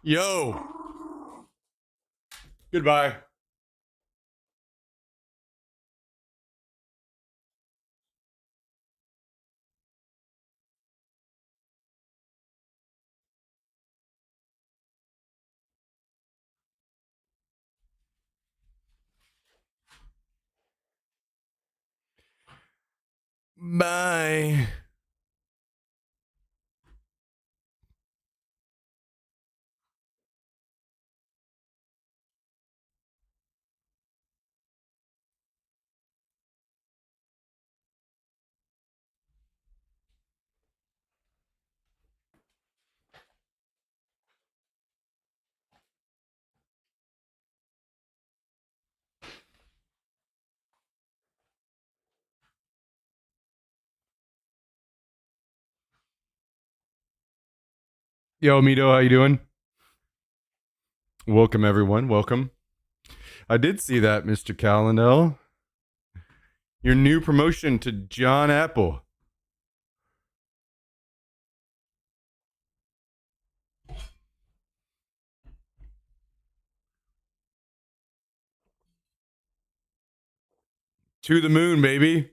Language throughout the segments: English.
Yo. Goodbye. Bye. Yo, Mito, how you doing? Welcome, everyone. Welcome. I did see that, Mr. Callendale. Your new promotion to John Apple. To the moon, baby.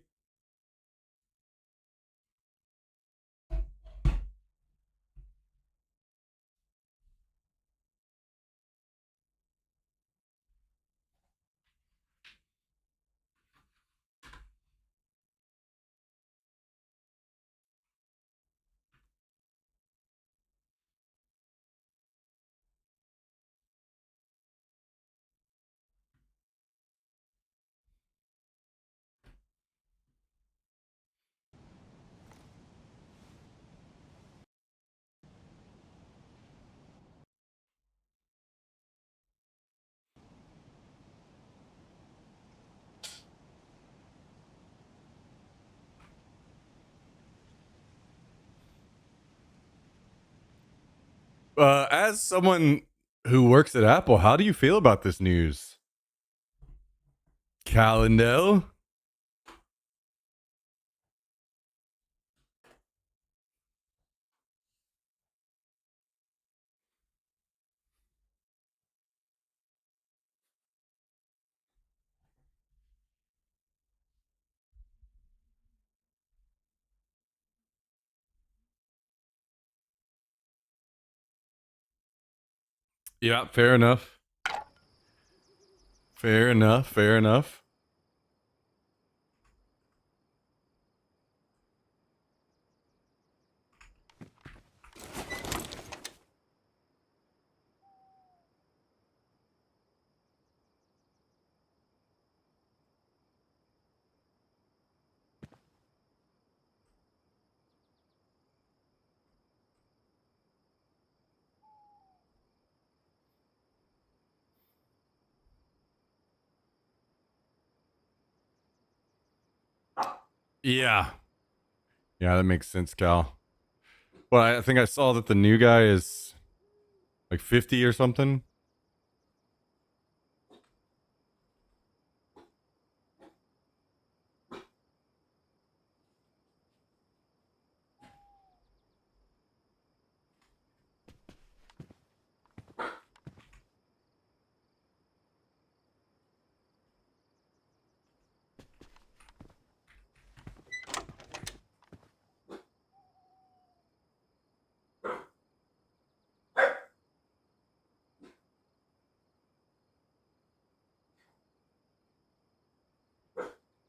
As someone who works at Apple, how do you feel about this news? Callendale? Yeah, fair enough. Fair enough. Fair enough. Yeah. Yeah, that makes sense, Cal. Well, I think I saw that the new guy is like 50 or something.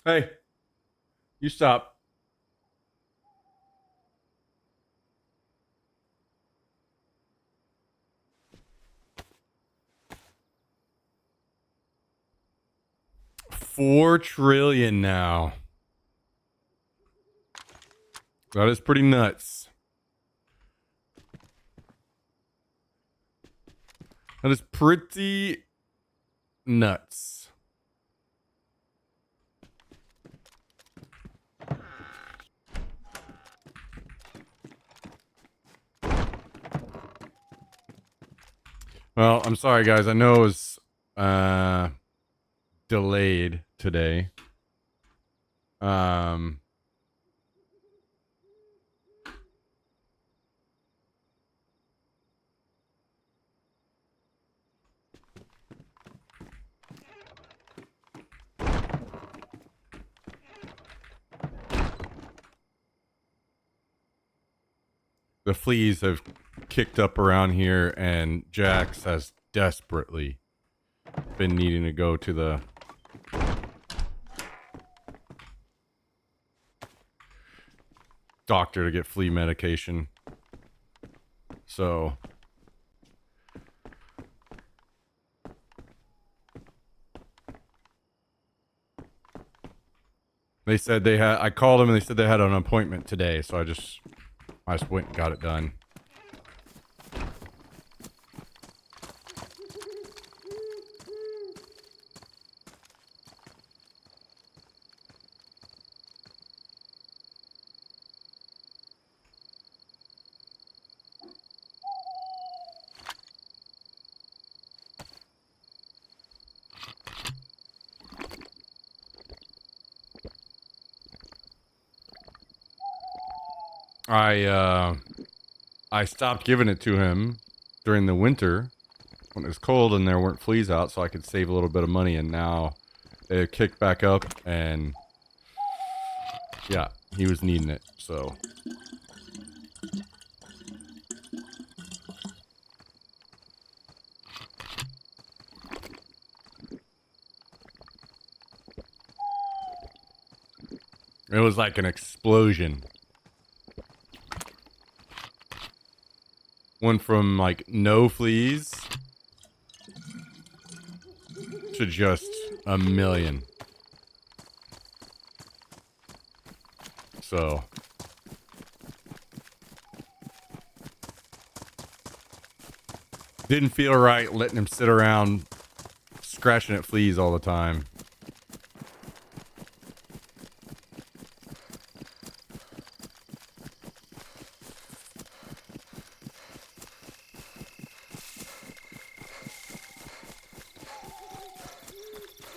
Hey, you stop. $4 trillion now. That is pretty nuts. That is pretty nuts. Well, I'm sorry, guys. I know it was delayed today. Um, the fleas have kicked up around here, and Jax has desperately been needing to go to the doctor to get flea medication. So they said they had, I called them and they said they had an appointment today, so I just went and got it done. I stopped giving it to him during the winter when it was cold and there weren't fleas out, so I could save a little bit of money, and now it kicked back up, and yeah, he was needing it, so. It was like an explosion. Went from like no fleas to just a million. So didn't feel right letting him sit around scratching at fleas all the time.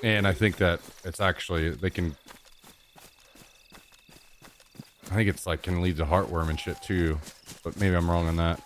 And I think that it's actually, they can, I think it's like can lead to heartworm and shit too, but maybe I'm wrong on that.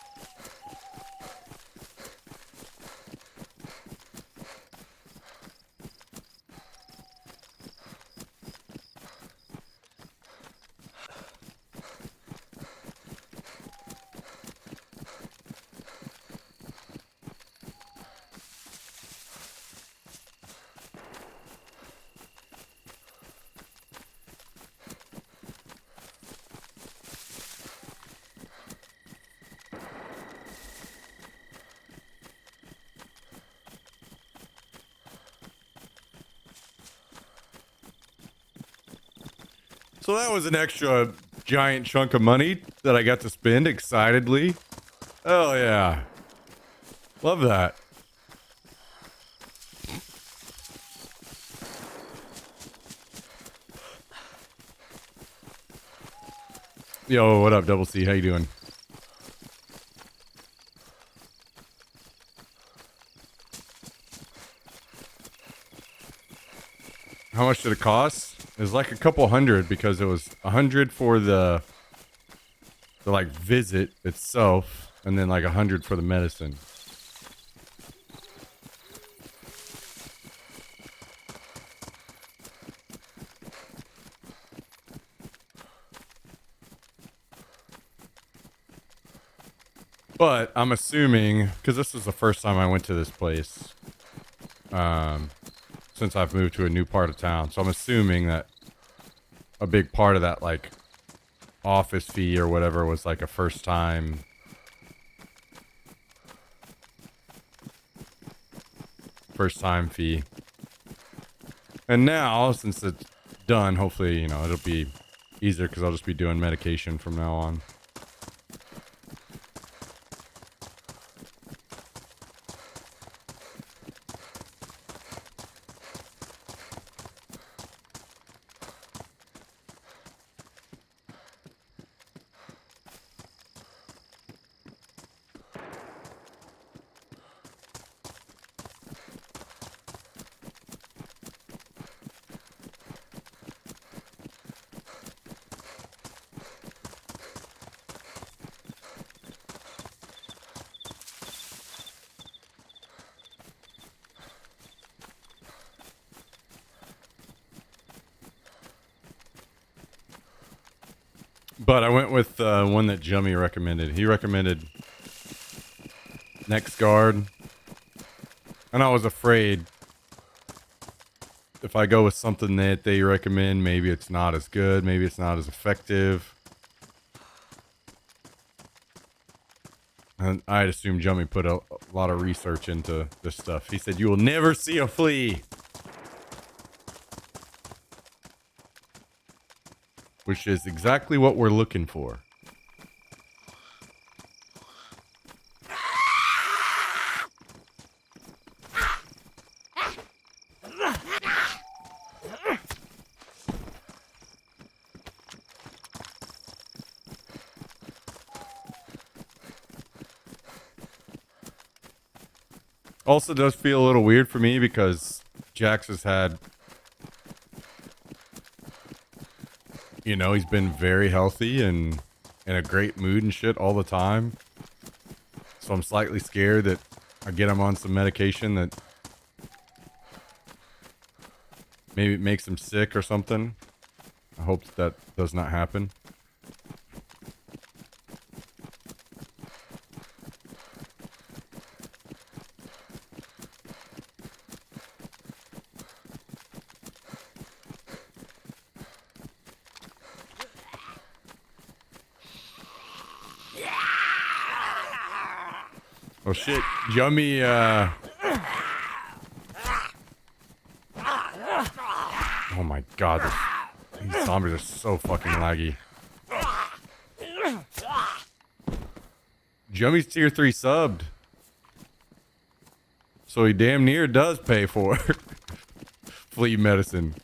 So that was an extra giant chunk of money that I got to spend excitedly. Oh yeah. Love that. Yo, what up, Double C? How you doing? How much did it cost? It was like a couple hundred because it was 100 for the like visit itself, and then like 100 for the medicine. But I'm assuming, because this is the first time I went to this place, since I've moved to a new part of town, so I'm assuming that a big part of that like office fee or whatever was like a first time fee. And now, since it's done, hopefully, you know, it'll be easier because I'll just be doing medication from now on. But I went with one that Jummy recommended. He recommended Next Guard. And I was afraid if I go with something that they recommend, maybe it's not as good. Maybe it's not as effective. And I'd assume Jummy put a lot of research into this stuff. He said, you will never see a flea. Which is exactly what we're looking for. Also does feel a little weird for me because Jax has had, you know, he's been very healthy and in a great mood and shit all the time. So I'm slightly scared that I get him on some medication that maybe makes him sick or something. I hope that does not happen. Oh shit, Yummy, oh my god, these zombies are so fucking laggy. Jummy's tier 3 subbed. So he damn near does pay for flea medicine.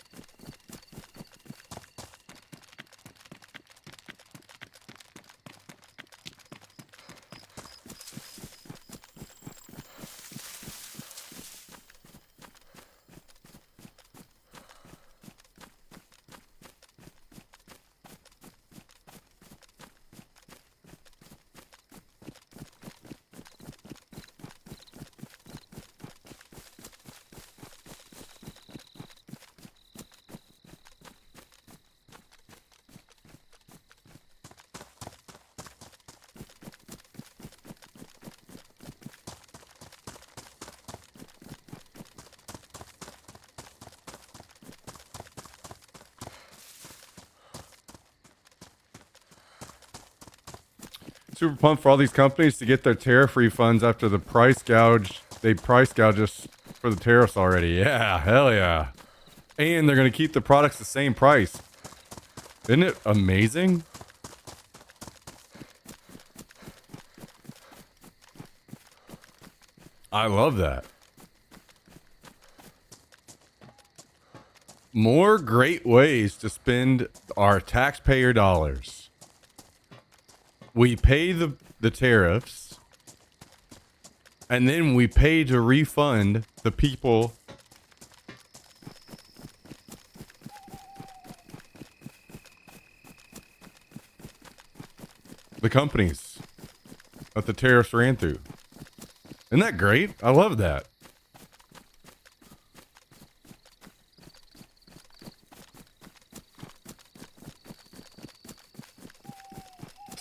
Super pumped for all these companies to get their tariff refunds after the price gouge. They price gouge us for the tariffs already. Yeah, hell yeah. And they're going to keep the products the same price. Isn't it amazing? I love that. More great ways to spend our taxpayer dollars. We pay the tariffs, and then we pay to refund the people the companies that the tariffs ran through. Isn't that great? I love that.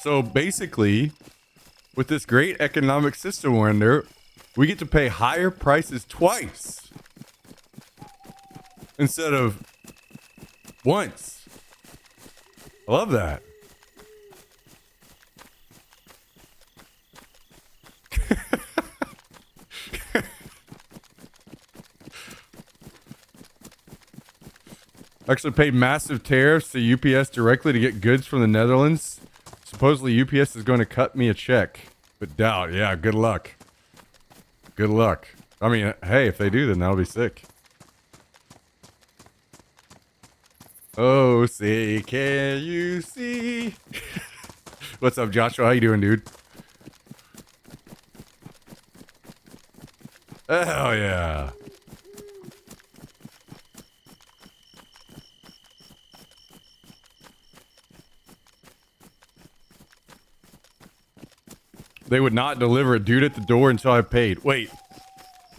So basically, with this great economic system we're under, we get to pay higher prices twice instead of once. I love that. Actually paid massive tariffs to UPS directly to get goods from the Netherlands. Supposedly UPS is going to cut me a check, but doubt. Yeah, good luck. Good luck. I mean, hey, if they do, then that'll be sick. Oh, say, can you see? What's up, Joshua? How you doing, dude? Hell yeah. They would not deliver a dude at the door until I paid. Wait,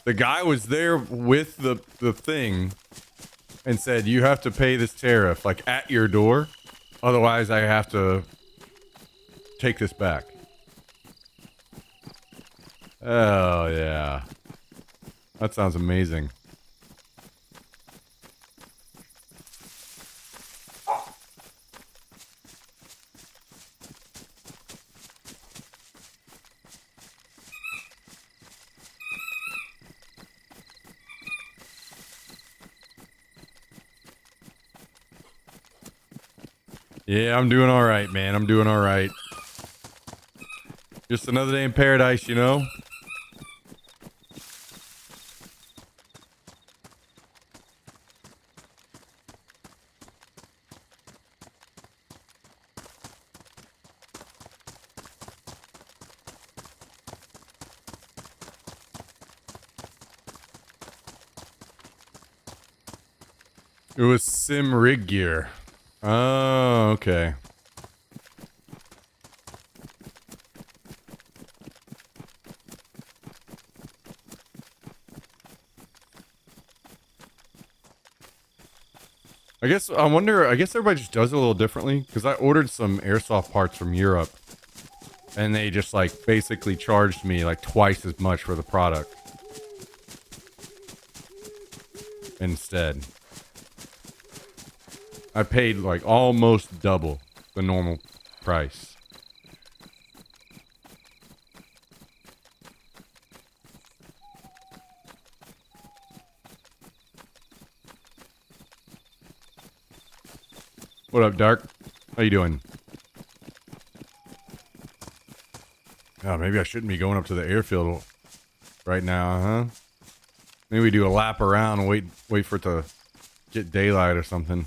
the guy was there with the thing and said, you have to pay this tariff, like, at your door. Otherwise, I have to take this back. Oh, yeah. That sounds amazing. Yeah, I'm doing all right, man. I'm doing all right. Just another day in paradise, you know? It was sim rig gear. Oh, okay. I guess everybody just does it a little differently because I ordered some airsoft parts from Europe and they just like basically charged me like twice as much for the product instead. I paid like almost double the normal price. What up, Dark? How you doing? Oh, maybe I shouldn't be going up to the airfield right now, huh? Maybe we do a lap around and wait for it to get daylight or something.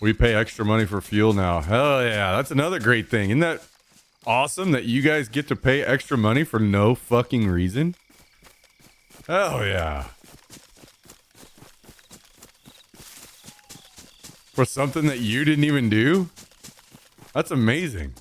We pay extra money for fuel now. Hell yeah, that's another great thing. Isn't that awesome that you guys get to pay extra money for no fucking reason? Hell yeah. For something that you didn't even do? That's amazing.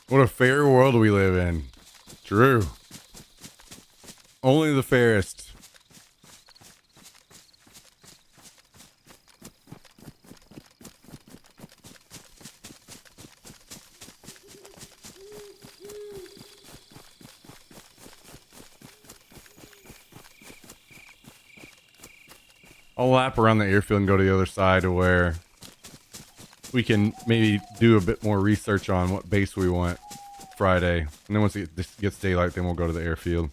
What a fair world we live in. True. Only the fairest. I'll lap around the airfield and go to the other side to where we can maybe do a bit more research on what base we want Friday. And then once it gets daylight, then we'll go to the airfield.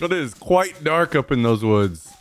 But it is quite dark up in those woods.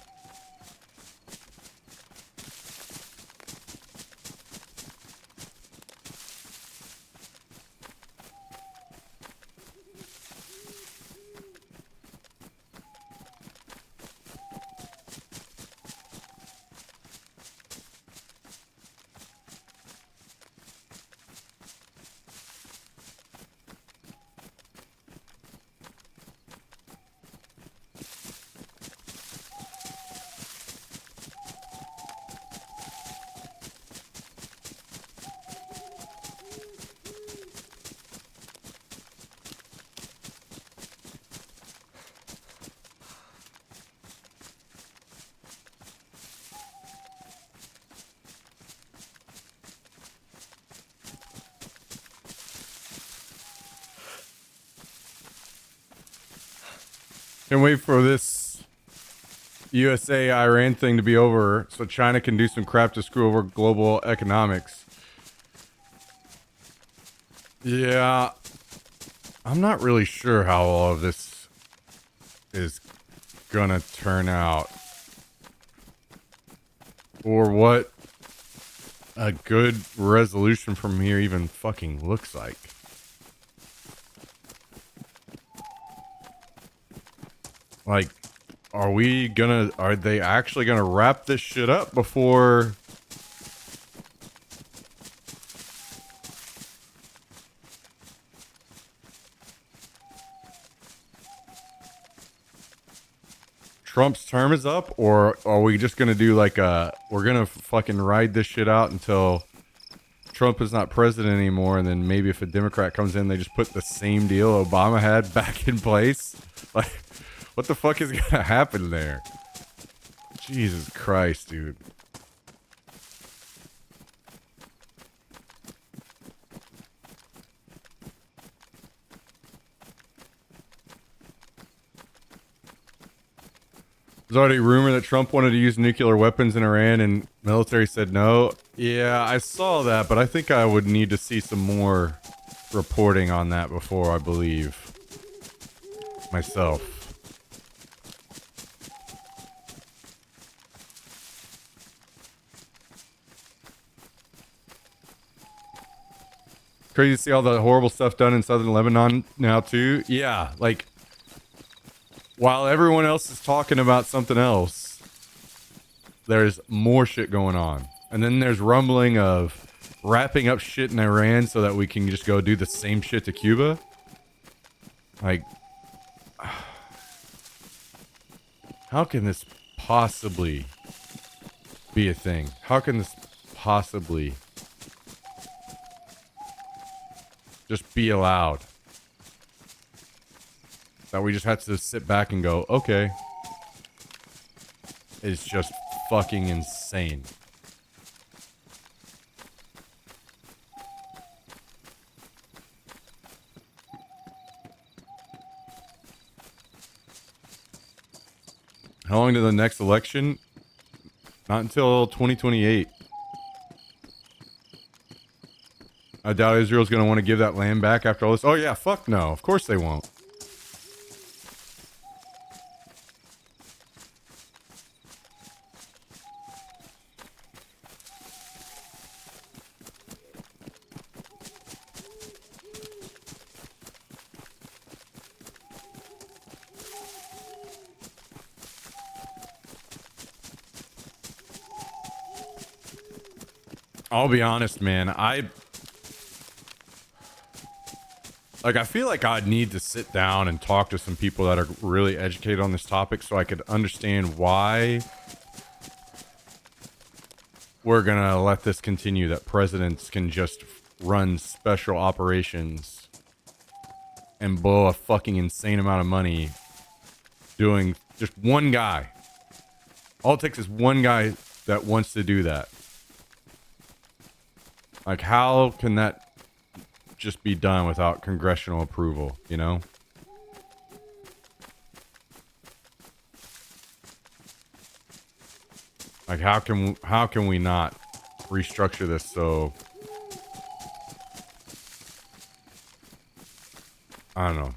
Can't wait for this USA Iran thing to be over so China can do some crap to screw over global economics. Yeah, I'm not really sure how all of this is gonna turn out. Or what a good resolution from here even fucking looks like. Like, are they actually gonna wrap this shit up before Trump's term is up? Or are we just gonna do like we're gonna fucking ride this shit out until Trump is not president anymore, and then maybe if a Democrat comes in, they just put the same deal Obama had back in place? Like, what the fuck is gonna happen there? Jesus Christ, dude. There's already rumor that Trump wanted to use nuclear weapons in Iran and military said no. Yeah, I saw that, but I think I would need to see some more reporting on that before I believe myself. Crazy to see all the horrible stuff done in southern Lebanon now too. Yeah, like while everyone else is talking about something else, there's more shit going on. And then there's rumbling of wrapping up shit in Iran so that we can just go do the same shit to Cuba. Like, how can this possibly be a thing? How can this possibly just be allowed? That we just have to sit back and go, okay. It's just fucking insane. How long to the next election? Not until 2028. I doubt Israel's going to want to give that land back after all this. Oh yeah, fuck no. Of course they won't. I'll be honest, man. I feel like I'd need to sit down and talk to some people that are really educated on this topic so I could understand why we're gonna let this continue, that presidents can just run special operations and blow a fucking insane amount of money doing just one guy. All it takes is one guy that wants to do that. Like, how can that just be done without congressional approval, you know? Like, how can we not restructure this so, I don't know.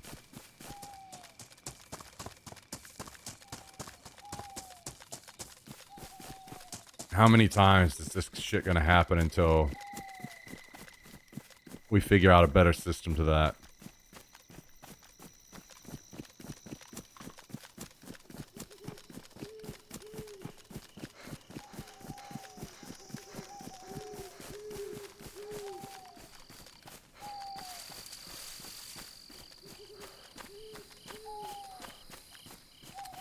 how many times is this shit gonna happen until we figure out a better system to that?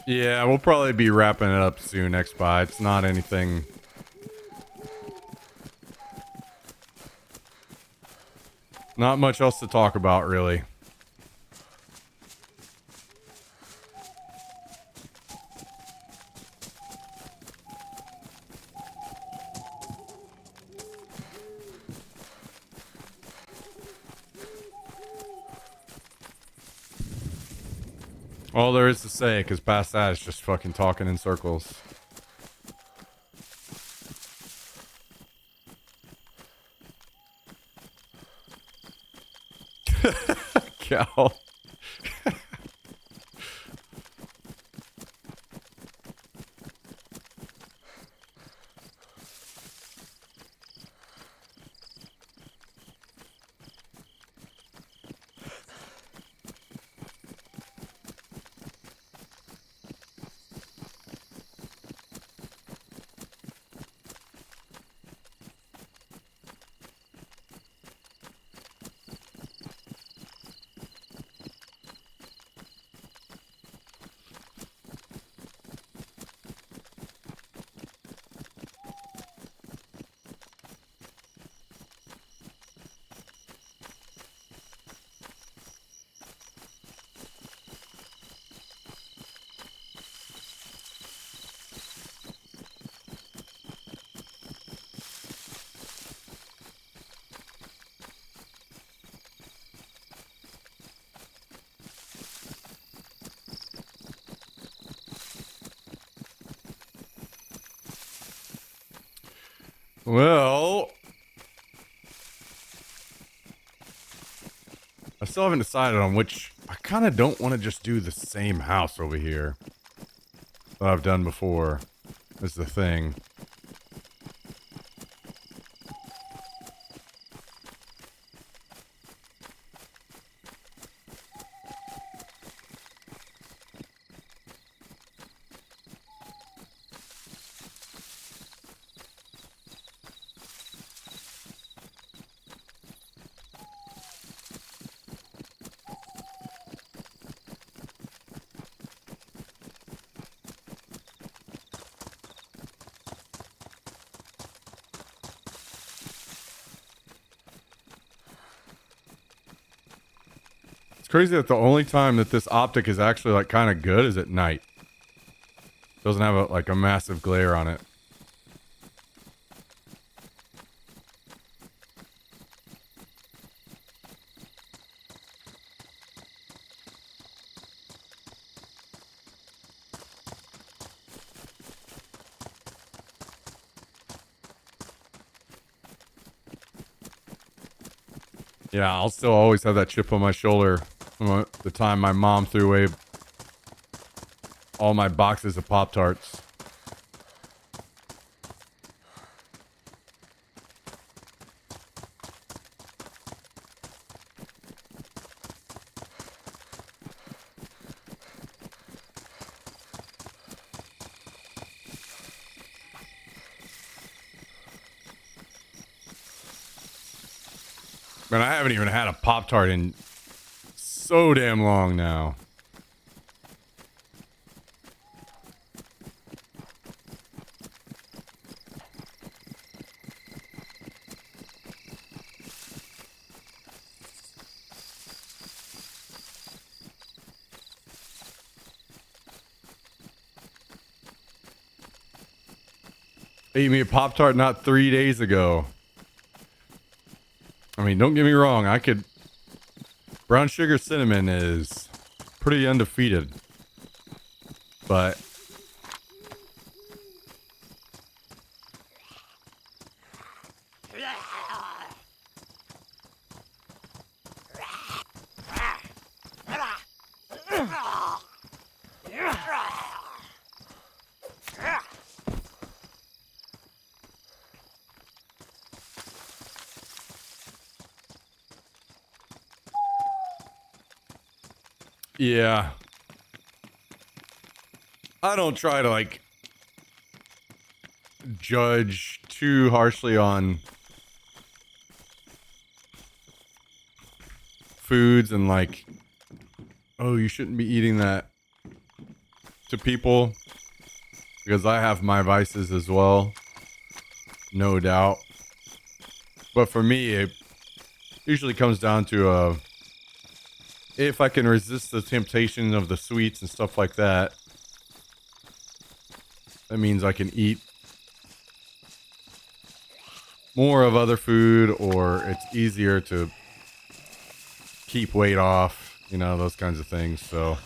Yeah, we'll probably be wrapping it up soon, X-Spy. It's not anything... Not much else to talk about, really. All there is to say, because past that is just fucking talking in circles. Cow. Well, I still haven't decided on which. I kind of don't want to just do the same house over here that I've done before. Is the thing. Crazy that the only time that this optic is actually like kind of good is at night. Doesn't have like a massive glare on it. Yeah, I'll still always have that chip on my shoulder from the time my mom threw away all my boxes of Pop-Tarts. Man, I haven't even had a Pop-Tart in so damn long now. Ate me a Pop-Tart not 3 days ago. I mean, don't get me wrong. Brown sugar cinnamon is pretty undefeated. But Yeah. I don't try to like judge too harshly on foods and like, oh, you shouldn't be eating that to people, because I have my vices as well, no doubt. But for me, it usually comes down to if I can resist the temptation of the sweets and stuff like that, that means I can eat more of other food, or it's easier to keep weight off, you know, those kinds of things. So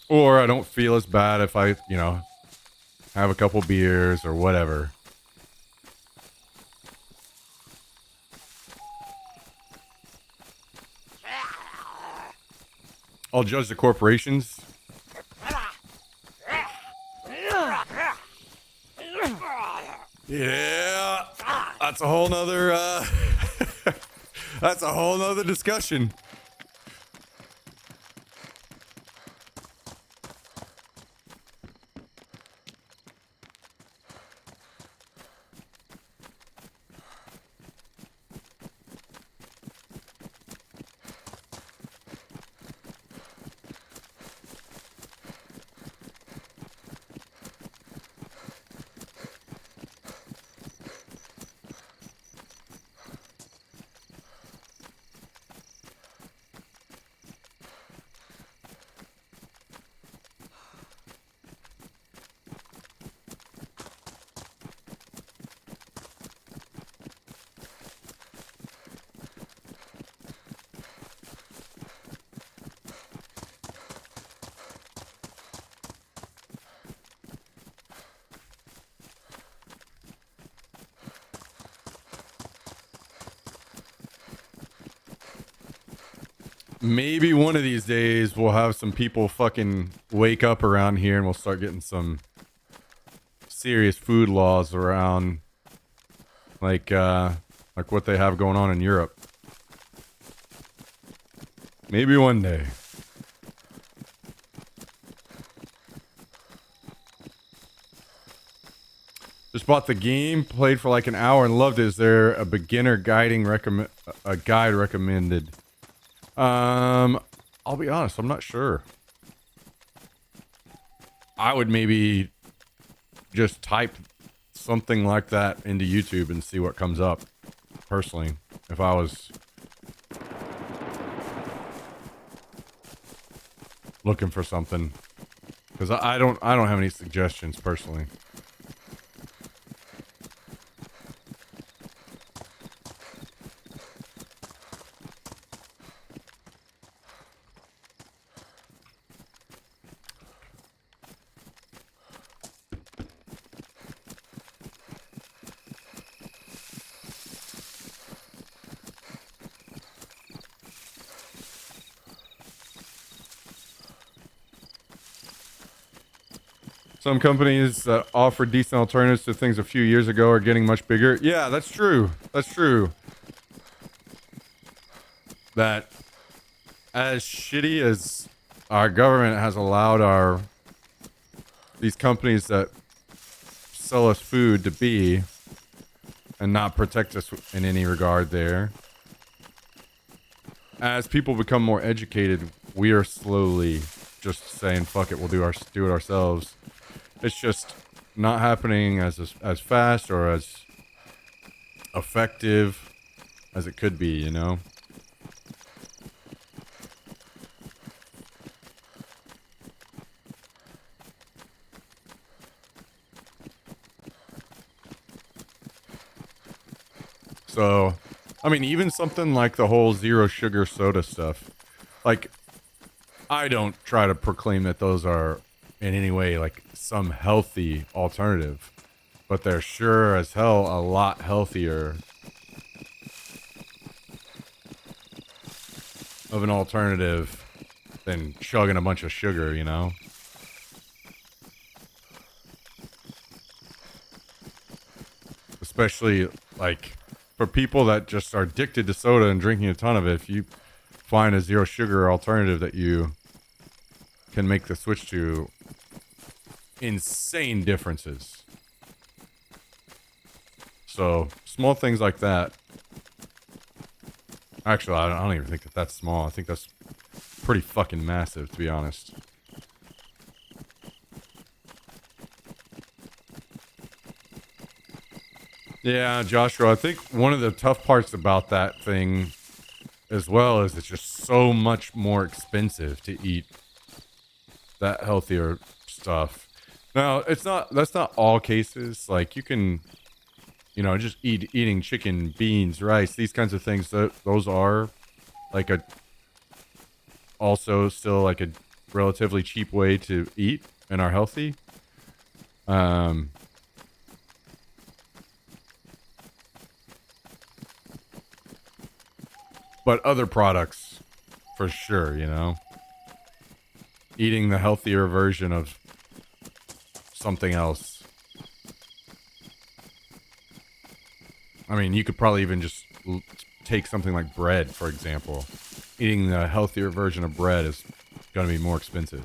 or I don't feel as bad if I, you know, have a couple beers or whatever. I'll judge the corporations. Yeah, that's a whole nother, that's a whole nother discussion. Maybe one of these days we'll have some people fucking wake up around here and we'll start getting some serious food laws around like what they have going on in Europe. Maybe one day. Just bought the game, played for like an hour and loved it. Is there a beginner guide recommended? I'll be honest, I'm not sure. I would maybe just type something like that into YouTube and see what comes up, personally, if I was looking for something. Because I don't have any suggestions personally. Some companies that offered decent alternatives to things a few years ago are getting much bigger. Yeah, that's true. That's true. That as shitty as our government has allowed these companies that sell us food to be and not protect us in any regard there, as people become more educated, we are slowly just saying, fuck it, we'll do it ourselves. It's just not happening as fast or as effective as it could be, you know? So, I mean, even something like the whole zero sugar soda stuff, like, I don't try to proclaim that those are in any way like some healthy alternative, but they're sure as hell a lot healthier of an alternative than chugging a bunch of sugar, you know? Especially, like, for people that just are addicted to soda and drinking a ton of it, if you find a zero sugar alternative that you can make the switch to, insane differences. So, small things like that. Actually, I don't even think that that's small. I think that's pretty fucking massive, to be honest. Yeah, Joshua, I think one of the tough parts about that thing as well is it's just so much more expensive to eat that healthier stuff. Now, that's not all cases. Like, you can, just eating chicken, beans, rice, these kinds of things. Those are like also still like a relatively cheap way to eat and are healthy. But other products, for sure, eating the healthier version of something else. I mean, you could probably even just take something like bread, for example. Eating the healthier version of bread is going to be more expensive.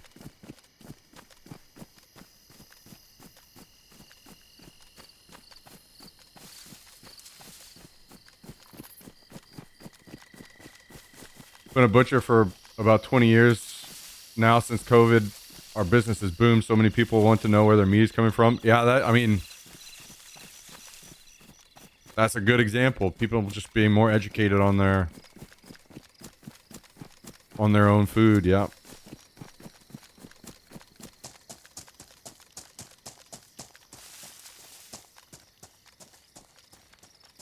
Been a butcher for about 20 years now. Since COVID, our business has boomed. So many people want to know where their meat is coming from. Yeah, that's a good example. People just being more educated on their own food. Yeah.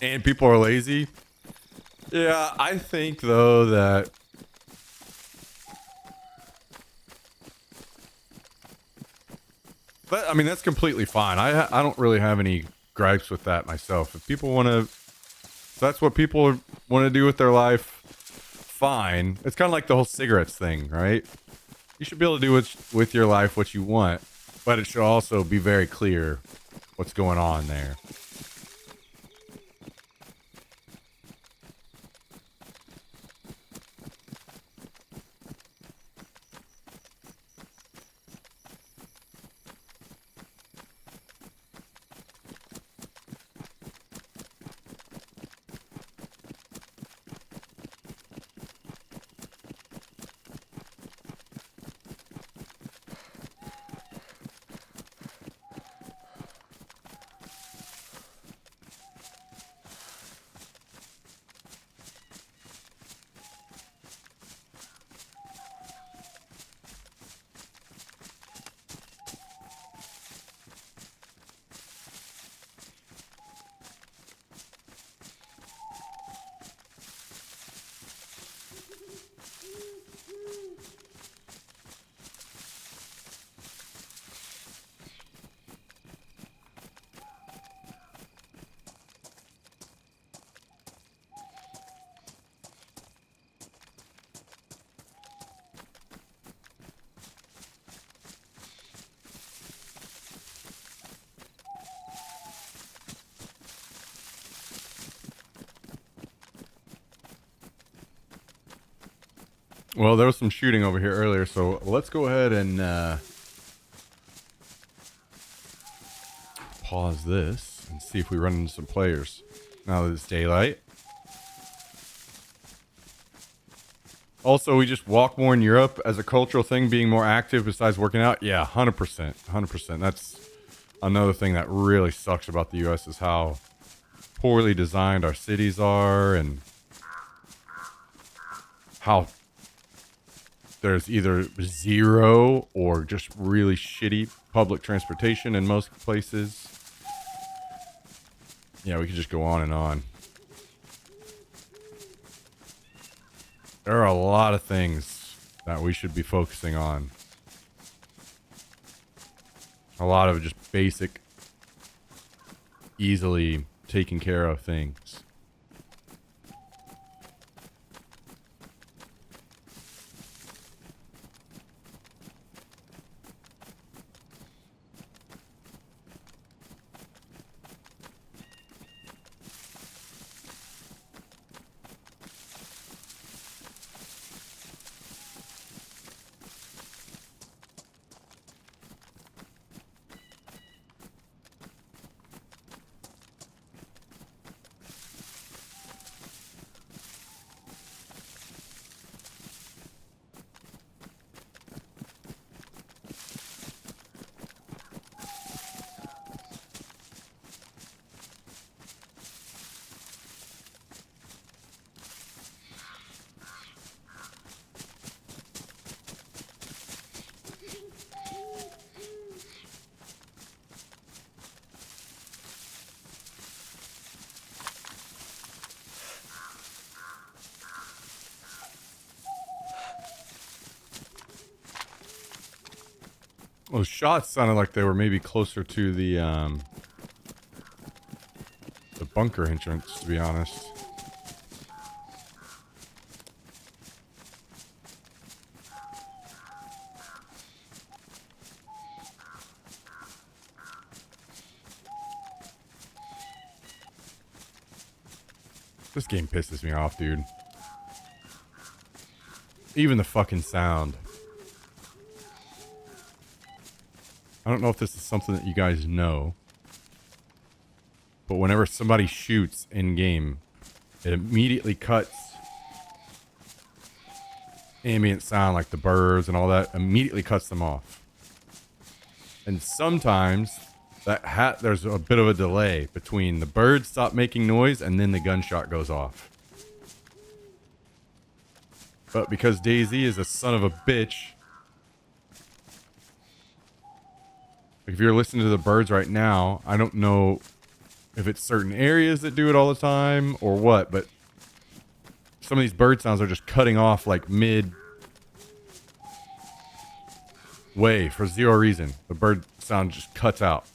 And people are lazy. Yeah, I think though that that's completely fine. I don't really have any gripes with that myself. If people want to, if that's what people want to do with their life, fine. It's kind of like the whole cigarettes thing, right? You should be able to do with your life what you want, but it should also be very clear what's going on there. Well, there was some shooting over here earlier, so let's go ahead and pause this and see if we run into some players now that it's daylight. Also, we just walk more in Europe as a cultural thing, being more active besides working out. Yeah, 100%. 100%. That's another thing that really sucks about the U.S. is how poorly designed our cities are and how there's either zero or just really shitty public transportation in most places. Yeah, we could just go on and on. There are a lot of things that we should be focusing on. A lot of just basic, easily taken care of things. Those shots sounded like they were maybe closer to the bunker entrance, to be honest. This game pisses me off, dude. Even the fucking sound. I don't know if this is something that you guys know, but whenever somebody shoots in-game, it immediately cuts ambient sound like the birds and all that, immediately cuts them off. And sometimes there's a bit of a delay between the birds stop making noise and then the gunshot goes off. But because DayZ is a son of a bitch, if you're listening to the birds right now, I don't know if it's certain areas that do it all the time or what, but some of these bird sounds are just cutting off like mid way for zero reason. The bird sound just cuts out.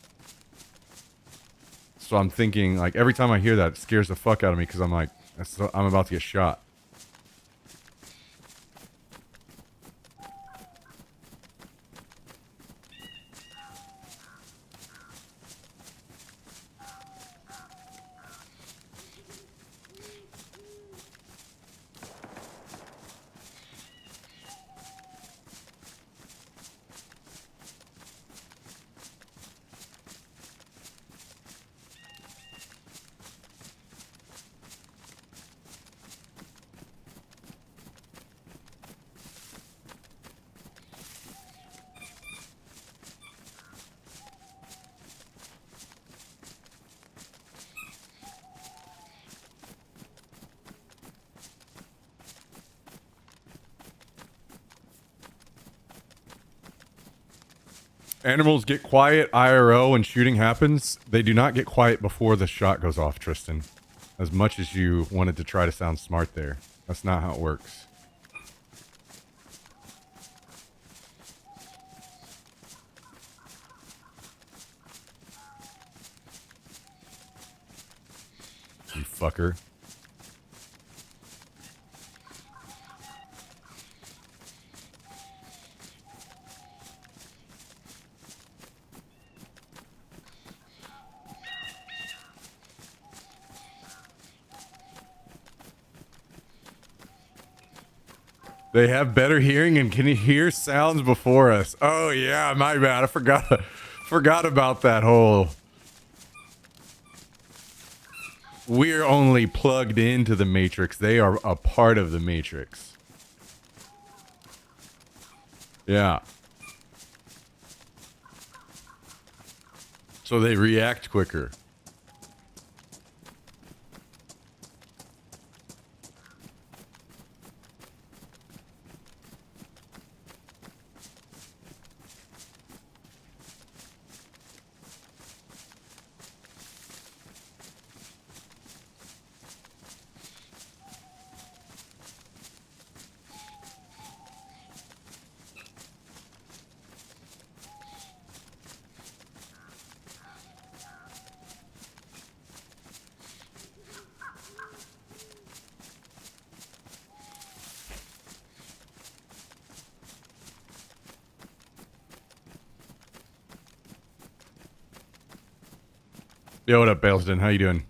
So I'm thinking, like, every time I hear that, it scares the fuck out of me because I'm like, I'm about to get shot. Animals get quiet IRL when shooting happens. They do not get quiet before the shot goes off, Tristan. As much as you wanted to try to sound smart there. That's not how it works. You fucker. They have better hearing and can hear sounds before us. Oh yeah, my bad. I forgot about that whole. We're only plugged into the Matrix. They are a part of the Matrix. Yeah. So they react quicker. Yo, what up, Baleston? How you doing?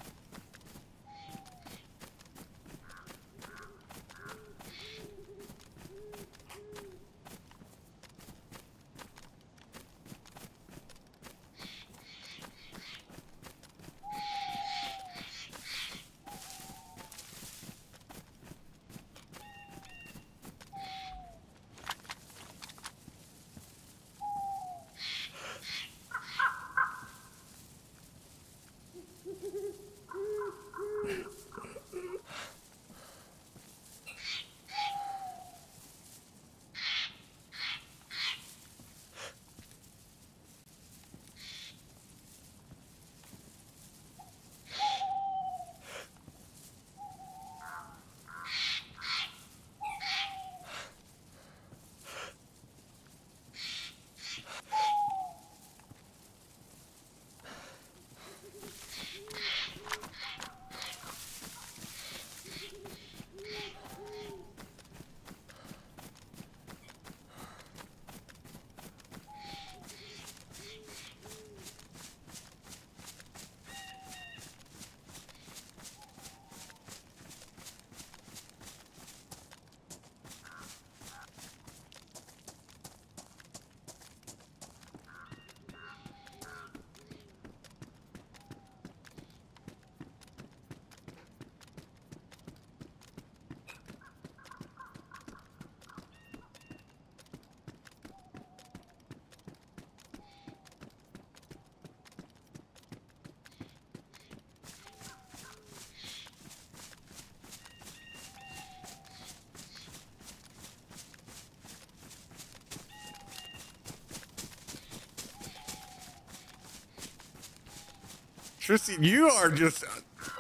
Tristan, you are just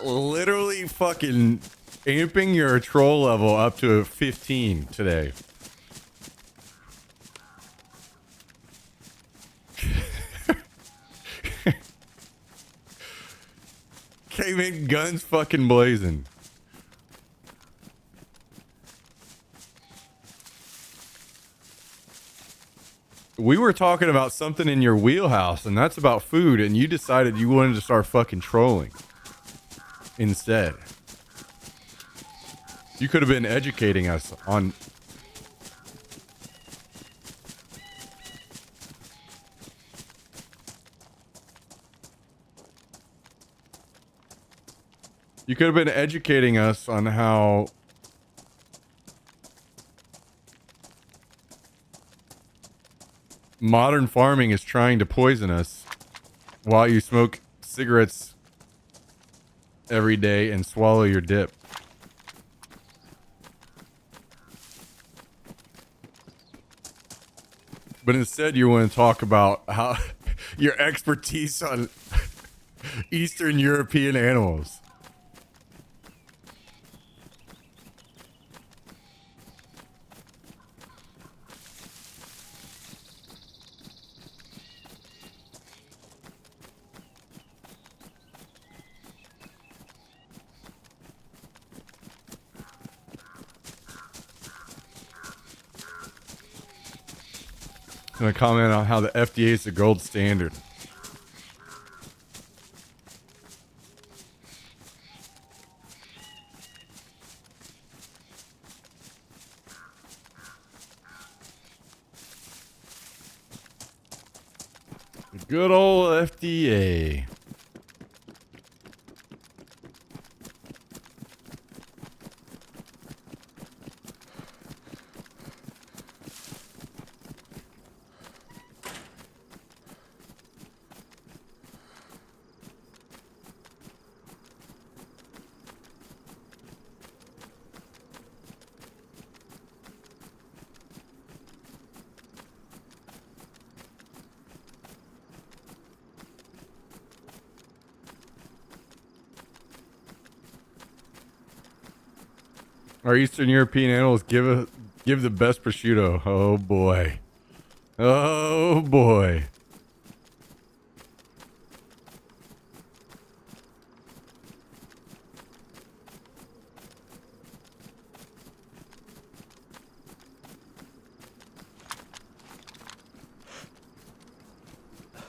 literally fucking amping your troll level up to 15 today. Came in guns fucking blazing. We were talking about something in your wheelhouse, and that's about food, and you decided you wanted to start fucking trolling instead. You could have been educating us on... You could have been educating us on how... modern farming is trying to poison us while you smoke cigarettes every day and swallow your dip. But instead you want to talk about how your expertise on Eastern European animals. I'm going to comment on how the FDA is the gold standard. The good old FDA. Our Eastern European animals give the best prosciutto. Oh boy. Oh boy.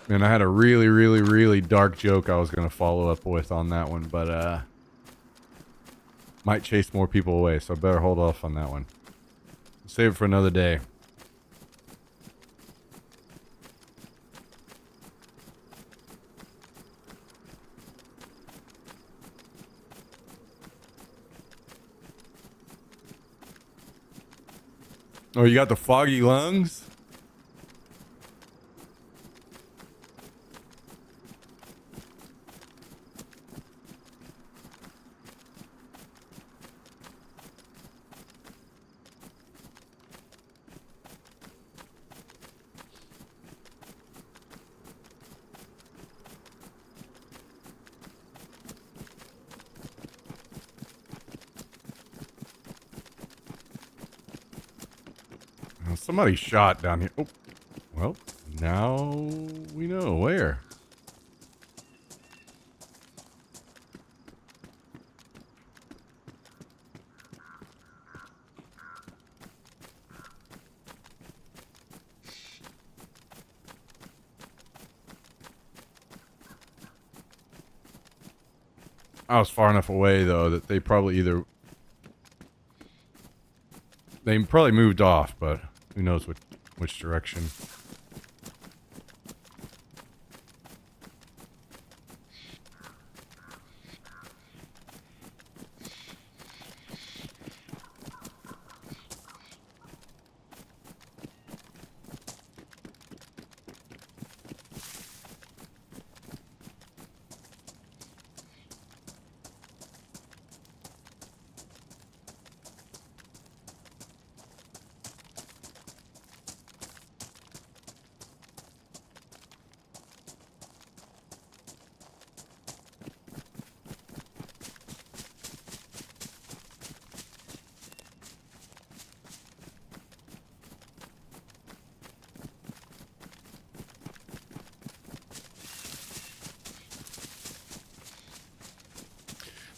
Man, I had a really, really, really dark joke I was going to follow up with on that one, but might chase more people away, so I better hold off on that one. Save it for another day. Oh, you got the foggy lungs? Somebody shot down here. Oh, well, now we know where. I was far enough away, though, that they probably they probably moved off, but who knows which direction.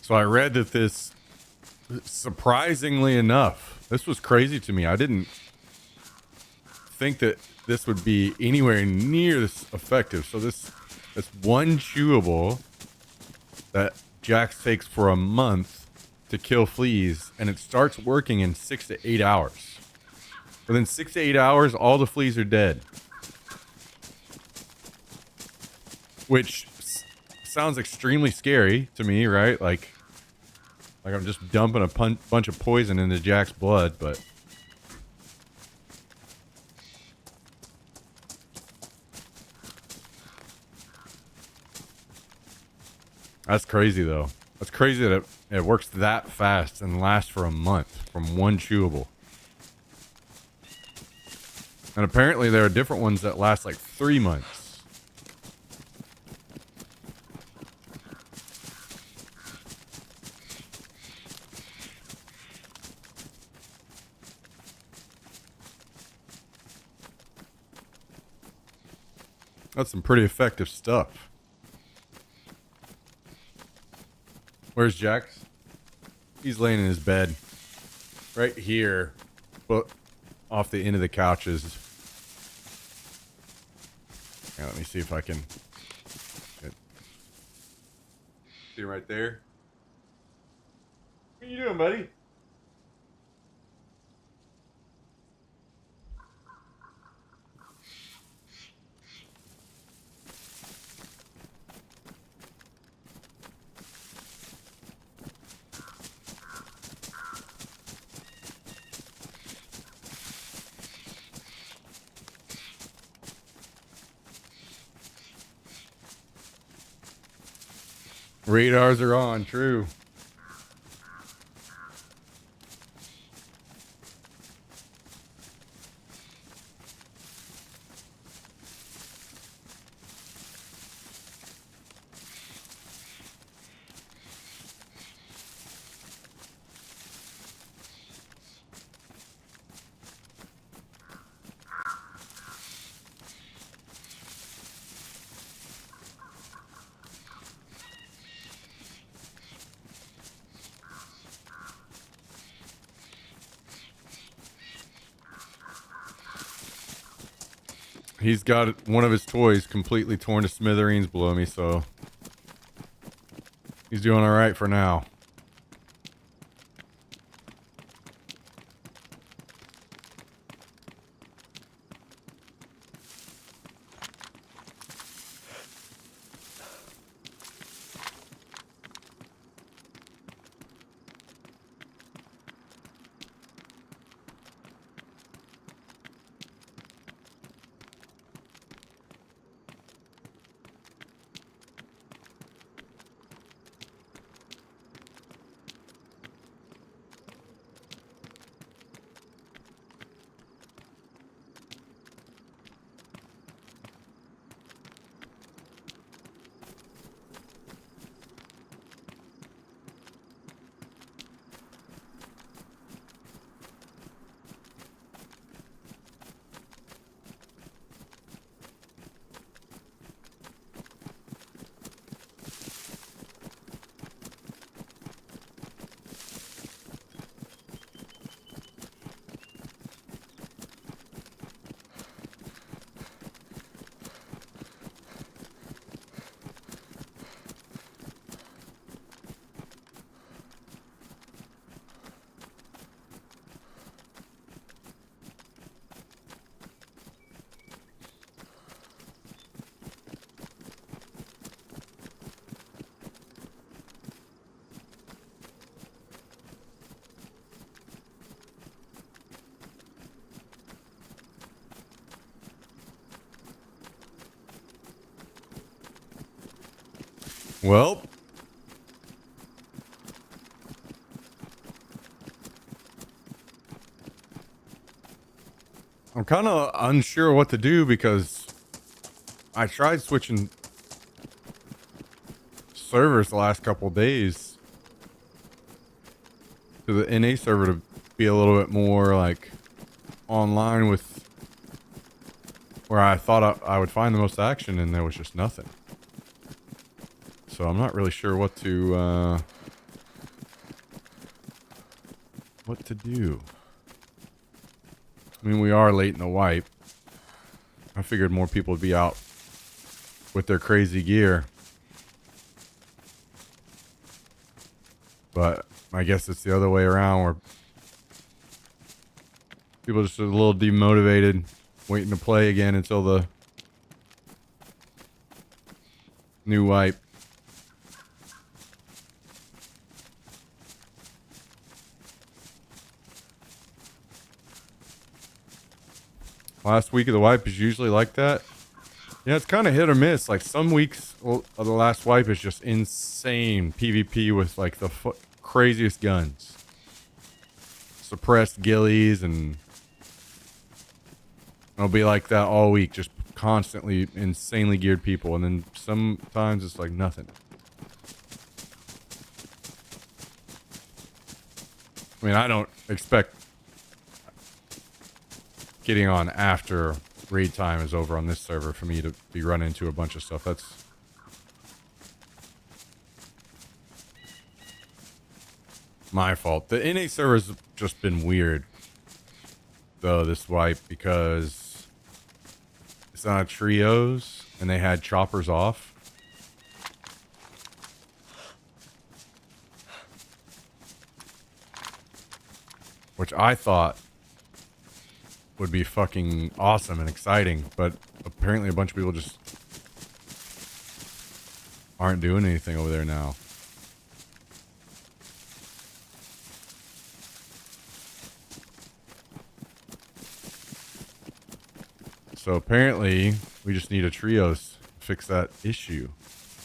So I read that this, surprisingly enough, this was crazy to me. I didn't think that this would be anywhere near this effective. So this one chewable that Jax takes for a month to kill fleas, and it starts working in 6 to 8 hours. Within 6 to 8 hours, all the fleas are dead. Which sounds extremely scary to me, right? Like I'm just dumping a bunch of poison into Jack's blood, but that's crazy though. That's crazy that it works that fast and lasts for a month from one chewable. And apparently there are different ones that last like 3 months. That's some pretty effective stuff. Where's Jax? He's laying in his bed. Right here. But off the end of the couches. Yeah, let me see if I can see right there. What are you doing, buddy? Radars are on, true. He's got one of his toys completely torn to smithereens below me, so he's doing all right for now. Well, I'm kind of unsure what to do because I tried switching servers the last couple days to the NA server to be a little bit more like online with where I thought I would find the most action, and there was just nothing. So I'm not really sure what to what to do. I mean, we are late in the wipe. I figured more people would be out with their crazy gear. But I guess it's the other way around where people just a little demotivated, waiting to play again until the new wipe. Last week of the wipe is usually like that. Yeah, it's kind of hit or miss. Like some weeks of the last wipe is just insane PvP with like the craziest guns. Suppressed ghillies, and it'll be like that all week. Just constantly insanely geared people. And then sometimes it's like nothing. I mean, I don't expect getting on after raid time is over on this server for me to be running into a bunch of stuff. That's my fault. The NA server's just been weird, though, this wipe, because it's on trios and they had choppers off. Which I thought would be fucking awesome and exciting, but apparently a bunch of people just aren't doing anything over there now. So apparently we just need a trios to fix that issue,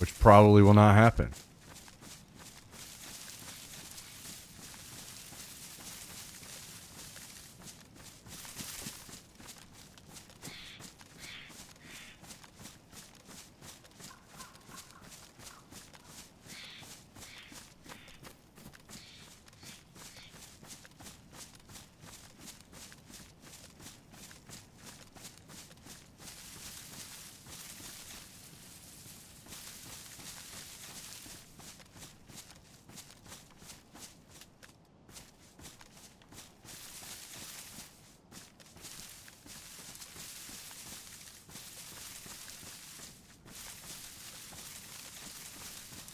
which probably will not happen.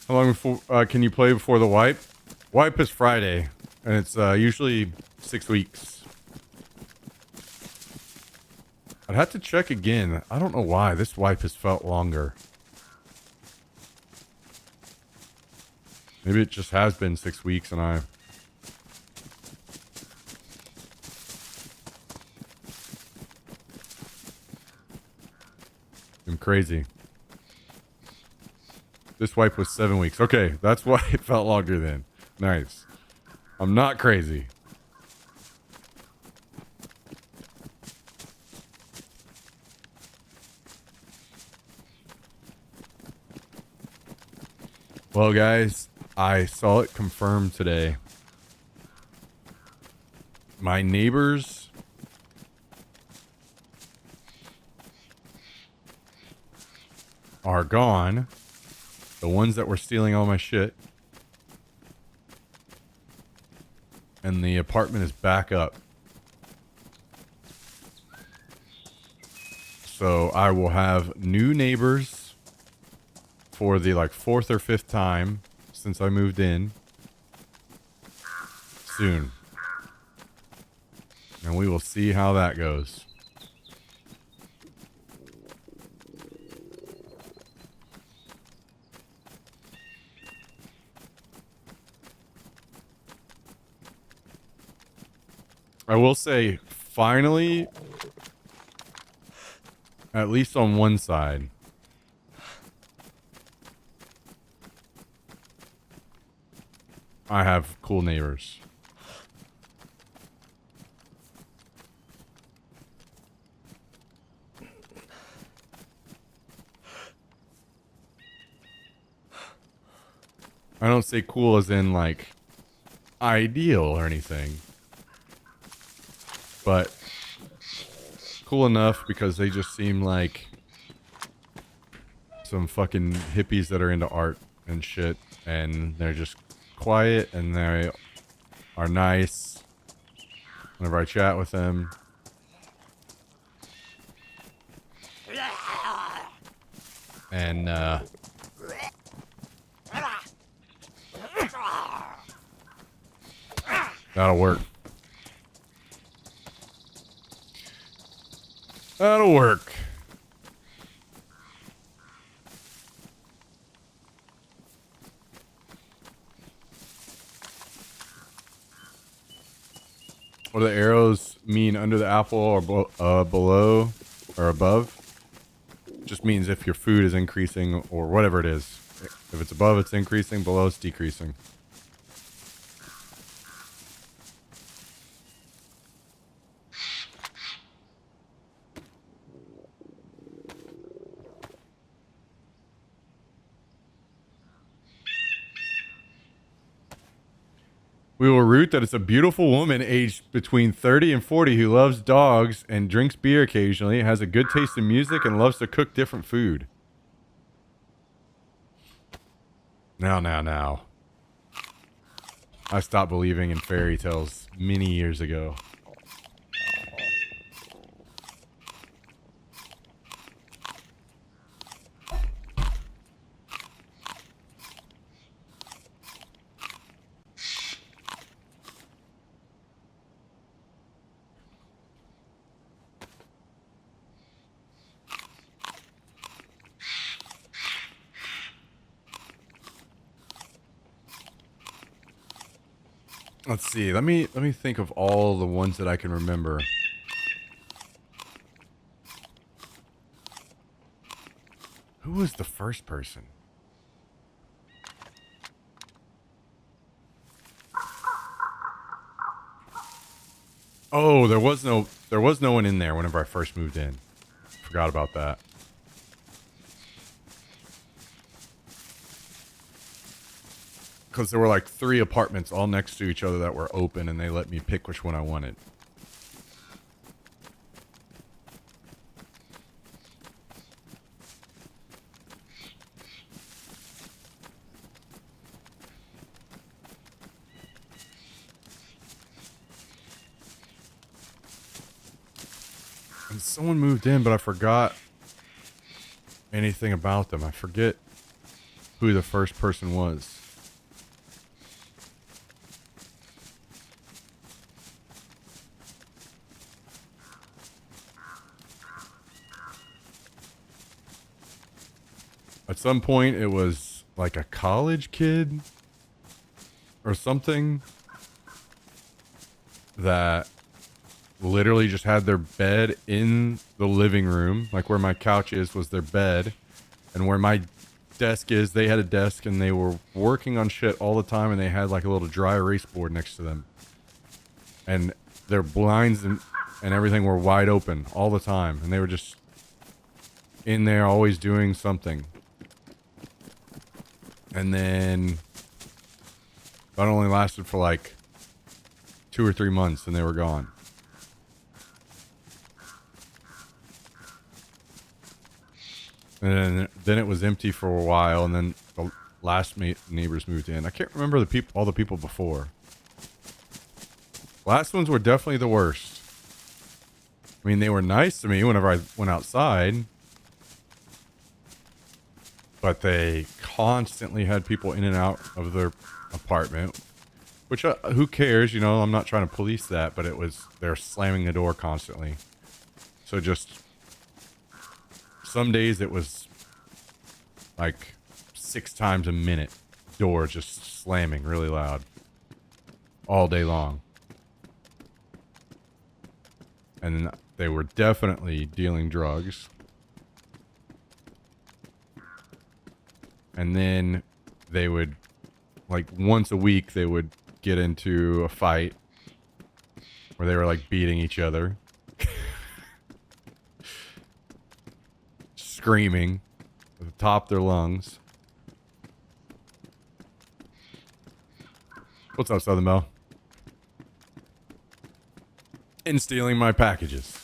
How long before can you play before the wipe? Wipe is Friday, and it's usually 6 weeks. I'd have to check again. I don't know why this wipe has felt longer. Maybe it just has been 6 weeks, and I'm crazy. This wipe was 7 weeks. Okay, that's why it felt longer then. Nice. I'm not crazy. Well, guys, I saw it confirmed today. My neighbors are gone. The ones that were stealing all my shit. And the apartment is back up. So I will have new neighbors for the like 4th or 5th time since I moved in. Soon. And we will see how that goes. I will say, finally, at least on one side, I have cool neighbors. I don't say cool as in, like, ideal or anything. But cool enough because they just seem like some fucking hippies that are into art and shit. And they're just quiet and they are nice. whenever I chat with him. And that'll work. That'll work. What do the arrows mean under the apple or below or above? Just means if your food is increasing or whatever it is. If it's above, it's increasing. Below, it's decreasing. We will root that it's a beautiful woman aged between 30 and 40 who loves dogs and drinks beer occasionally, has a good taste in music, and loves to cook different food. Now. I stopped believing in fairy tales many years ago. Let's see. Let me think of all the ones that I can remember. Who was the first person? Oh, there was no one in there whenever I first moved in. Forgot about that. Because there were like 3 apartments all next to each other that were open, and they let me pick which one I wanted. And someone moved in, but I forgot anything about them. I forget who the first person was. At some point, it was like a college kid or something that literally just had their bed in the living room. Like where my couch is was their bed. And where my desk is, they had a desk, and they were working on shit all the time, and they had like a little dry erase board next to them. And their blinds and everything were wide open all the time. And they were just in there always doing something. And then that only lasted for like 2 or 3 months, and they were gone. And then it was empty for a while, and then the last neighbors moved in. I can't remember all the people before. Last ones were definitely the worst. I mean, they were nice to me whenever I went outside. But they constantly had people in and out of their apartment. Which, who cares? You know, I'm not trying to police that, but they're slamming the door constantly. So just, some days it was like 6 times a minute. Door just slamming really loud. All day long. And they were definitely dealing drugs. And then they would, like once a week, they would get into a fight where they were like beating each other. Screaming at the top of their lungs. What's up, Southern Belle? And stealing my packages.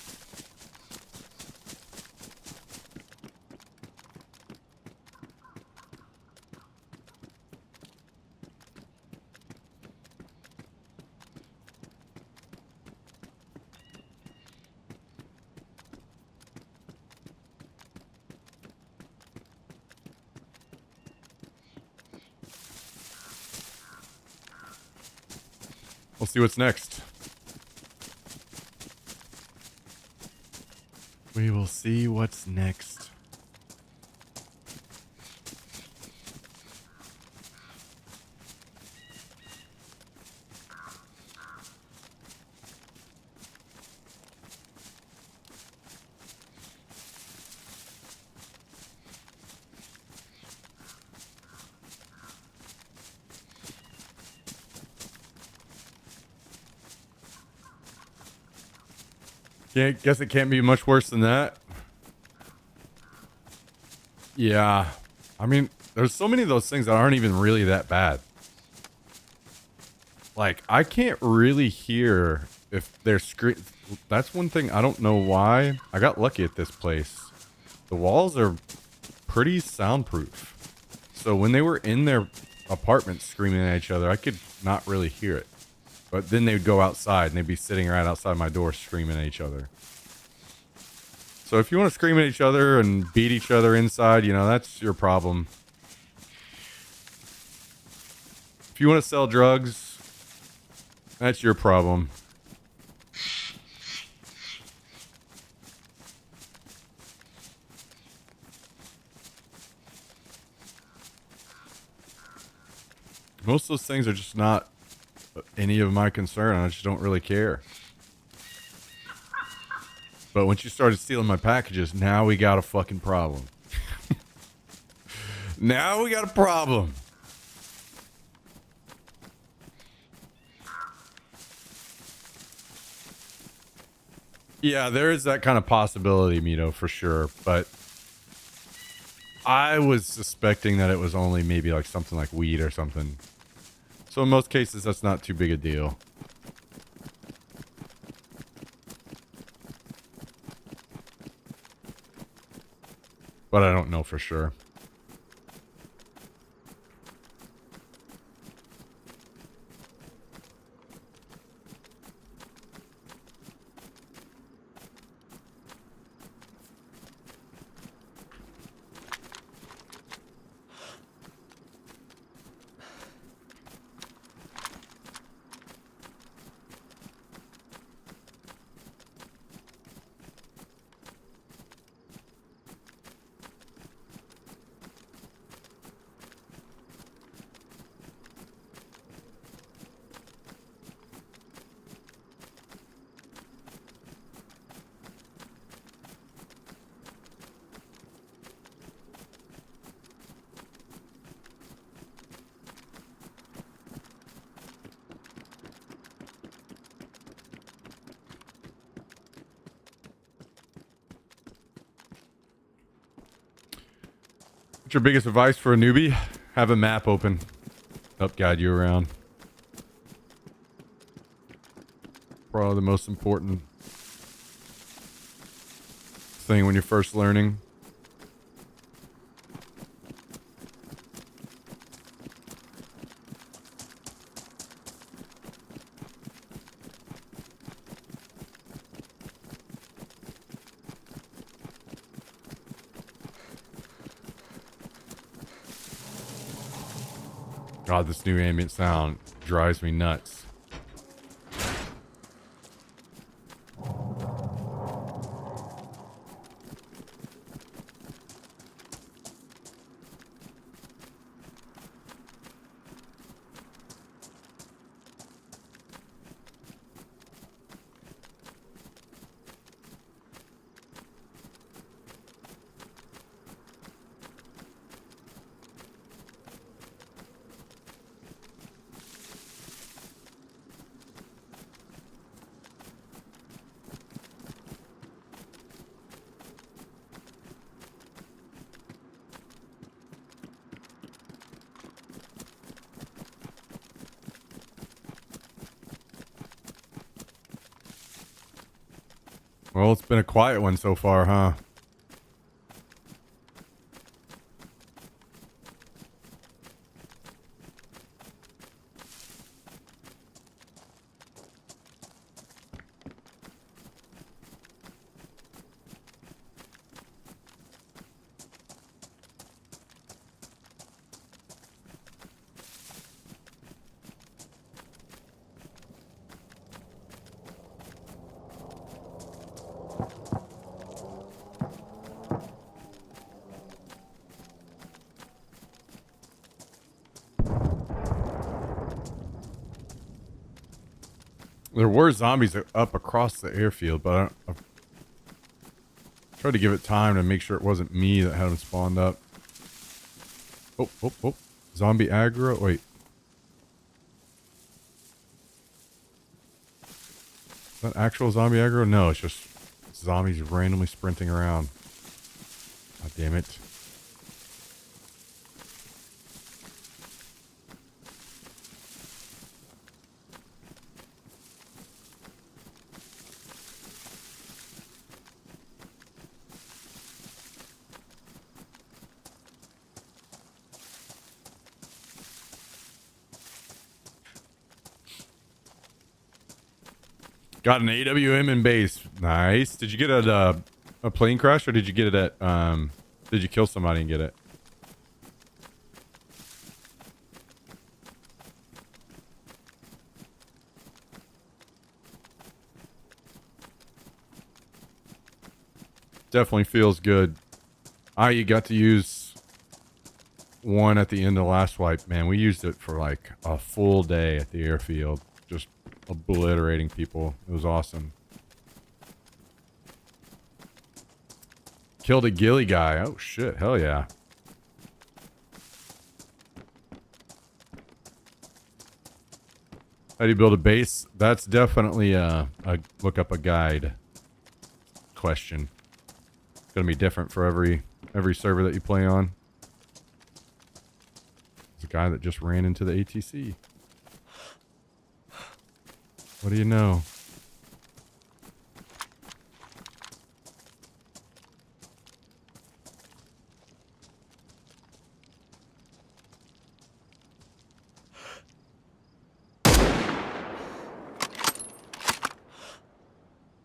We'll see what's next. We will see what's next. Yeah, guess it can't be much worse than that. Yeah. I mean, there's so many of those things that aren't even really that bad. Like, I can't really hear if they're That's one thing I don't know why. I got lucky at this place. The walls are pretty soundproof. So when they were in their apartment screaming at each other, I could not really hear it. But then they'd go outside and they'd be sitting right outside my door screaming at each other. So if you want to scream at each other and beat each other inside, you know, that's your problem. If you want to sell drugs, that's your problem. Most of those things are just not any of my concern. I just don't really care. But once you started stealing my packages, now we got a fucking problem. Now we got a problem. Yeah, there is that kind of possibility, Mito, for sure. But I was suspecting that it was only maybe like something like weed or something. So in most cases, that's not too big a deal. But I don't know for sure. What's your biggest advice for a newbie? Have a map open. Help guide you around. Probably the most important thing when you're first learning. God, this new ambient sound drives me nuts. Well, it's been a quiet one so far, huh? There were zombies up across the airfield, but I tried to give it time to make sure it wasn't me that had them spawned up. Oh, oh, oh. Zombie aggro? Wait. Is that actual zombie aggro? No, it's just zombies randomly sprinting around. God damn it. Got an AWM in base. Nice. Did you get a plane crash or did you get it at, did you kill somebody and get it? Definitely feels good. You got to use one at the end of last wipe. Man, we used it for like a full day at the airfield. Just obliterating people. It was awesome. Killed a ghillie guy. Oh shit, hell yeah. How do you build a base? That's definitely a look up a guide question. It's gonna be different for every server that you play on. There's a guy that just ran into the ATC. What do you know?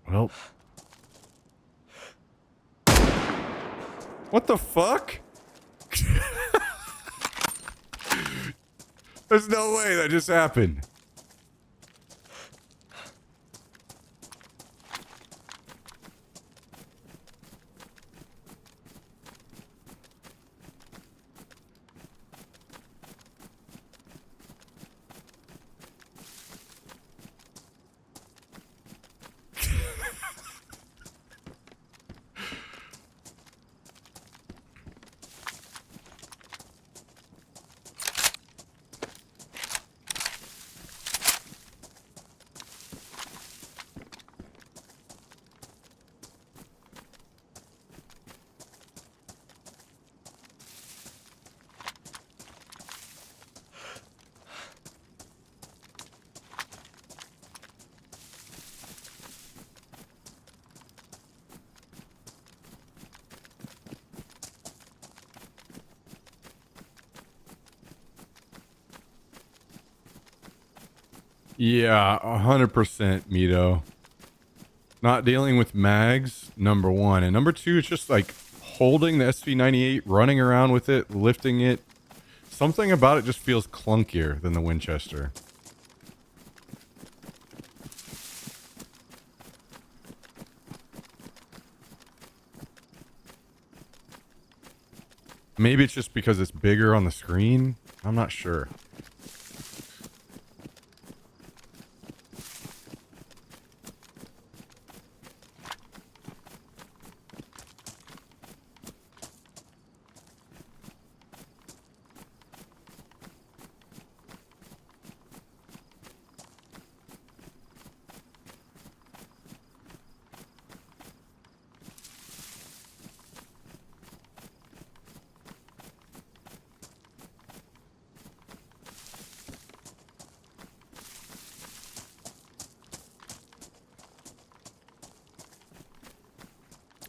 Well. What the fuck? There's no way that just happened. Yeah, 100% Mito. Not dealing with mags, number one. And number two, it's just like holding the SV98, running around with it, lifting it. Something about it just feels clunkier than the Winchester. Maybe it's just because it's bigger on the screen. I'm not sure.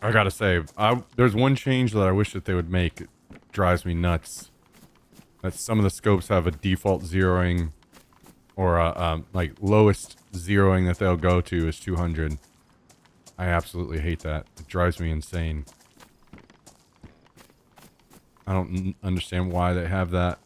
I gotta say, there's one change that I wish that they would make. It drives me nuts. That some of the scopes have a default zeroing, or like lowest zeroing that they'll go to is 200. I absolutely hate that. It drives me insane. I don't understand why they have that.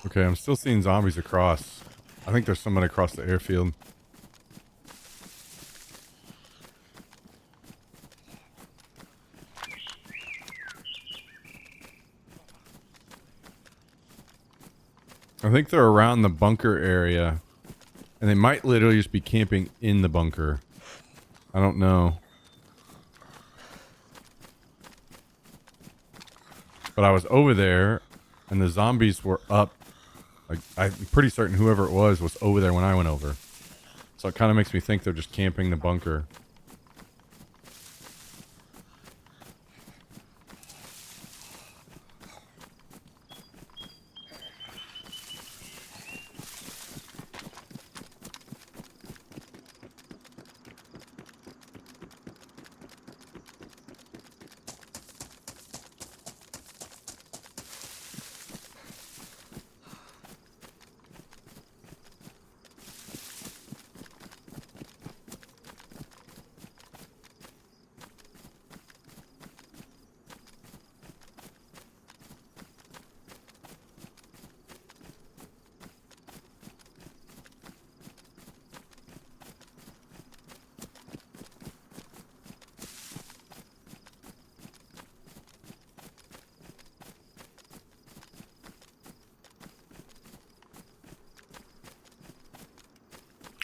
Okay, I'm still seeing zombies across. I think there's someone across the airfield. I think they're around the bunker area. And they might literally just be camping in the bunker. I don't know. But I was over there, and the zombies were up. Like, I'm pretty certain whoever it was over there when I went over. So it kind of makes me think they're just camping the bunker.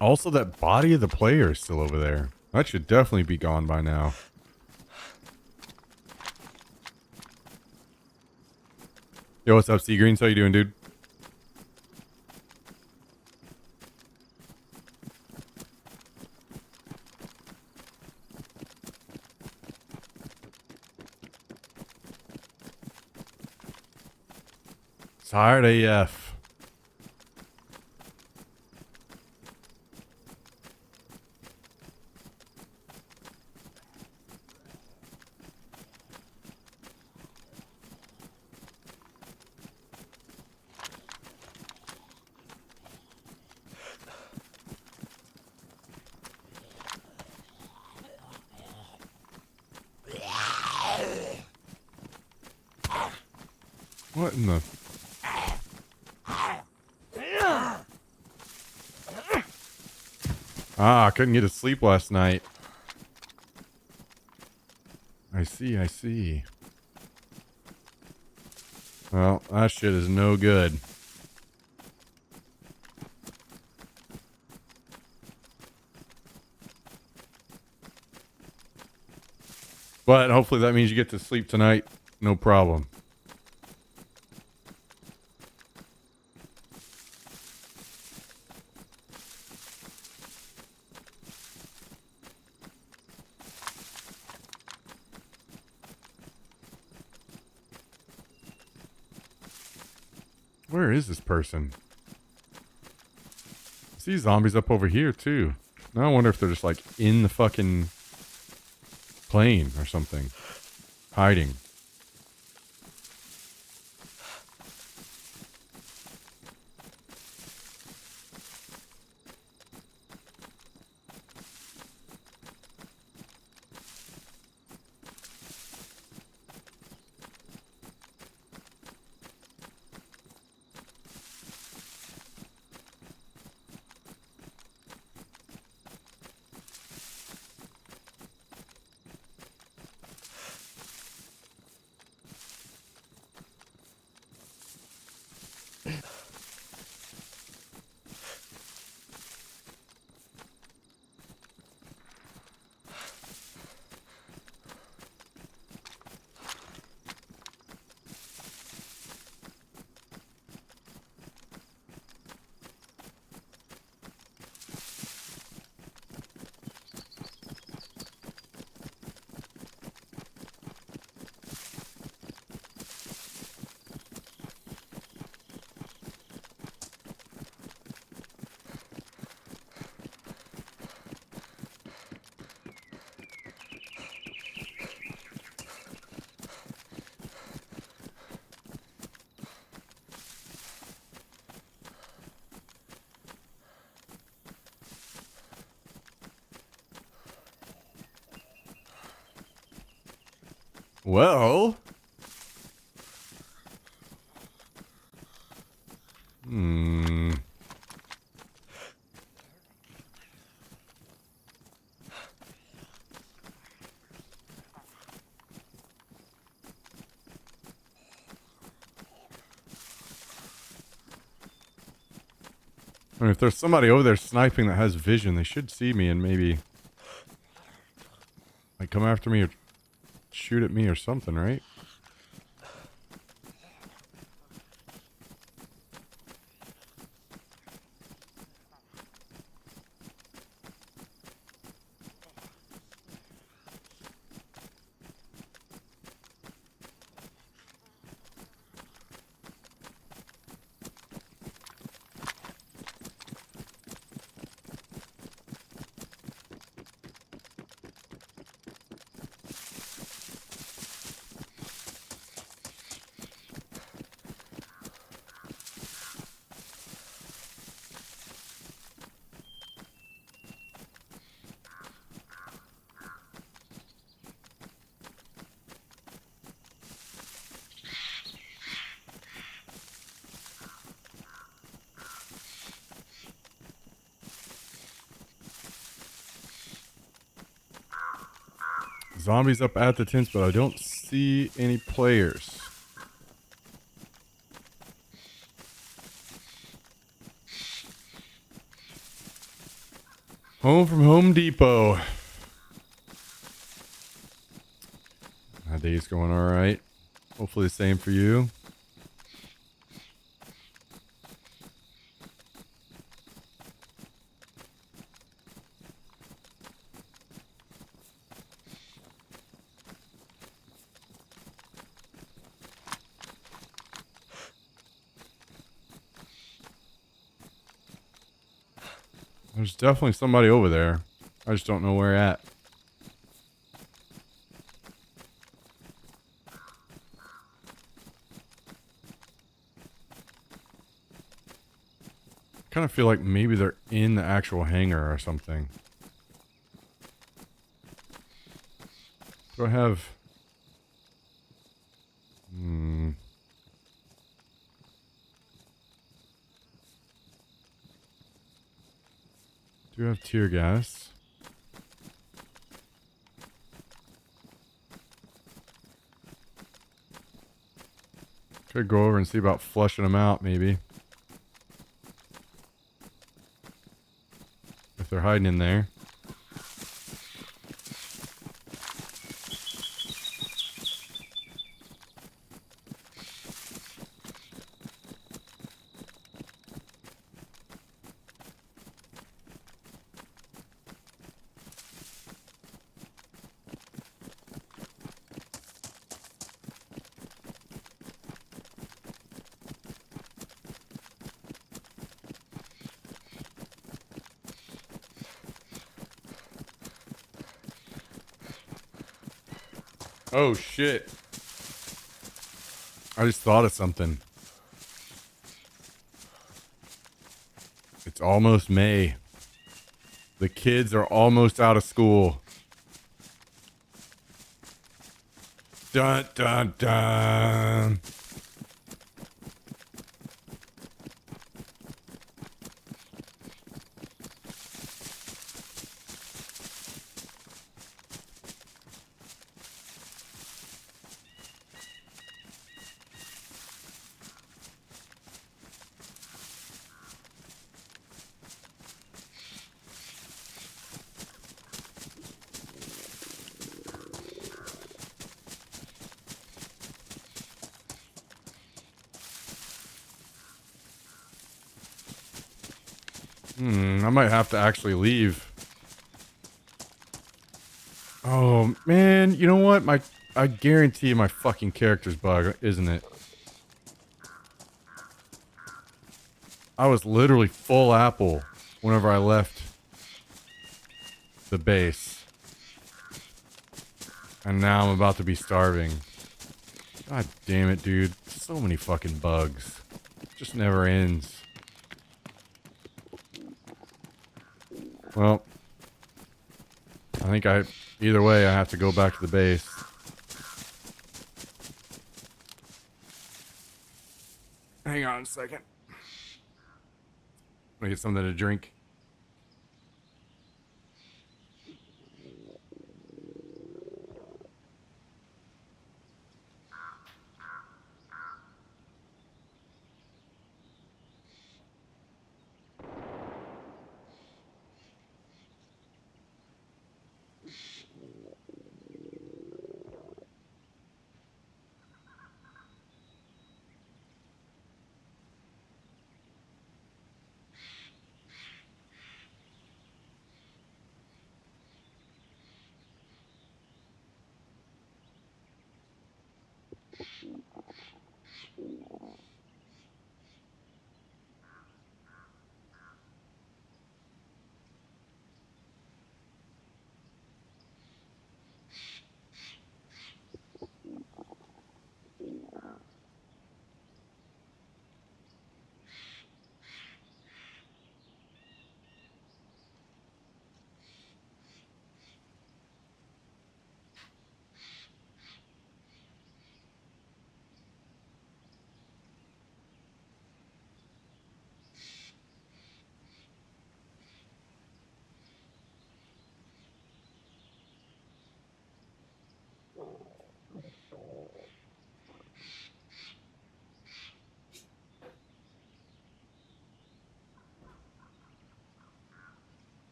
Also, that body of the player is still over there. That should definitely be gone by now. Yo, what's up, Sea Greens? How you doing, dude? Tired AF. What in the... Ah, I couldn't get to sleep last night. I see, I see. Well, that shit is no good. But hopefully that means you get to sleep tonight. No problem. Where is this person? I see zombies up over here, too. Now I wonder if they're just, like, in the fucking plane or something. Hiding. Well... Hmm. I mean, if there's somebody over there sniping that has vision, they should see me and maybe like come after me or shoot at me or something, right? Zombies up at the tents, but I don't see any players. Home from Home Depot. My day's going alright. Hopefully the same for you. There's definitely somebody over there. I just don't know where at. Kind of feel like maybe they're in the actual hangar or something. Do I have... Do have tear gas. Could go over and see about flushing them out, maybe. If they're hiding in there. Oh shit. I just thought of something. It's almost May. The kids are almost out of school. Dun dun dun. I might have to actually leave. Oh, man. You know what? I guarantee my fucking character's bug, isn't it? I was literally full apple whenever I left the base. And now I'm about to be starving. God damn it, dude. So many fucking bugs. It just never ends. Well, I think either way, I have to go back to the base. Hang on a second. Want to get something to drink?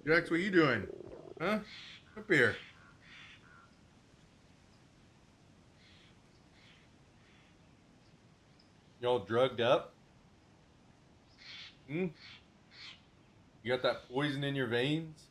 Jax, what are you doing? Huh? Up here. Y'all drugged up? Hmm? You got that poison in your veins?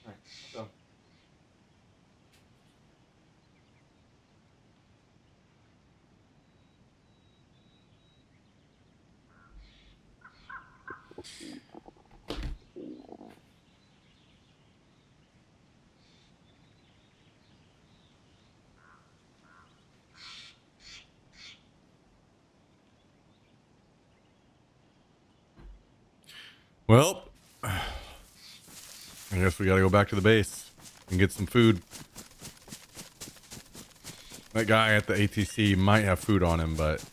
All right, so. Well, I guess we gotta go back to the base and get some food. That guy at the ATC might have food on him, but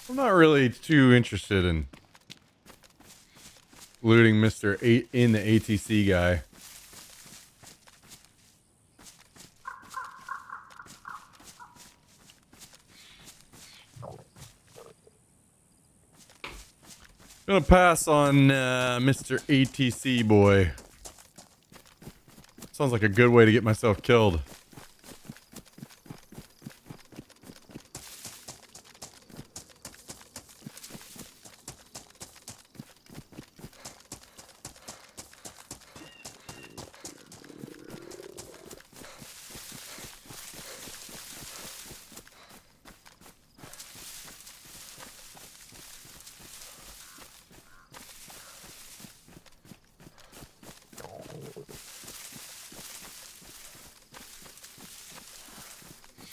I'm not really too interested in looting Mr. In the ATC guy. Gonna pass on Mr. ATC boy. Sounds like a good way to get myself killed.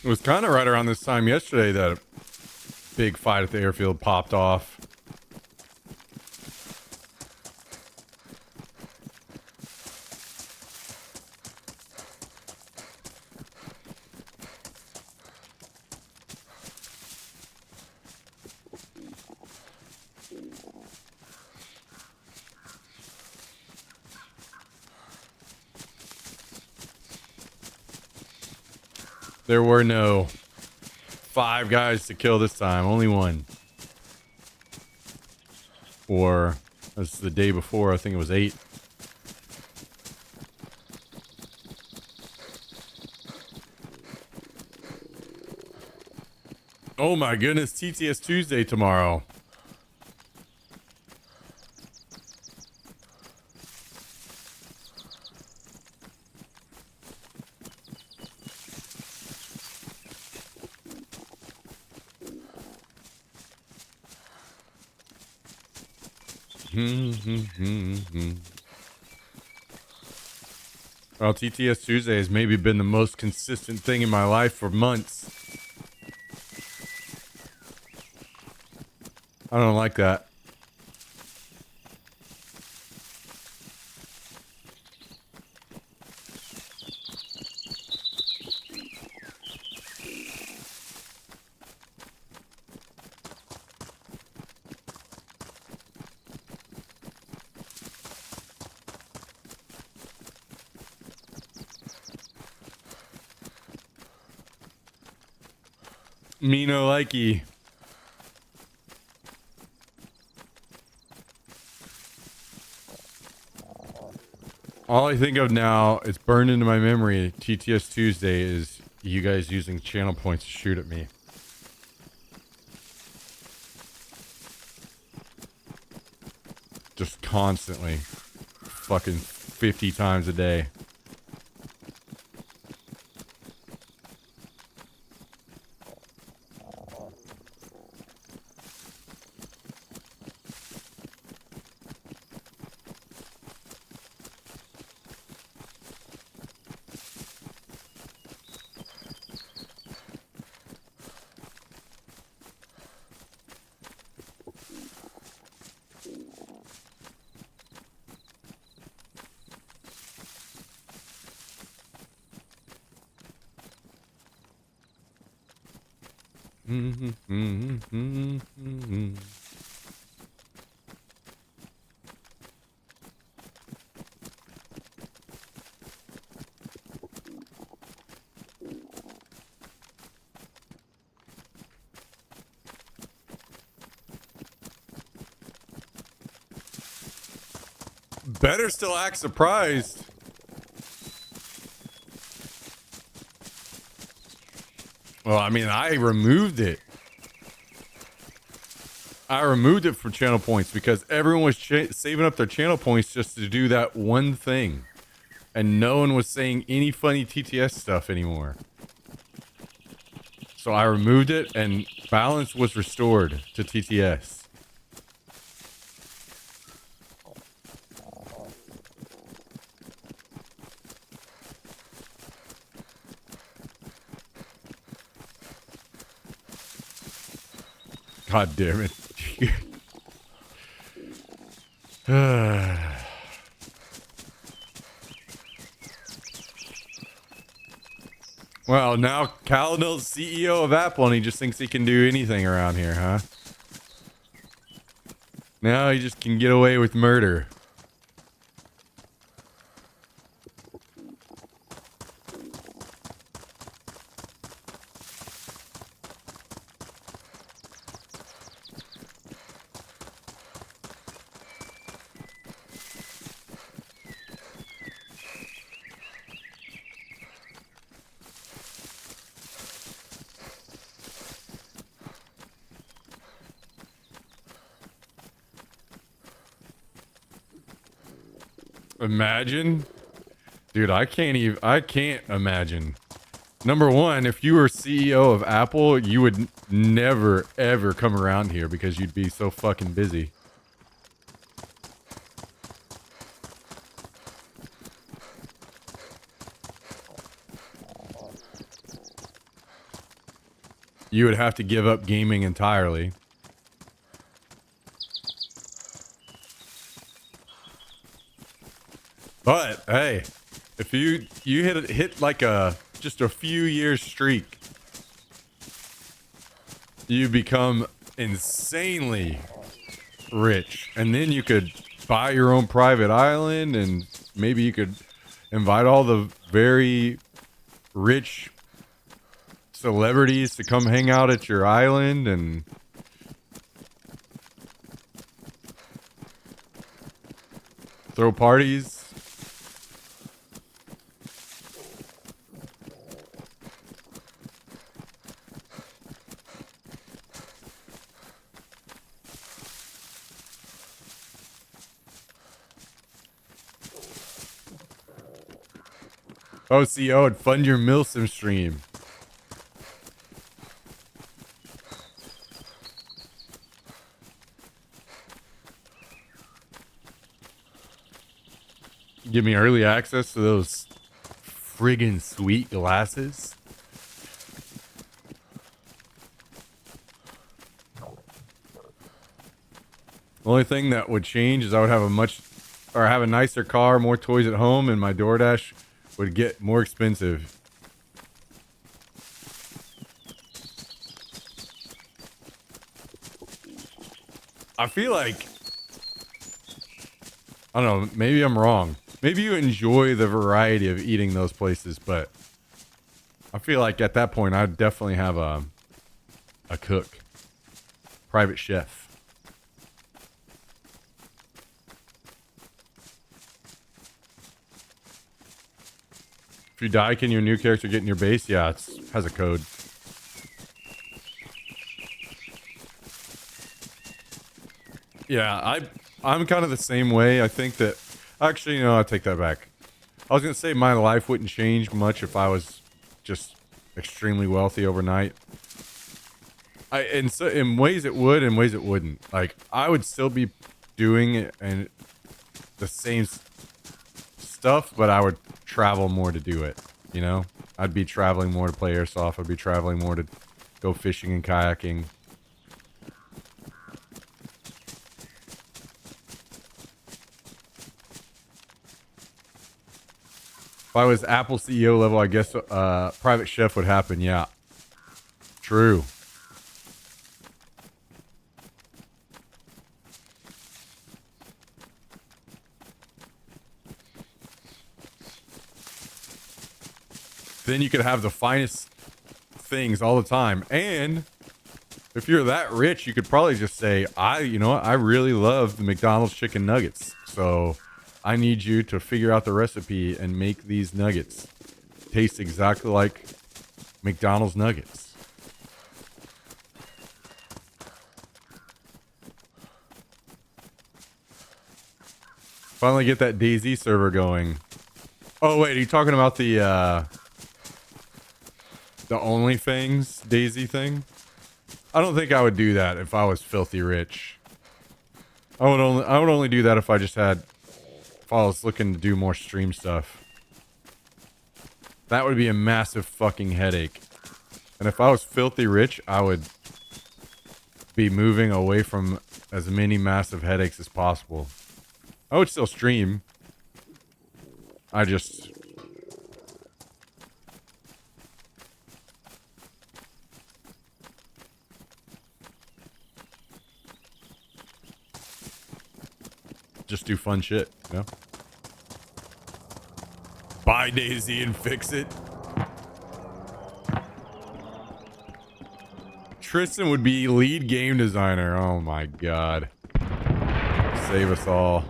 It was kind of right around this time yesterday that a big fight at the airfield popped off. There were no 5 guys to kill this time. Only one. Or this is the day before. I think it was 8. Oh my goodness, Tts Tuesday tomorrow. Well, Tts Tuesday has maybe been the most consistent thing in my life for months. I don't like that. Me no likey. All I think of now, it's burned into my memory, Tts Tuesday, is you guys using channel points to shoot at me. Just constantly. Fucking 50 times a day. Better still act surprised. Well, I mean, I removed it. I removed it from channel points because everyone was saving up their channel points just to do that one thing. And no one was saying any funny TTS stuff anymore. So I removed it and balance was restored to TTS. God damn it. Well, now Caladil's CEO of Apple and he just thinks he can do anything around here, huh? Now he just can get away with murder. Imagine? Dude, I can't imagine. Number one, if you were CEO of Apple, you would never, ever come around here because you'd be so fucking busy. You would have to give up gaming entirely. But hey, if you hit like just a few years streak, you become insanely rich, and then you could buy your own private island, and maybe you could invite all the very rich celebrities to come hang out at your island and throw parties. OCO and fund your Milsim stream. Give me early access to those friggin' sweet glasses. The only thing that would change is I would have have a nicer car, more toys at home, and my DoorDash would get more expensive. I feel like, I don't know, maybe I'm wrong. Maybe you enjoy the variety of eating those places, but I feel like at that point I'd definitely have a cook, private chef. If you die, can your new character get in your base? Yeah, it has a code. Yeah, I'm kind of the same way. I think that, actually, no, I take that back. I was gonna say my life wouldn't change much if I was just extremely wealthy overnight. In ways it would, in ways it wouldn't. Like, I would still be doing it and the same stuff, but I would travel more to do it. You know, I'd be traveling more to play airsoft. I'd be traveling more to go fishing and kayaking. If I was Apple CEO level, I guess private chef would happen. Yeah, true. Then you could have the finest things all the time. And if you're that rich, you could probably just say, you know what? I really love the McDonald's chicken nuggets. So I need you to figure out the recipe and make these nuggets taste exactly like McDonald's nuggets. Finally get that DayZ server going. Oh, wait, are you talking about the OnlyFans DayZ thing? I don't think I would do that if I was filthy rich. I would only do that if I was looking to do more stream stuff. That would be a massive fucking headache. And if I was filthy rich, I would be moving away from as many massive headaches as possible. I would still stream. I just do fun shit, you know? Buy DayZ and fix it. Tristan would be lead game designer. Oh my god. Save us all.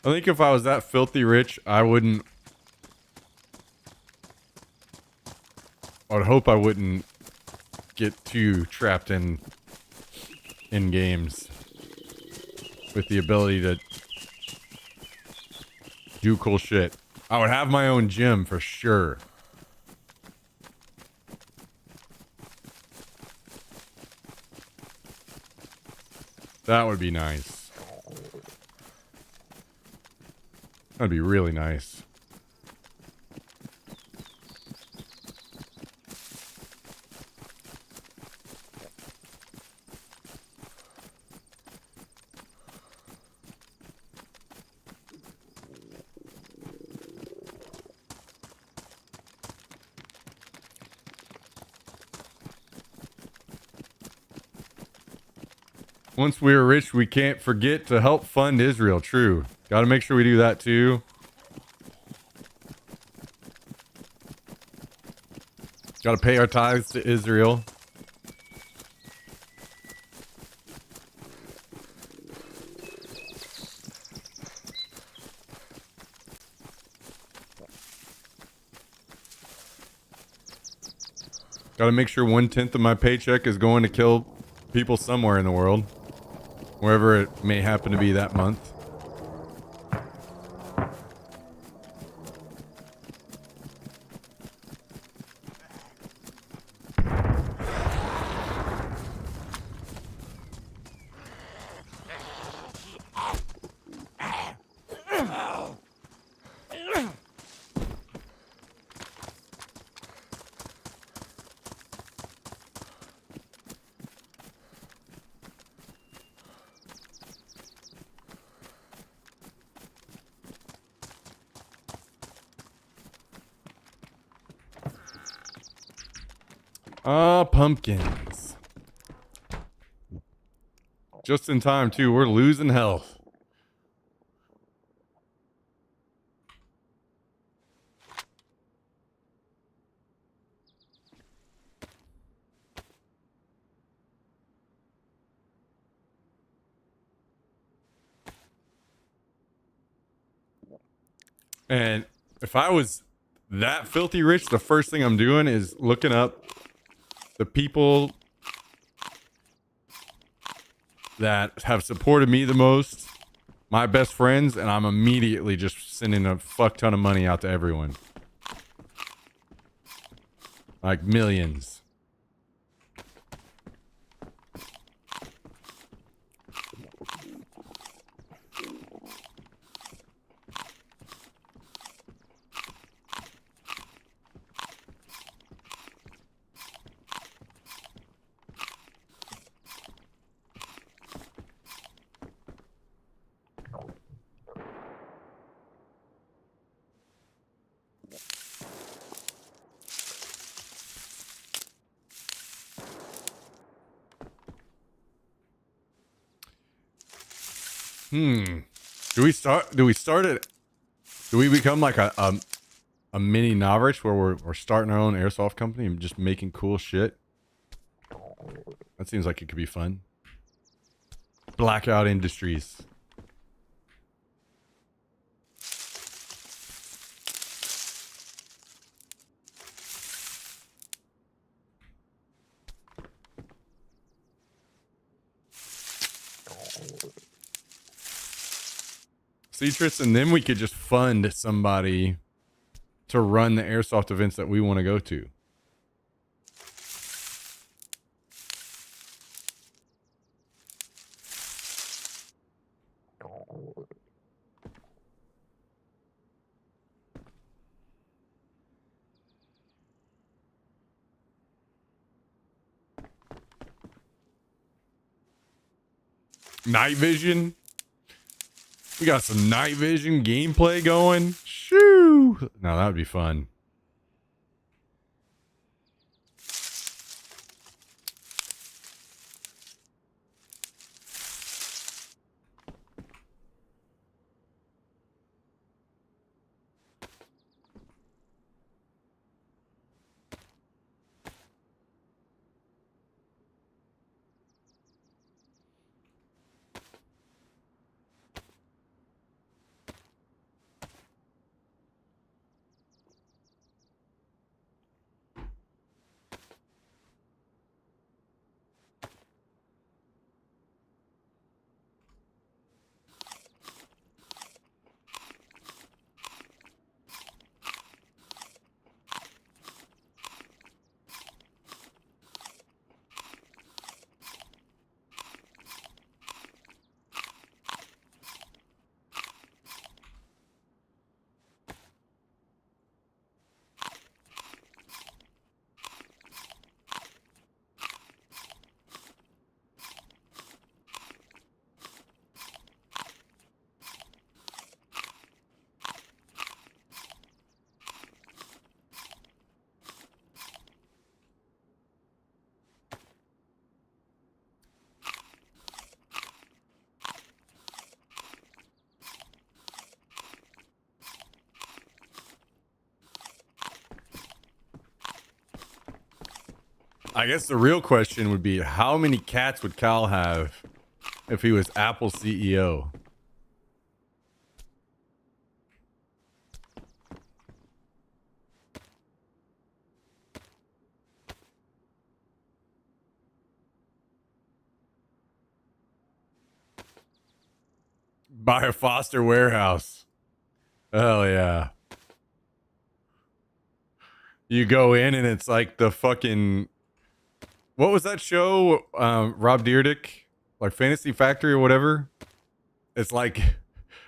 I think if I was that filthy rich, I would hope I wouldn't get too trapped in games with the ability to do cool shit. I would have my own gym for sure. That would be nice. That'd be really nice. Once we are rich, we can't forget to help fund Israel. True. Got to make sure we do that too. Got to pay our tithes to Israel. Got to make sure 1/10 of my paycheck is going to kill people somewhere in the world, wherever it may happen to be that month. Pumpkins. Just in time, too. We're losing health. And if I was that filthy rich, the first thing I'm doing is looking up the people that have supported me the most, my best friends, and I'm immediately just sending a fuck ton of money out to everyone. Like millions. Do we become like a mini Novrich where we're starting our own airsoft company and just making cool shit? That seems like it could be fun. Blackout Industries. Citrus, and then we could just fund somebody to run the airsoft events that we want to go to. Night vision. We got some night vision gameplay going. Shoo! Now that would be fun. I guess the real question would be, how many cats would Cal have if he was Apple CEO? Buy a Foster warehouse. Hell yeah. You go in and it's like the fucking, what was that show? Rob Dyrdek, like Fantasy Factory or whatever. It's like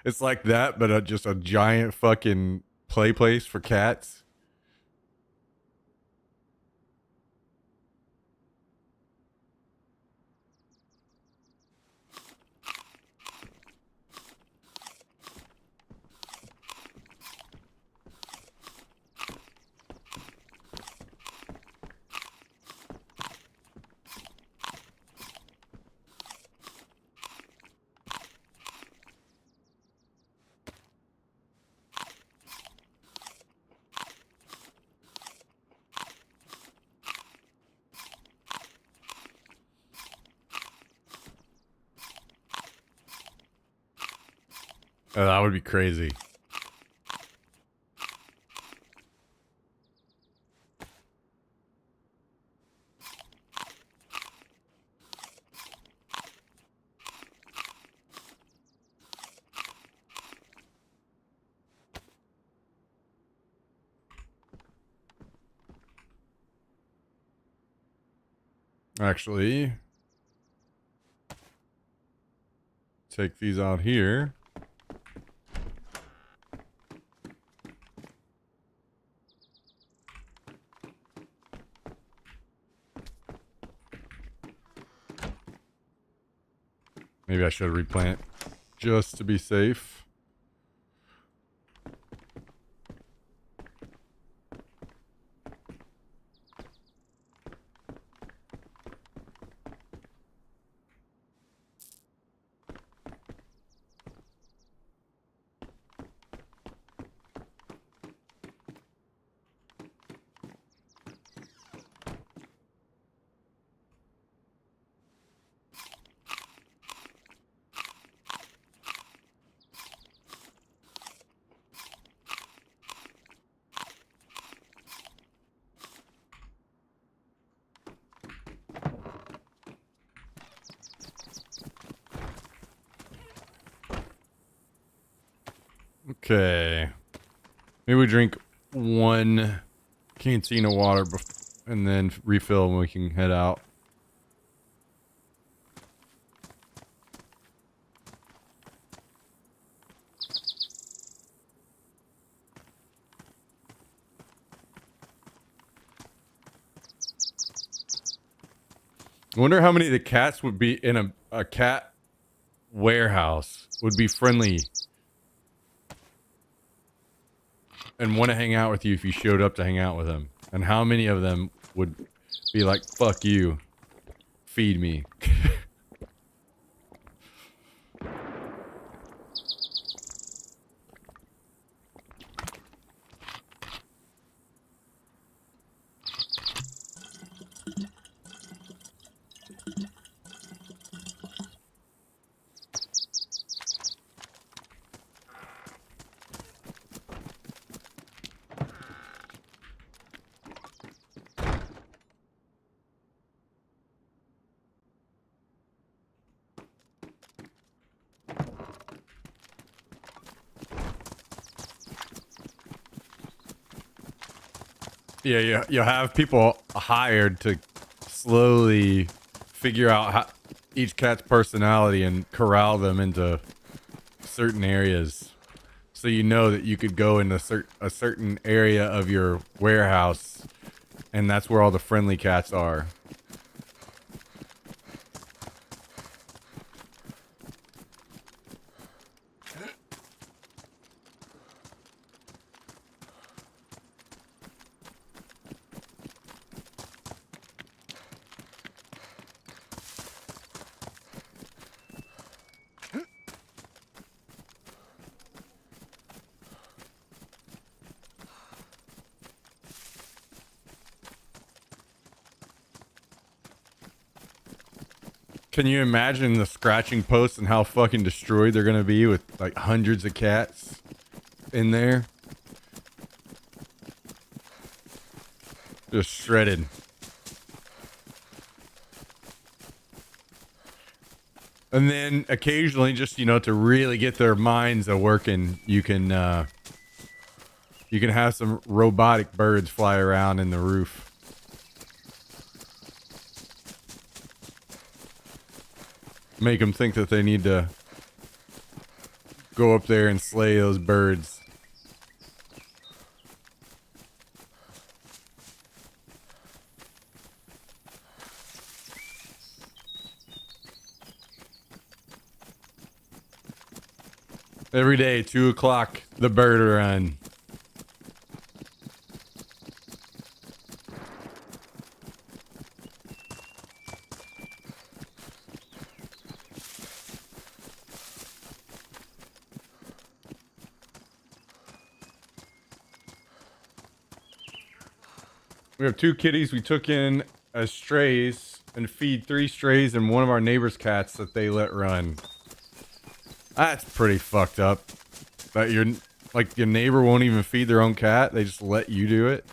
that, but just a giant fucking play place for cats. That would be crazy. Actually, take these out here. Maybe I should replant just to be safe. Okay. Maybe we drink one canteen of water and then refill when we can head out. I wonder how many of the cats would be in a cat warehouse would be friendly and want to hang out with you if you showed up to hang out with them. And how many of them would be like, fuck you, feed me. Yeah, you'll have people hired to slowly figure out how, each cat's personality and corral them into certain areas. So you know that you could go into a certain area of your warehouse, and that's where all the friendly cats are. Can you imagine the scratching posts and how fucking destroyed they're gonna be with like hundreds of cats in there? Just shredded. And then occasionally, just, you know, to really get their minds a working, you can have some robotic birds fly around in the roof. Make them think that they need to go up there and slay those birds. Every day, 2 o'clock, the bird run. We have 2 kitties we took in as strays and feed 3 strays and one of our neighbor's cats that they let run. That's pretty fucked up. That your neighbor won't even feed their own cat. They just let you do it.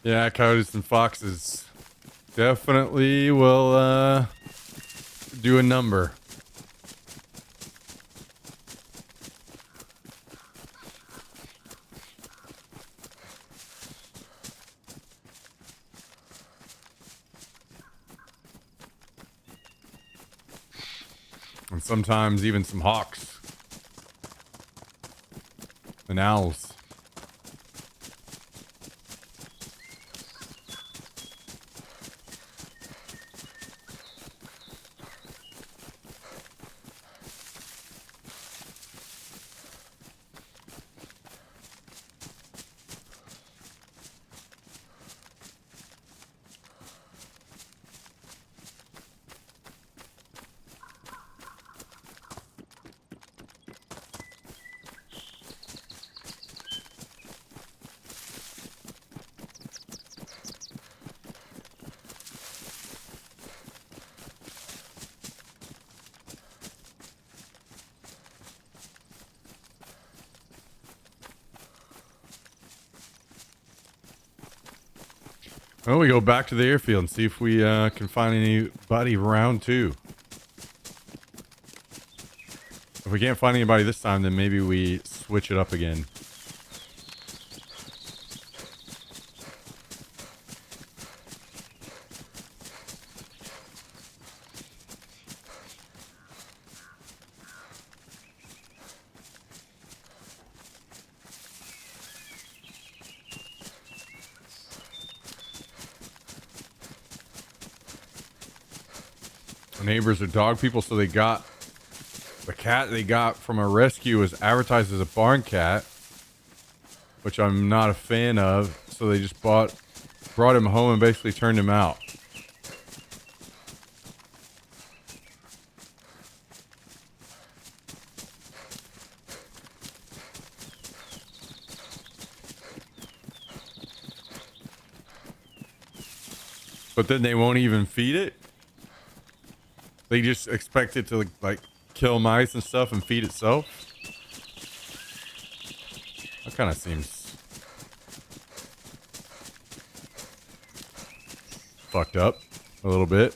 Yeah, coyotes and foxes definitely will do a number. And sometimes even some hawks and owls. Well, we go back to the airfield and see if we can find anybody round 2. If we can't find anybody this time, then maybe we switch it up again. Our neighbors are dog people, so they got the cat they got from a rescue was advertised as a barn cat, which I'm not a fan of. So they just brought him home and basically turned him out. But then they won't even feed it. They just expect it to like kill mice and stuff and feed itself. That kind of seems fucked up a little bit.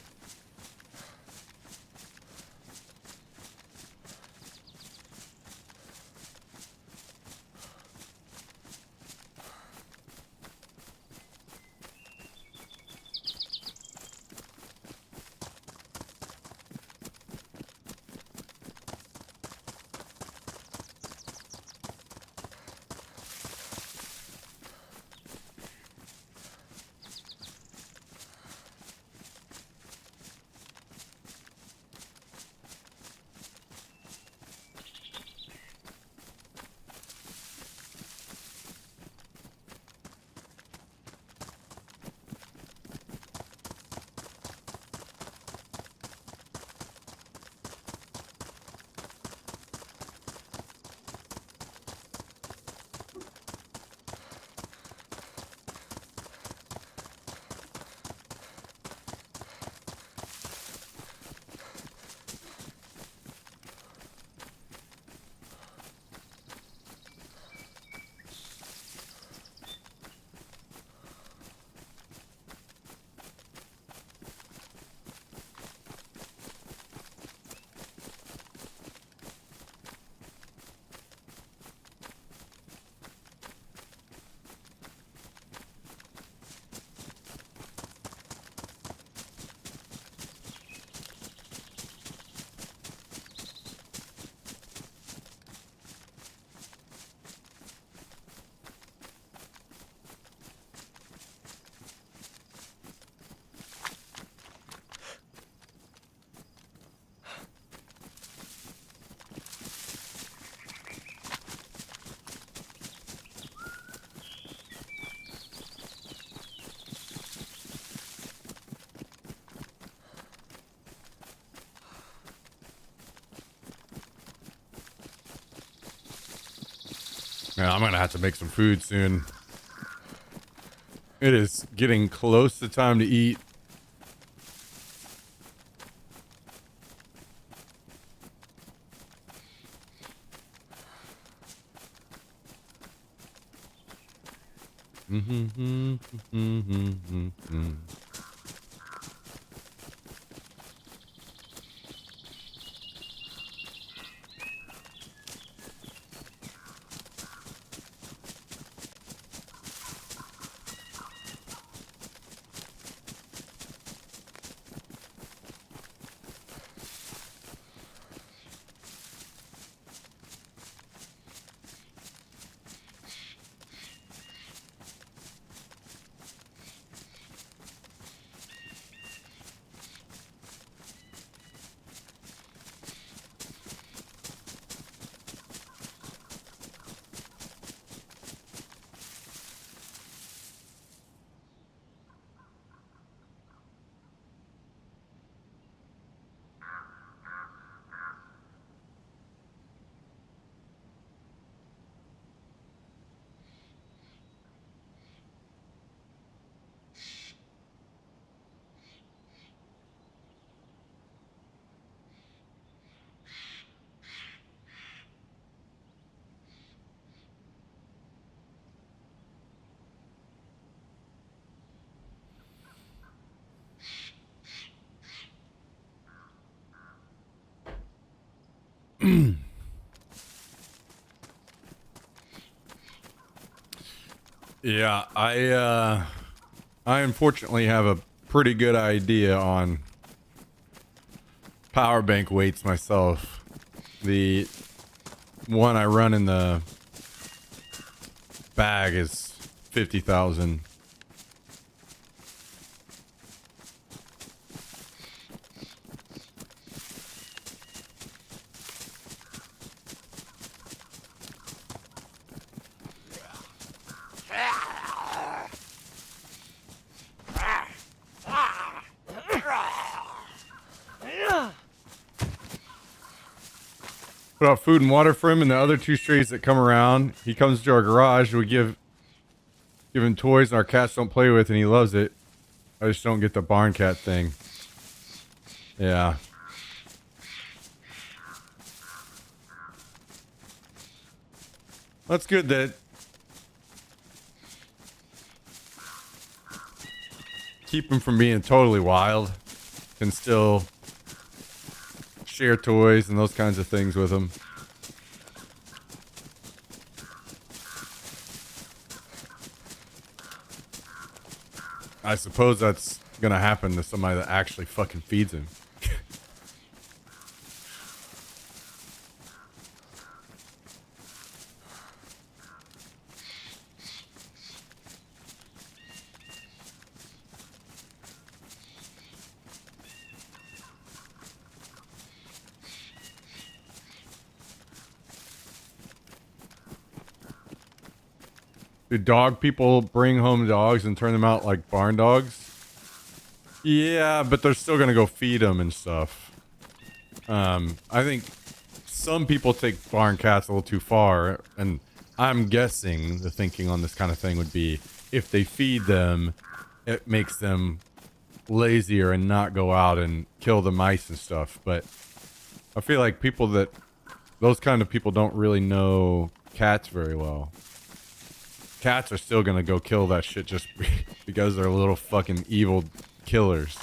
Yeah, I'm gonna have to make some food soon. It is getting close to time to eat. Yeah, I unfortunately have a pretty good idea on power bank weights myself. The one I run in the bag is 50,000. Put out food and water for him and the other two strays that come around. He comes to our garage. We give him toys and our cats don't play with, and he loves it. I just don't get the barn cat thing. Yeah. That's good that keep them from being totally wild. Can still share toys and those kinds of things with them. I suppose that's gonna happen to somebody that actually fucking feeds him. Do dog people bring home dogs and turn them out like barn dogs? Yeah, but they're still gonna go feed them and stuff. I think some people take barn cats a little too far, and I'm guessing the thinking on this kind of thing would be if they feed them, it makes them lazier and not go out and kill the mice and stuff. But I feel like those kind of people don't really know cats very well. Cats are still gonna go kill that shit just because they're little fucking evil killers.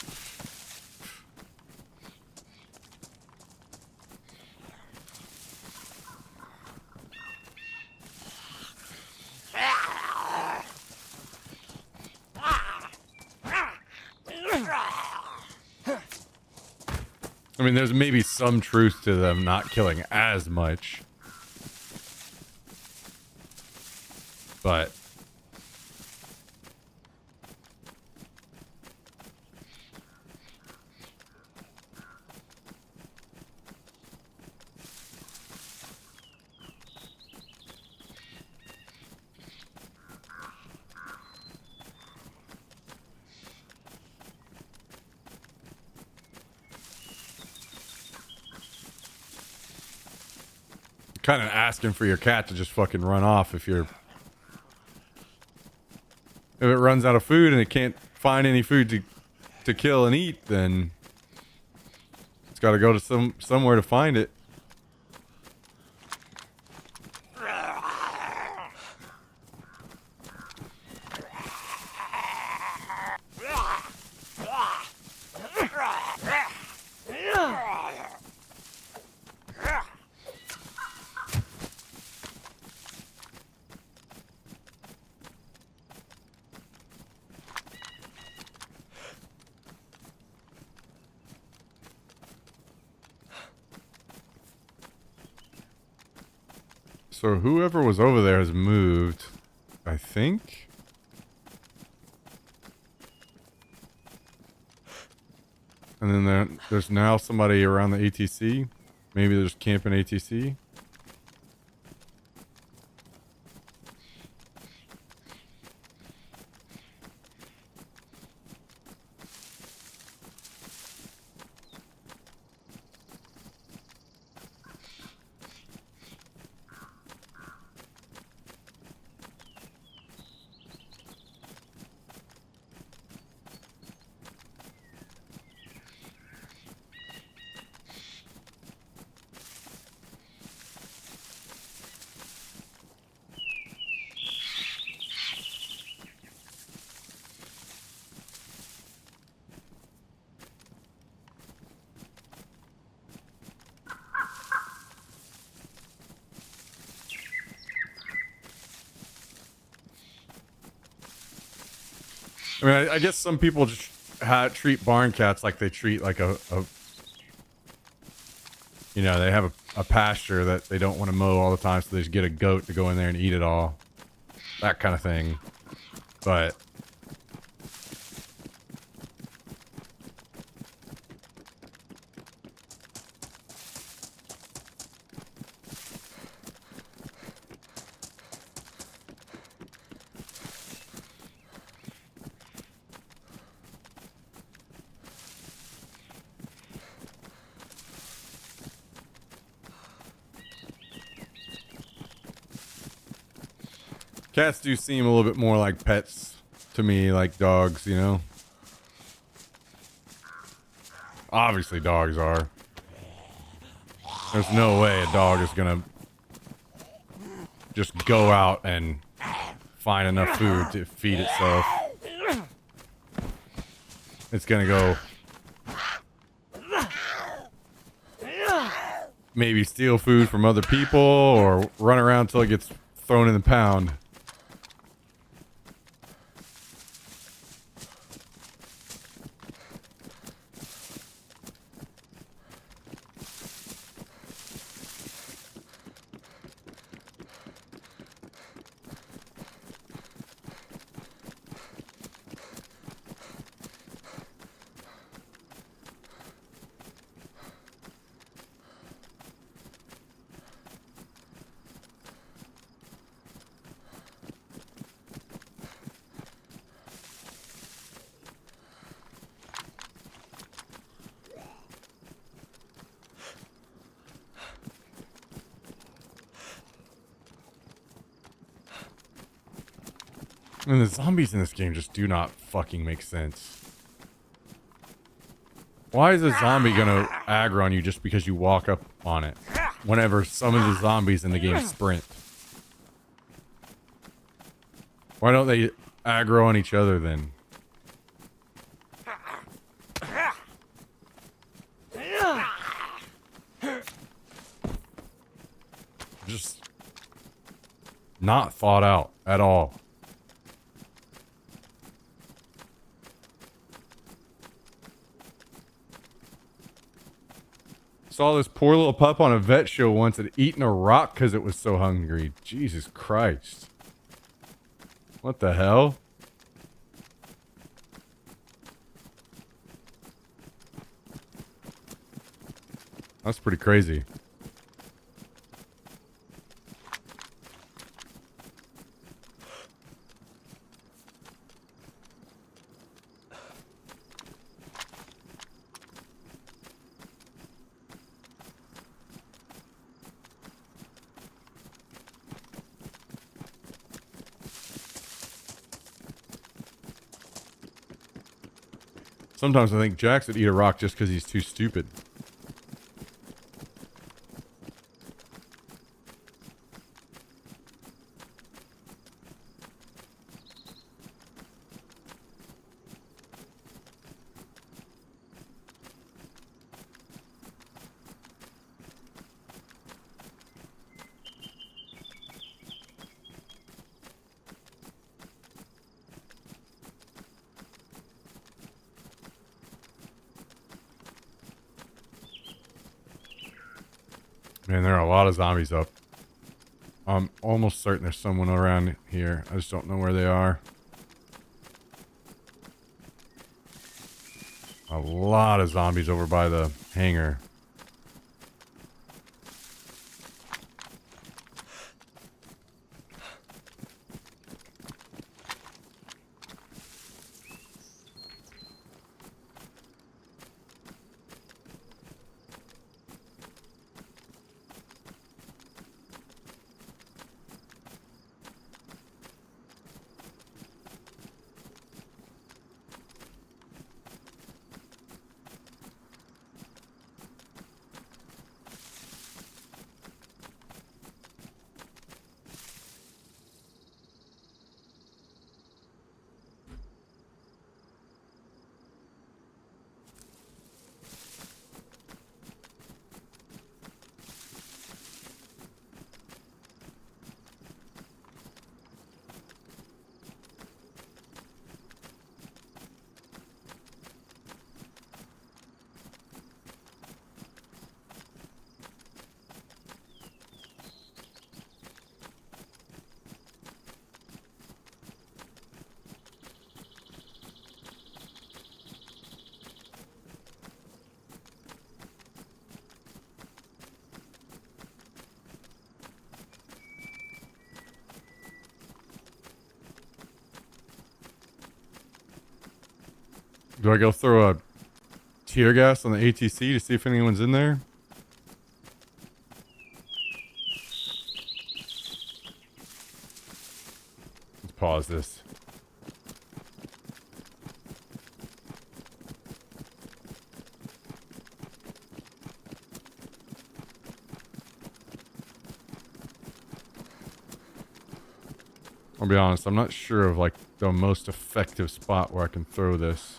I mean, there's maybe some truth to them not killing as much. But kind of asking for your cat to just fucking run off if it runs out of food and it can't find any food to kill and eat, then it's got to go to somewhere to find it. So whoever was over there has moved, I think. And then there's now somebody around the ATC. Maybe there's camping ATC. I mean, I guess some people just treat barn cats like they treat like you know, they have a pasture that they don't want to mow all the time, so they just get a goat to go in there and eat it all. That kind of thing. But cats do seem a little bit more like pets to me, like dogs, you know? Obviously dogs are. There's no way a dog is gonna just go out and find enough food to feed itself. It's gonna go maybe steal food from other people or run around until it gets thrown in the pound. And the zombies in this game just do not fucking make sense. Why is a zombie gonna aggro on you just because you walk up on it? Whenever some of the zombies in the game sprint. Why don't they aggro on each other then? Just not thought out at all. Saw this poor little pup on a vet show once and eating a rock because it was so hungry. Jesus Christ. What the hell? That's pretty crazy. Sometimes I think Jax would eat a rock just because he's too stupid. Man, there are a lot of zombies up. I'm almost certain there's someone around here. I just don't know where they are. A lot of zombies over by the hangar. Do I go throw a tear gas on the ATC to see if anyone's in there? Let's pause this. I'll be honest, I'm not sure of like the most effective spot where I can throw this.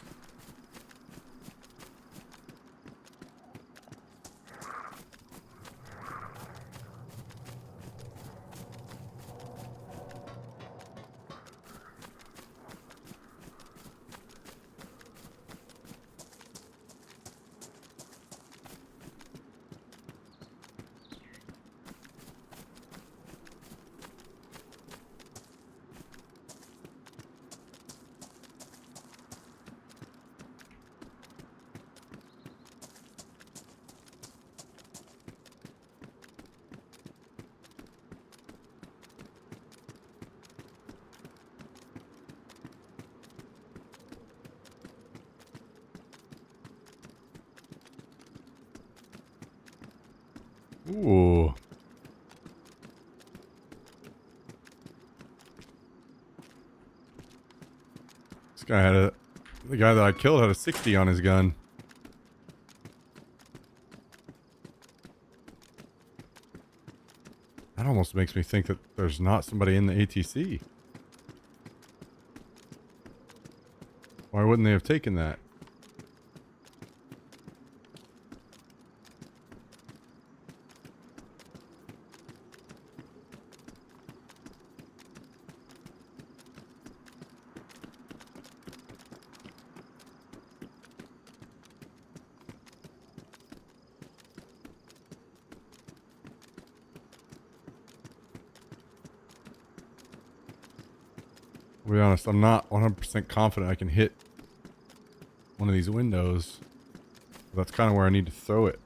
Ooh. This guy had the guy that I killed had a 60 on his gun. That almost makes me think that there's not somebody in the ATC. Why wouldn't they have taken that? To be honest, I'm not 100% confident I can hit one of these windows. That's kind of where I need to throw it.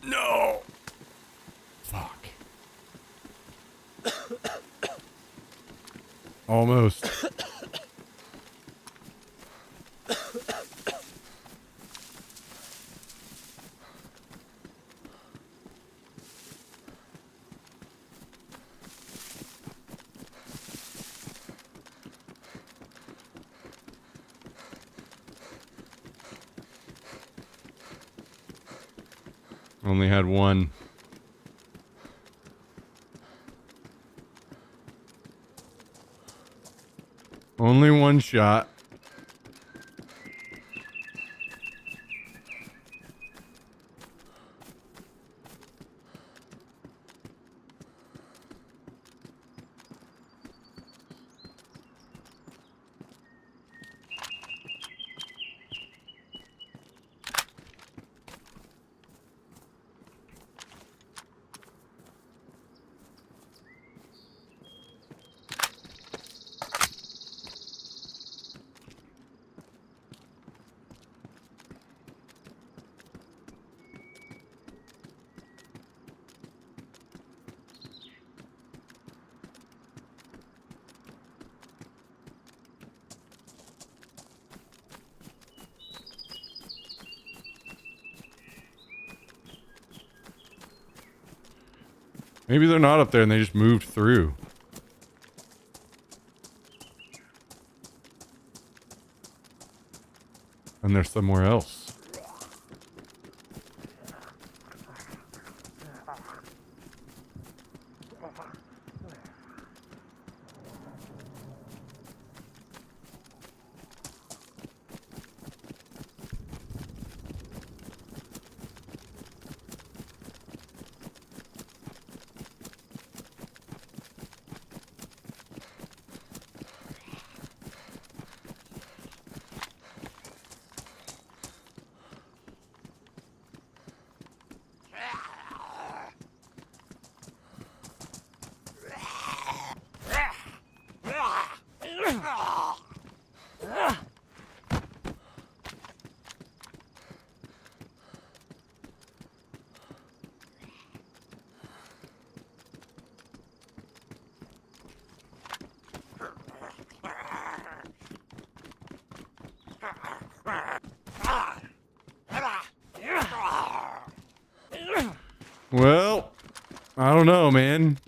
No! Fuck. Almost. Only had one. Only one shot. Maybe they're not up there and they just moved through. And they're somewhere else. Well, I don't know, man.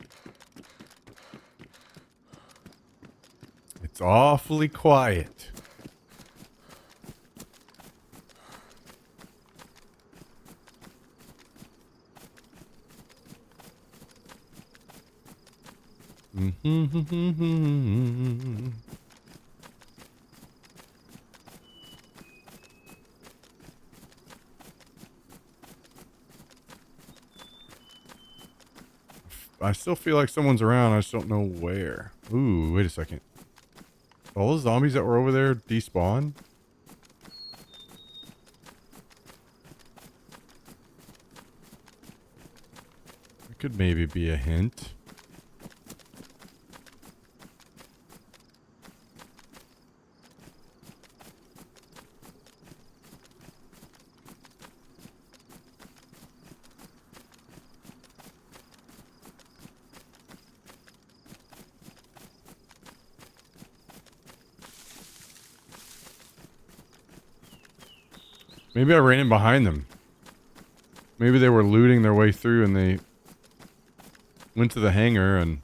awfully quiet. I still feel like someone's around. I just don't know where. Ooh, wait a second. All those zombies that were over there despawn? It could maybe be a hint. Maybe I ran in behind them. Maybe they were looting their way through and they went to the hangar and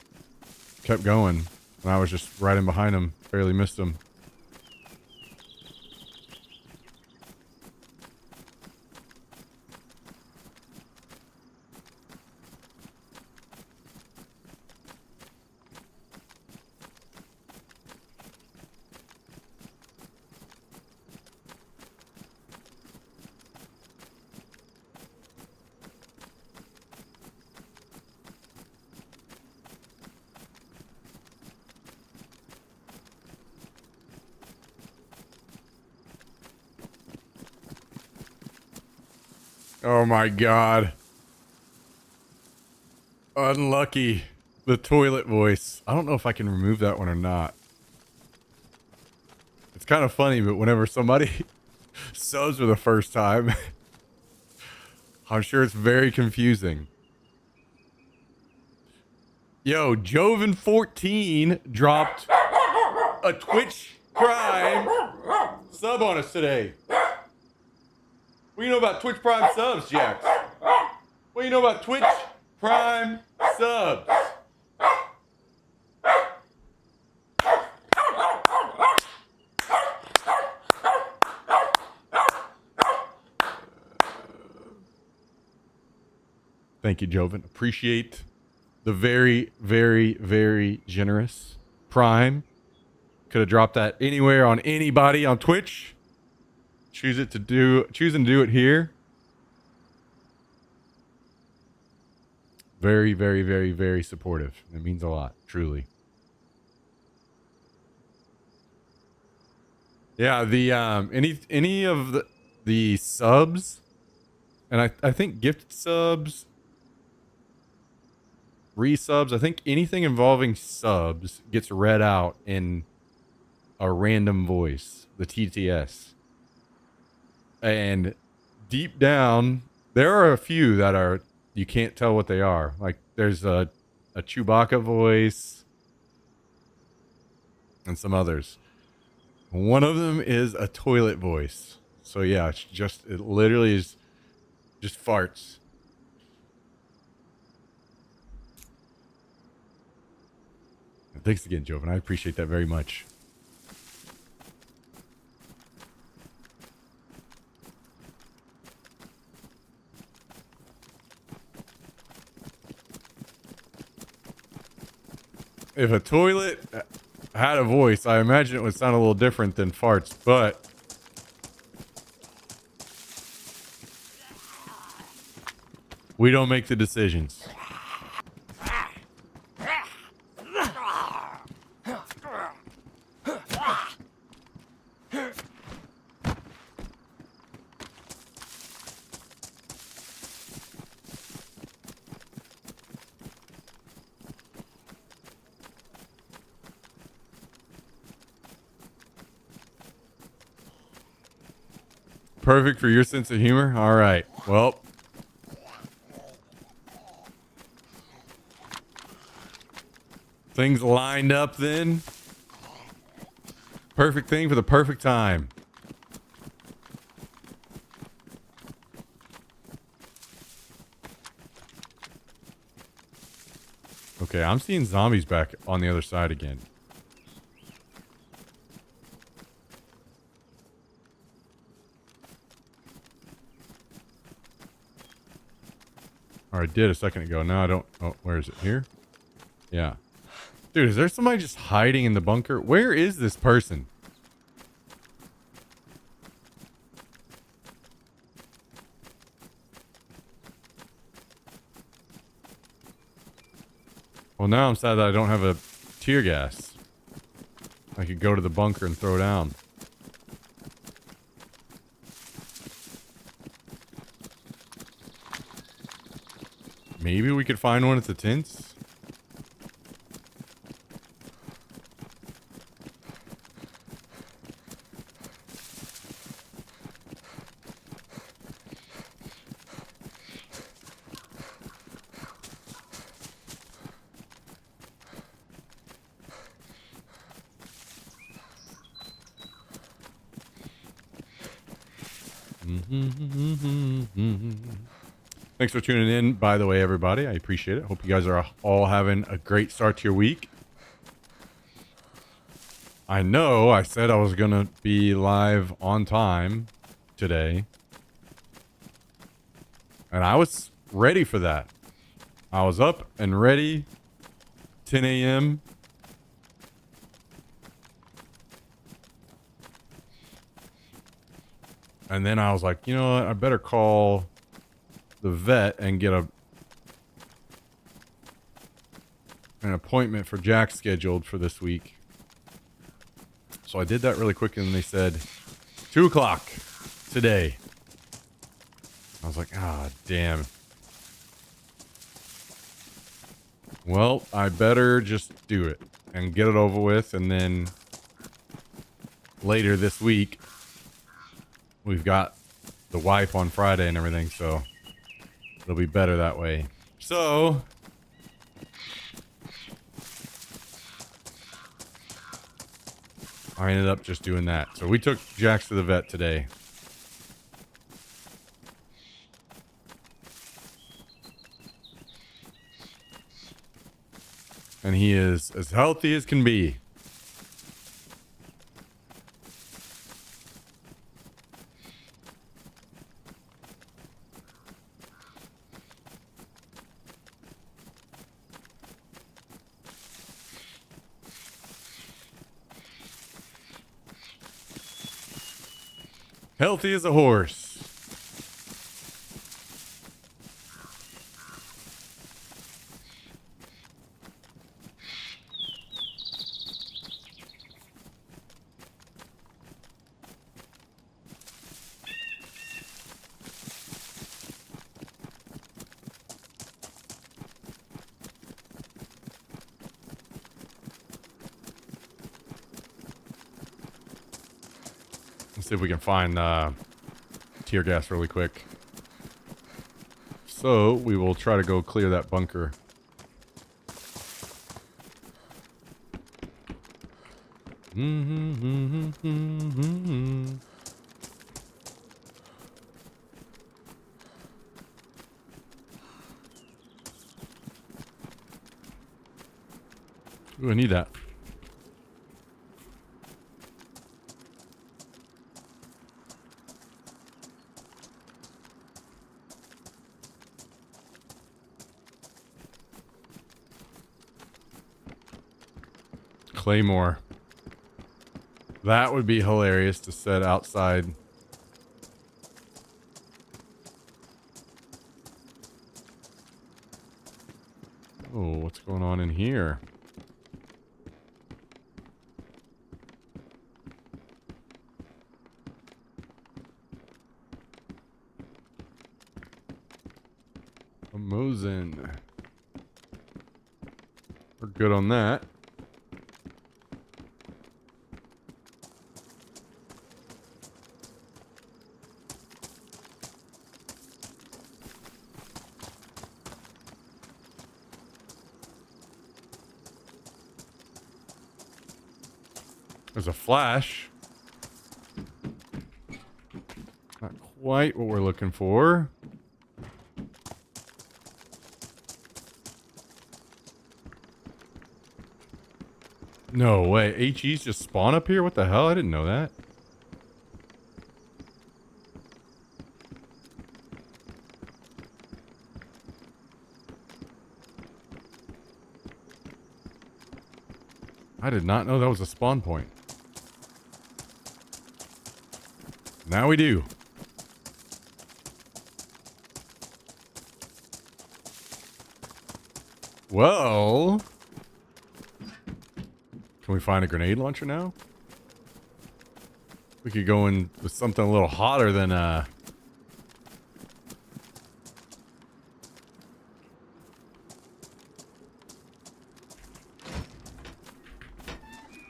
kept going. And I was just right in behind them. Barely missed them. Oh my god. Unlucky. The toilet voice. I don't know if I can remove that one or not. It's kind of funny, but whenever somebody subs for the first time, I'm sure it's very confusing. Yo, Joven14 dropped a Twitch Prime sub on us today. What do you know about Twitch Prime subs, Jax? What do you know about Twitch Prime subs? Thank you, Joven. Appreciate the very, very, very generous Prime. Could have dropped that anywhere on anybody on Twitch. Choose and do it here. Very, very, very, very supportive. It means a lot, truly. Yeah, the any of the subs, and I think gift subs, resubs, I think anything involving subs gets read out in a random voice, the TTS. And deep down, there are a few that are, you can't tell what they are. Like there's a Chewbacca voice and some others. One of them is a toilet voice. So yeah, it literally is just farts. Thanks again, Joven. I appreciate that very much. If a toilet had a voice, I imagine it would sound a little different than farts, but we don't make the decisions. Perfect for your sense of humor? All right. Well, things lined up then. Perfect thing for the perfect time. Okay, I'm seeing zombies back on the other side again. Or I did a second ago. Now I don't. Oh, where is it? Here? Yeah. Dude, is there somebody just hiding in the bunker? Where is this person? Well, now I'm sad that I don't have a tear gas. I could go to the bunker and throw down. Maybe we could find one at the tents? Thanks for tuning in, by the way, everybody. I appreciate it. Hope you guys are all having a great start to your week. I know I said I was going to be live on time today. And I was ready for that. I was up and ready. 10 a.m. And then I was like, you know what? I better call the vet and get an appointment for Jack scheduled for this week. So I did that really quick, and they said 2 o'clock today. I was like, ah, damn. Well, I better just do it and get it over with, and then later this week we've got the wipe on Friday and everything, so it'll be better that way. So I ended up just doing that. So we took Jax to the vet today. And he is as healthy as can be. Healthy as a horse. Let's see if we can find tear gas really quick. So we will try to go clear that bunker. Ooh, I need that. Claymore. That would be hilarious to set outside. Oh, what's going on in here? A Mosin. We're good on that. There's a flash. Not quite what we're looking for. No way. HEs just spawn up here? What the hell? I didn't know that. I did not know that was a spawn point. Now we do. Well, can we find a grenade launcher now? We could go in with something a little hotter than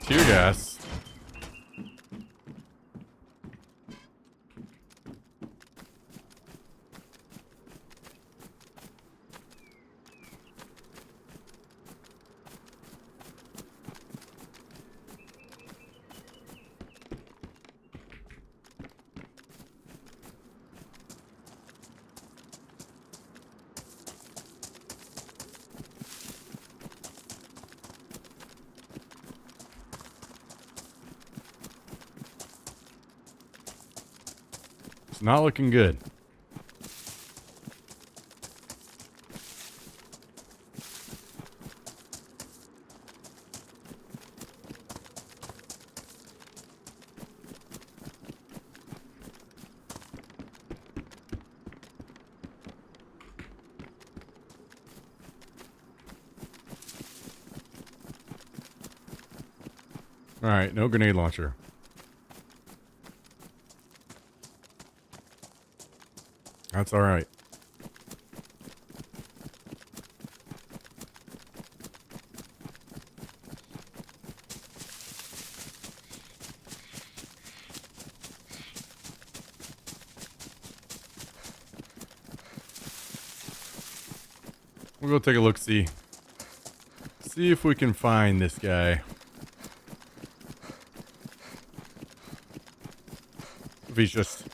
tear gas. It's not looking good. All right, no grenade launcher. That's all right. We'll go take a look, see if we can find this guy. If he's just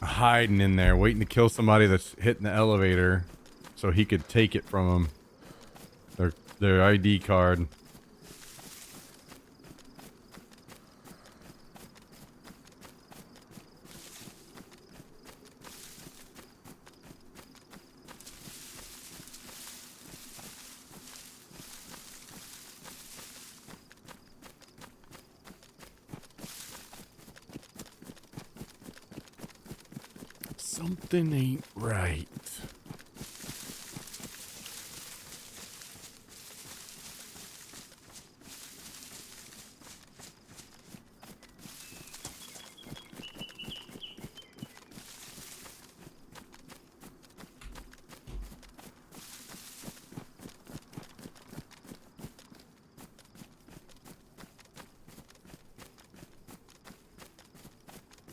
hiding in there, waiting to kill somebody that's hitting the elevator so he could take it from them. Their ID card. Something ain't right.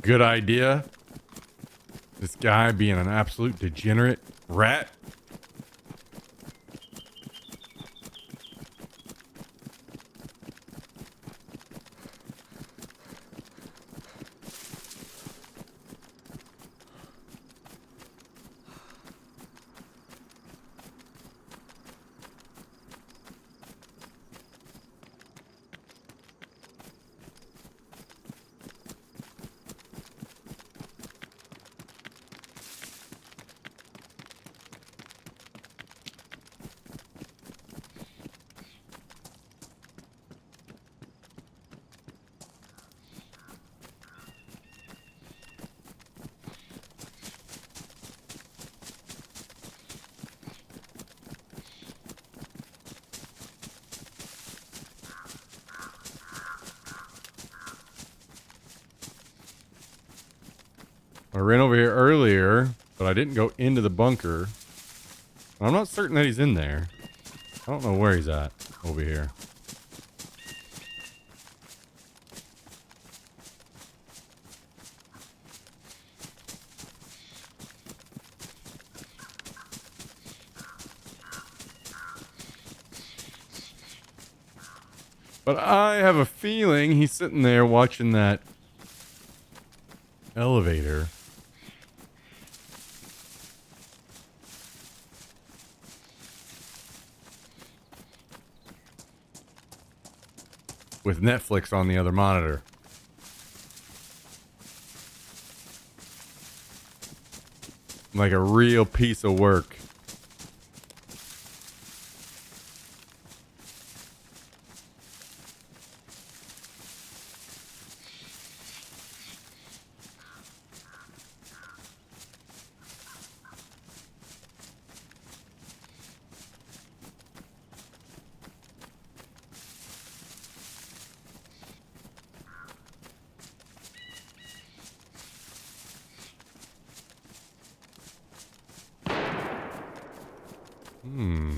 Good idea. This guy being an absolute degenerate rat. I ran over here earlier, but I didn't go into the bunker. I'm not certain that he's in there. I don't know where he's at over here. But I have a feeling he's sitting there watching that elevator. With Netflix on the other monitor. Like a real piece of work. Hmm.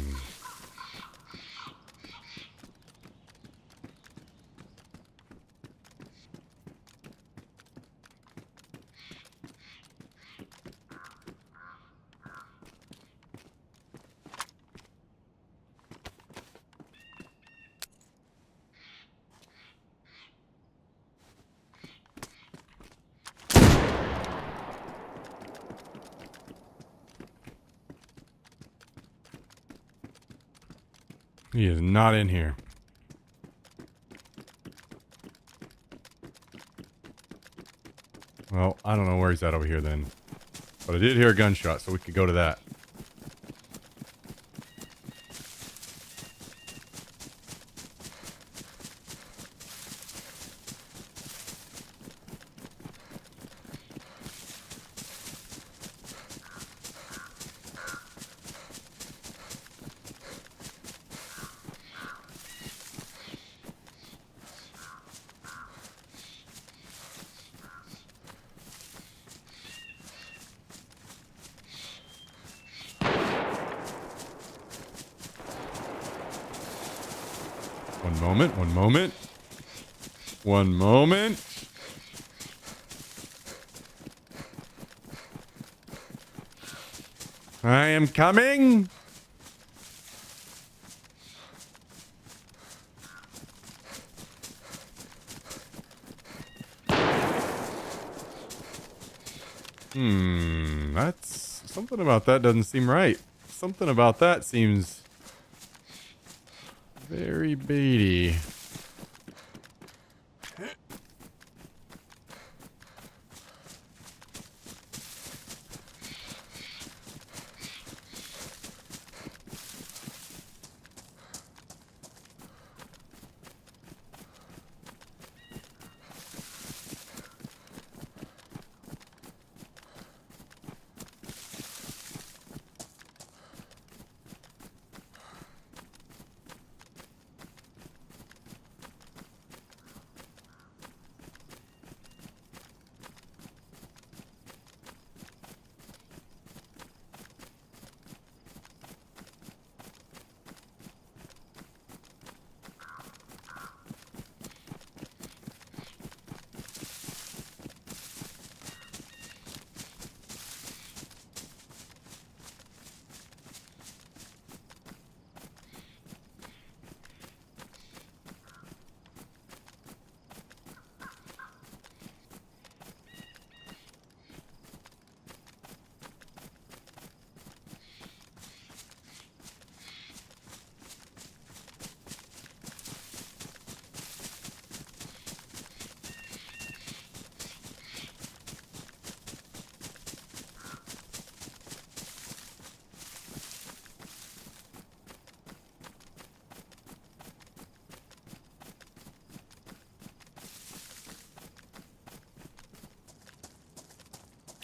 He is not in here. Well, I don't know where he's at over here then. But I did hear a gunshot, so we could go to that. One moment, one moment. One moment. I am coming. That's something about that doesn't seem right. Something about that seems very baity.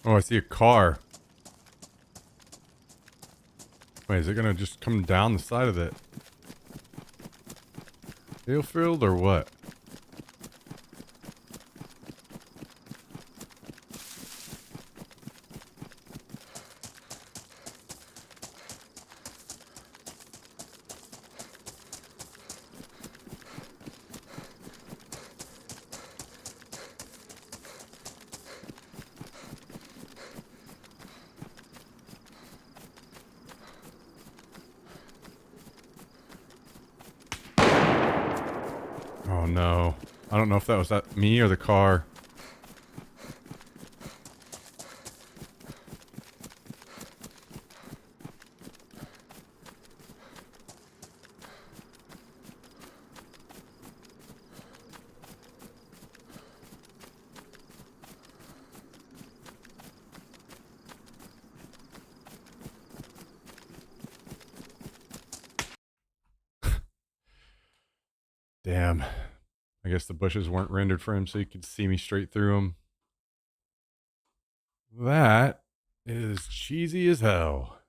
Oh, I see a car. Wait, is it gonna just come down the side of the field or what? Oh no. I don't know if that was me or the car. Damn. I guess the bushes weren't rendered for him so you could see me straight through them. That is cheesy as hell.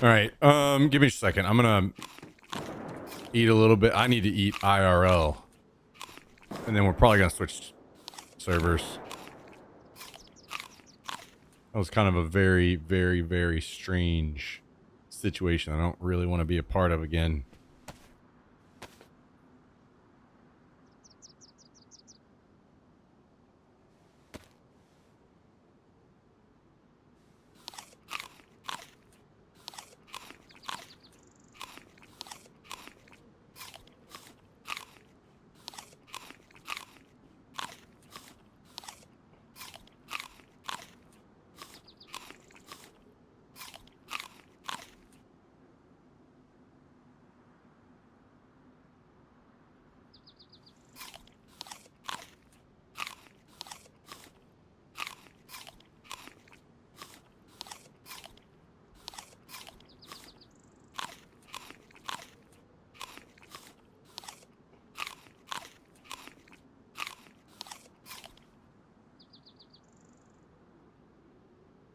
All right. Give me a second. I'm gonna eat a little bit. I need to eat IRL, and then we're probably gonna switch servers. That was kind of a very, very, very strange situation. I don't really want to be a part of again.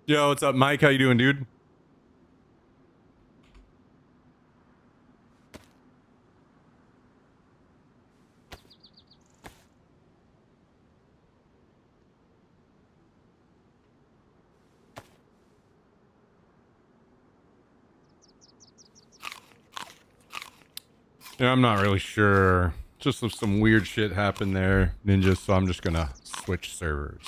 Yo, what's up, Mike? How you doing, dude? Yeah, I'm not really sure. Just some weird shit happened there, Ninja, so I'm just gonna switch servers.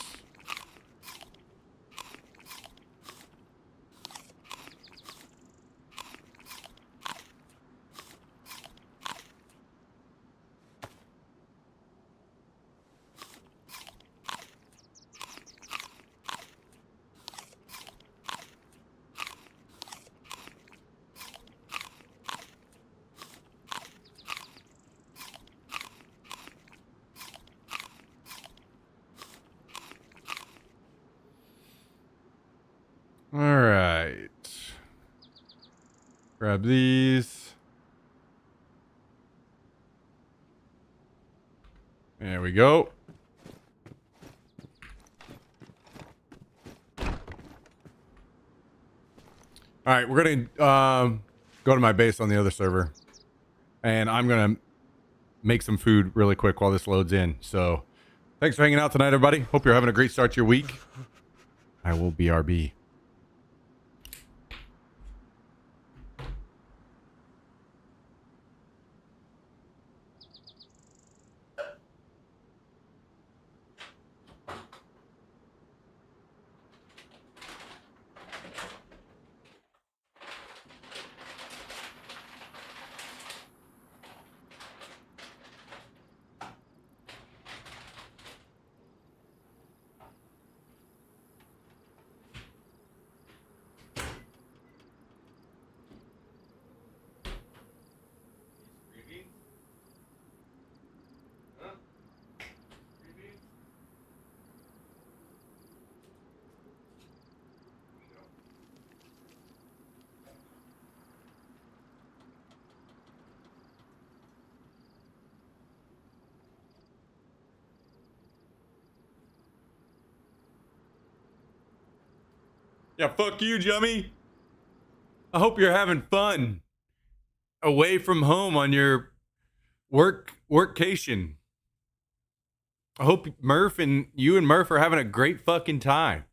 All right. Grab these. There we go. All right, we're gonna go to my base on the other server, and I'm gonna make some food really quick while this loads in. So, thanks for hanging out tonight, everybody. Hope you're having a great start to your week. I will BRB. Yeah, fuck you, Jummy. I hope you're having fun away from home on your workcation. I hope Murph and you and Murph are having a great fucking time.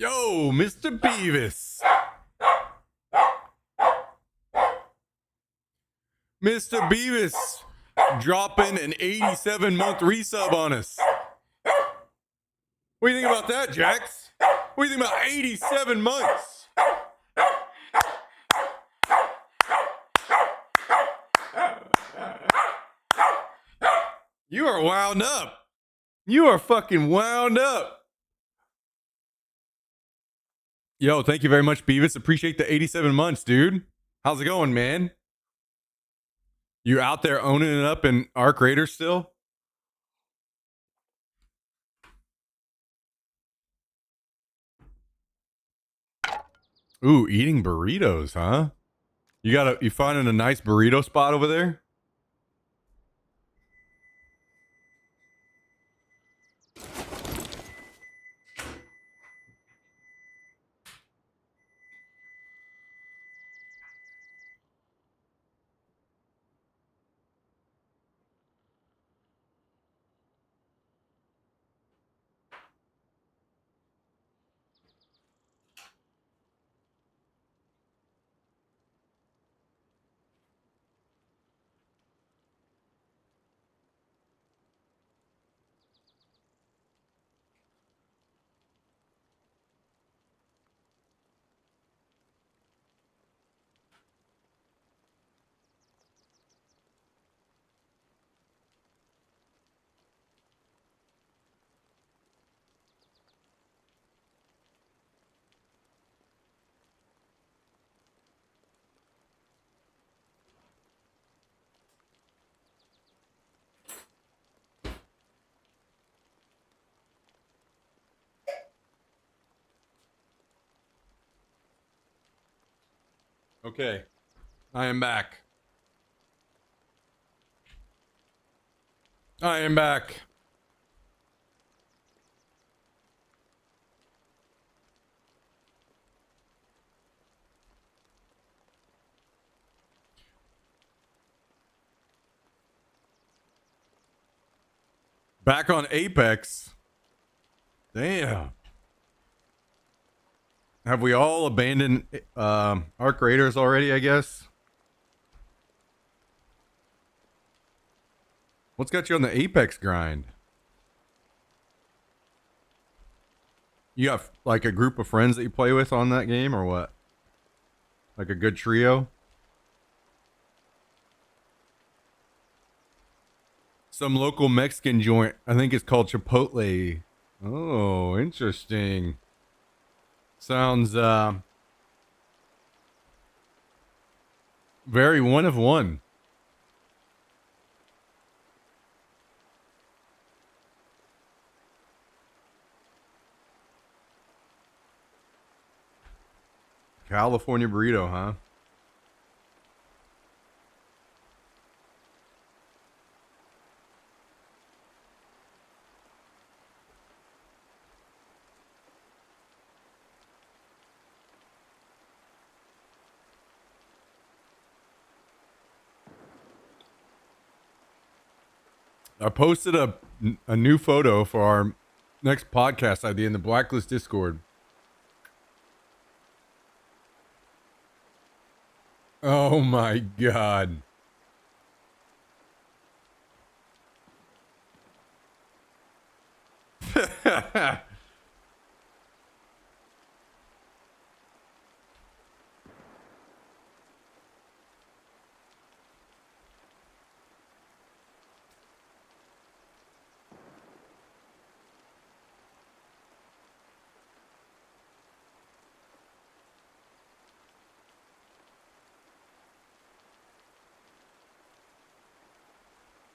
Yo, Mr. Beavis. Mr. Beavis dropping an 87-month resub on us. What do you think about that, Jax? What do you think about 87 months? You are wound up. You are fucking wound up. Yo, thank you very much, Beavis. Appreciate the 87 months, dude. How's it going, man? You out there owning it up in Arc Raiders still? Ooh, eating burritos, huh? You finding a nice burrito spot over there? Okay. I am back. I am back. Back on Apex. Damn. Have we all abandoned Arc Raiders already, I guess? What's got you on the Apex grind? You got like a group of friends that you play with on that game or what? Like a good trio? Some local Mexican joint. I think it's called Chipotle. Oh, interesting. Sounds very one of one. California burrito, huh? I posted a new photo for our next podcast idea in the Blacklist Discord. Oh my god.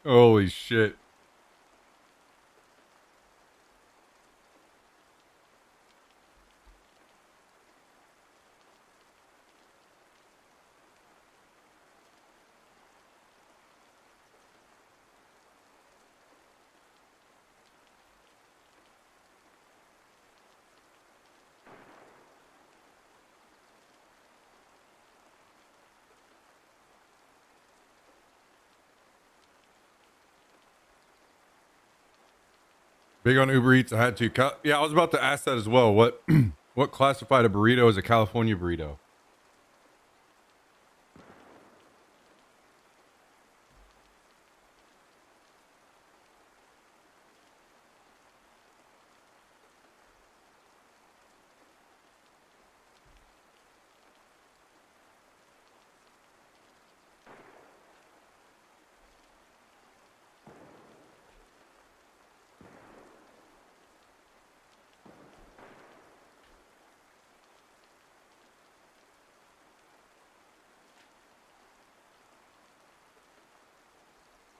Holy shit. Big on Uber Eats. I had to cut. Yeah, I was about to ask that as well. What What classified a burrito as a California burrito?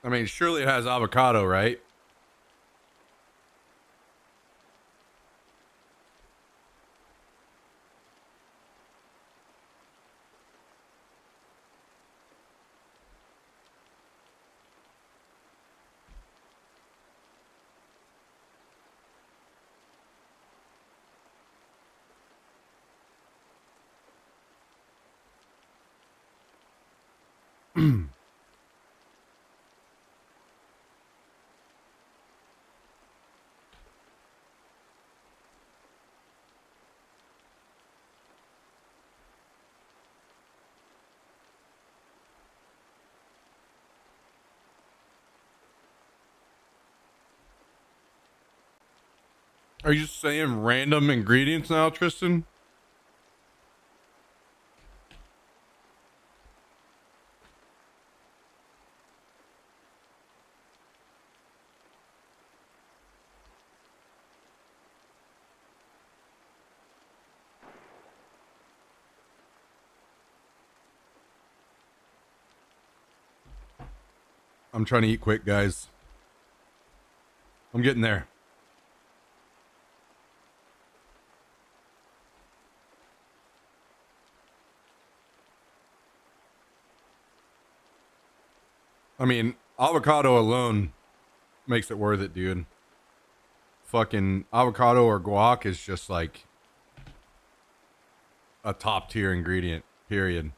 I mean, surely it has avocado, right? Are you saying random ingredients now, Tristan? I'm trying to eat quick, guys. I'm getting there. I mean, avocado alone makes it worth it, dude. Fucking avocado or guac is just like a top tier ingredient, period.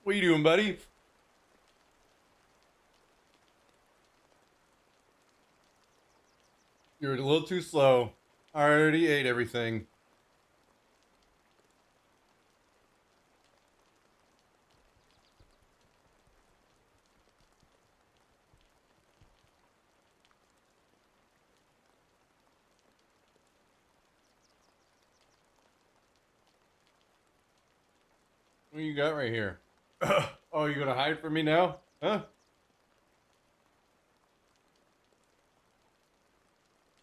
What you doing, buddy? You're a little too slow. I already ate everything. What you got right here? Oh, you gonna hide from me now? Huh?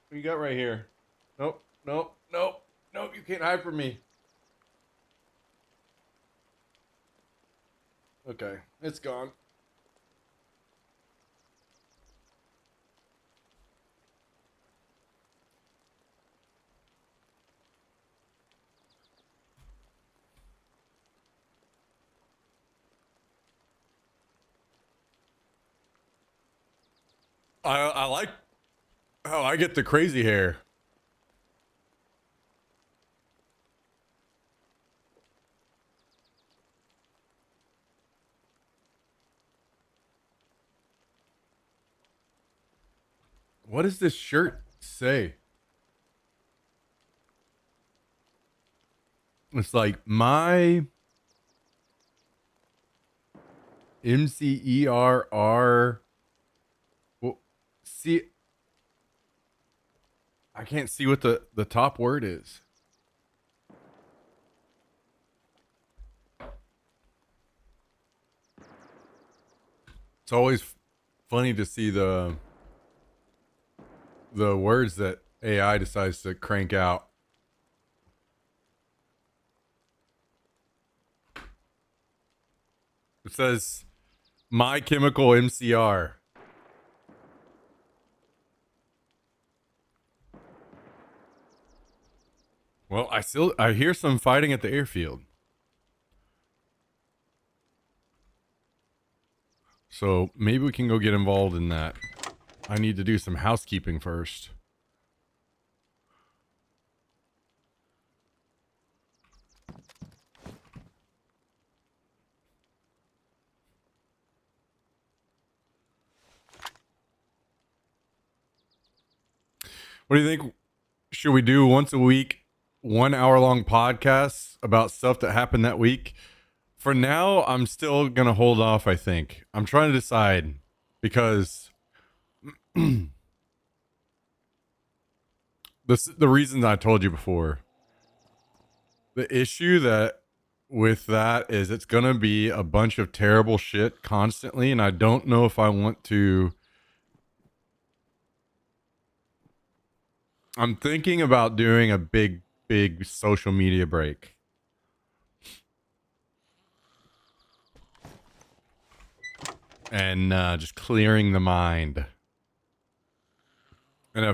What you got right here? Nope, nope, nope, nope. You can't hide from me. Okay, it's gone. I like how I get the crazy hair. What does this shirt say? It's like my MCERR. Well, see, I can't see what the top word is. It's always funny to see the words that AI decides to crank out. It says My Chemical MCR. Well, I hear some fighting at the airfield. So maybe we can go get involved in that. I need to do some housekeeping first. What do you think? Should we do once a week, 1 hour long podcasts about stuff that happened that week? For now, I'm still going to hold off, I think. I'm trying to decide because the reasons I told you before. The issue that with that is it's going to be a bunch of terrible shit constantly, and I don't know if I want to. I'm thinking about doing a big social media break. And just clearing the mind. And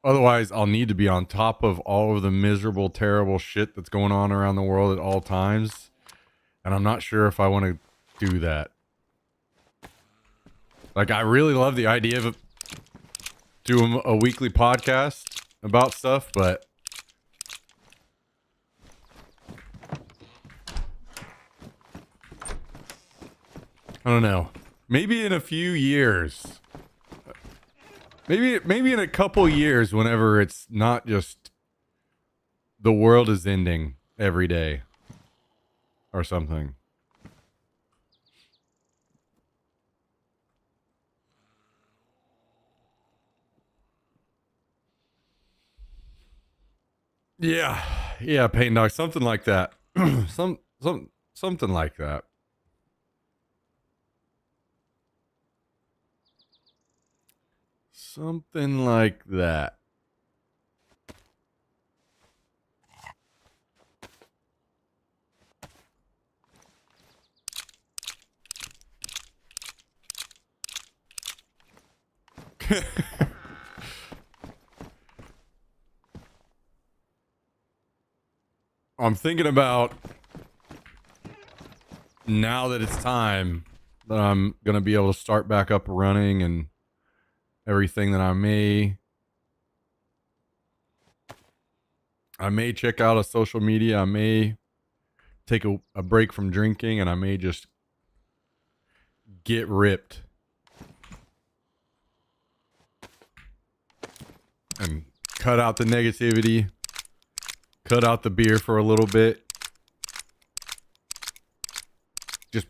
otherwise, I'll need to be on top of all of the miserable, terrible shit that's going on around the world at all times. And I'm not sure if I want to do that. Like, I really love the idea of doing a weekly podcast about stuff, but I don't know. Maybe in a few years. Maybe in a couple years, whenever it's not just the world is ending every day or something. Yeah, Pain Dog, something like that. Something like that. Something like that. I'm thinking about now that it's time that I'm going to be able to start back up running and everything, that I may check out a social media. I may take a break from drinking, and I may just get ripped and cut out the negativity, cut out the beer for a little bit. Just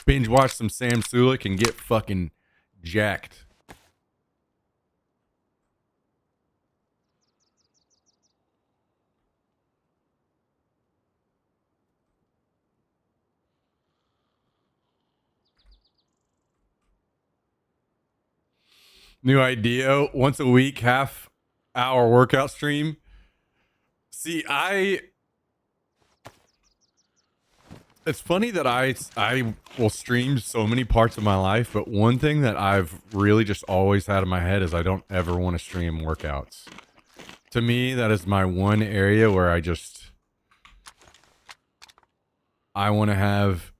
binge watch some Sam Sulek and get fucking jacked. New idea, once a week, half hour workout stream. See, it's funny that I will stream so many parts of my life, but one thing that I've really just always had in my head is I don't ever want to stream workouts. To me, that is my one area where I want to have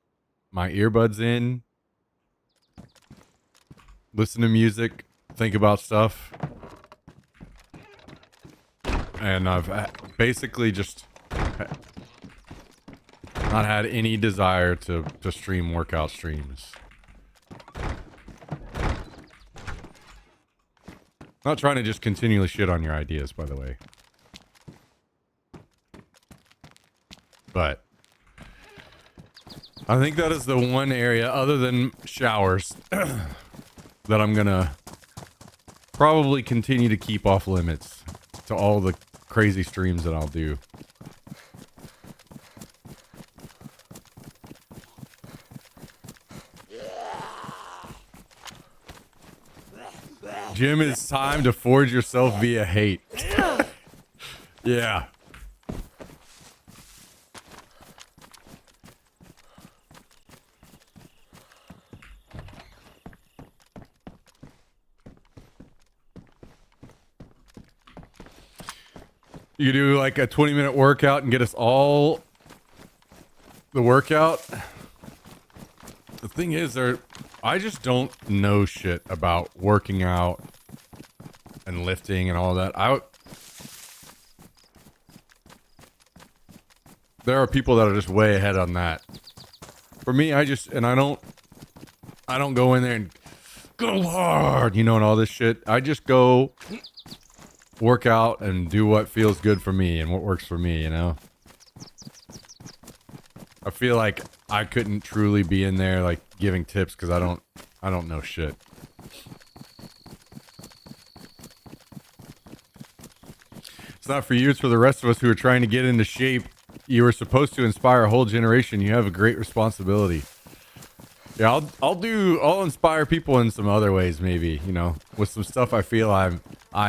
my earbuds in, listen to music, think about stuff. And I've basically just not had any desire to stream workout streams. Not trying to just continually shit on your ideas, by the way. But I think that is the one area, other than showers, that I'm gonna probably continue to keep off limits to all the crazy streams that I'll do. Gym is time to forge yourself via hate. Yeah. You do like a 20-minute workout and get us all the workout. The thing is, I just don't know shit about working out and lifting and all that. There are people that are just way ahead on that. For me, I don't go in there and go hard, and all this shit. I just go work out and do what feels good for me and what works for me, I feel like I couldn't truly be in there like giving tips because I don't know shit. It's not for you, it's for the rest of us who are trying to get into shape. You were supposed to inspire a whole generation. You have a great responsibility. Yeah, I'll inspire people in some other ways, maybe, with some stuff I feel I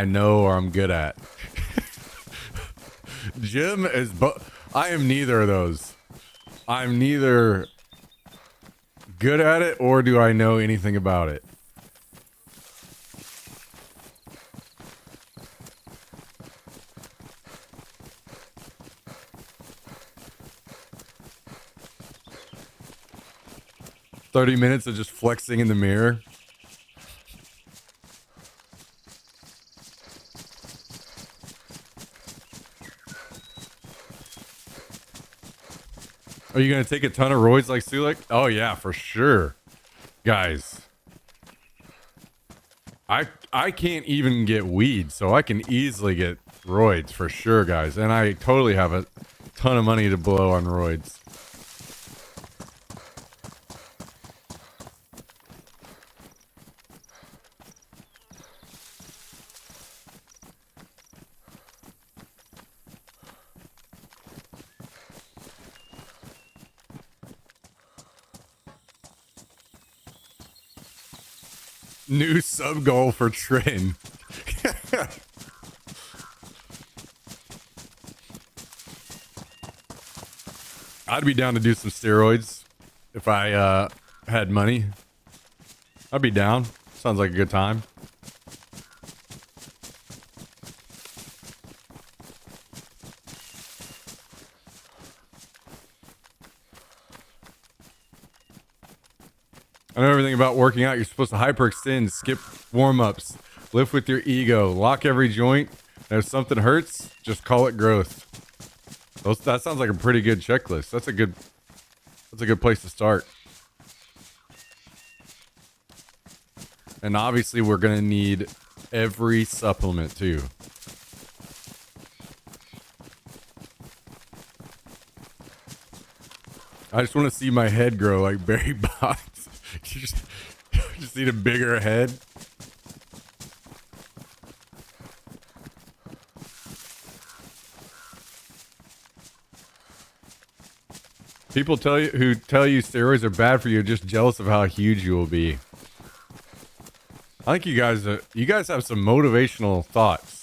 know or I'm good at. Gym is I am neither of those. I'm neither good at it or do I know anything about it. "30 minutes of just flexing in the mirror." Are you going to take a ton of roids like Sulek? Oh yeah, for sure. Guys. I can't even get weed, so I can easily get roids for sure, guys. And I totally have a ton of money to blow on roids. New sub goal for Trin. I'd be down to do some steroids if I had money. I'd be down. Sounds like a good time. I know everything about working out. You're supposed to hyperextend, skip warm-ups, lift with your ego, lock every joint. And if something hurts, just call it growth. That sounds like a pretty good checklist. That's a good place to start. And obviously we're going to need every supplement too. I just want to see my head grow like Barry Bonds. just need a bigger head. People who tell you steroids are bad for you are just jealous of how huge you will be. I think you guys have some motivational thoughts.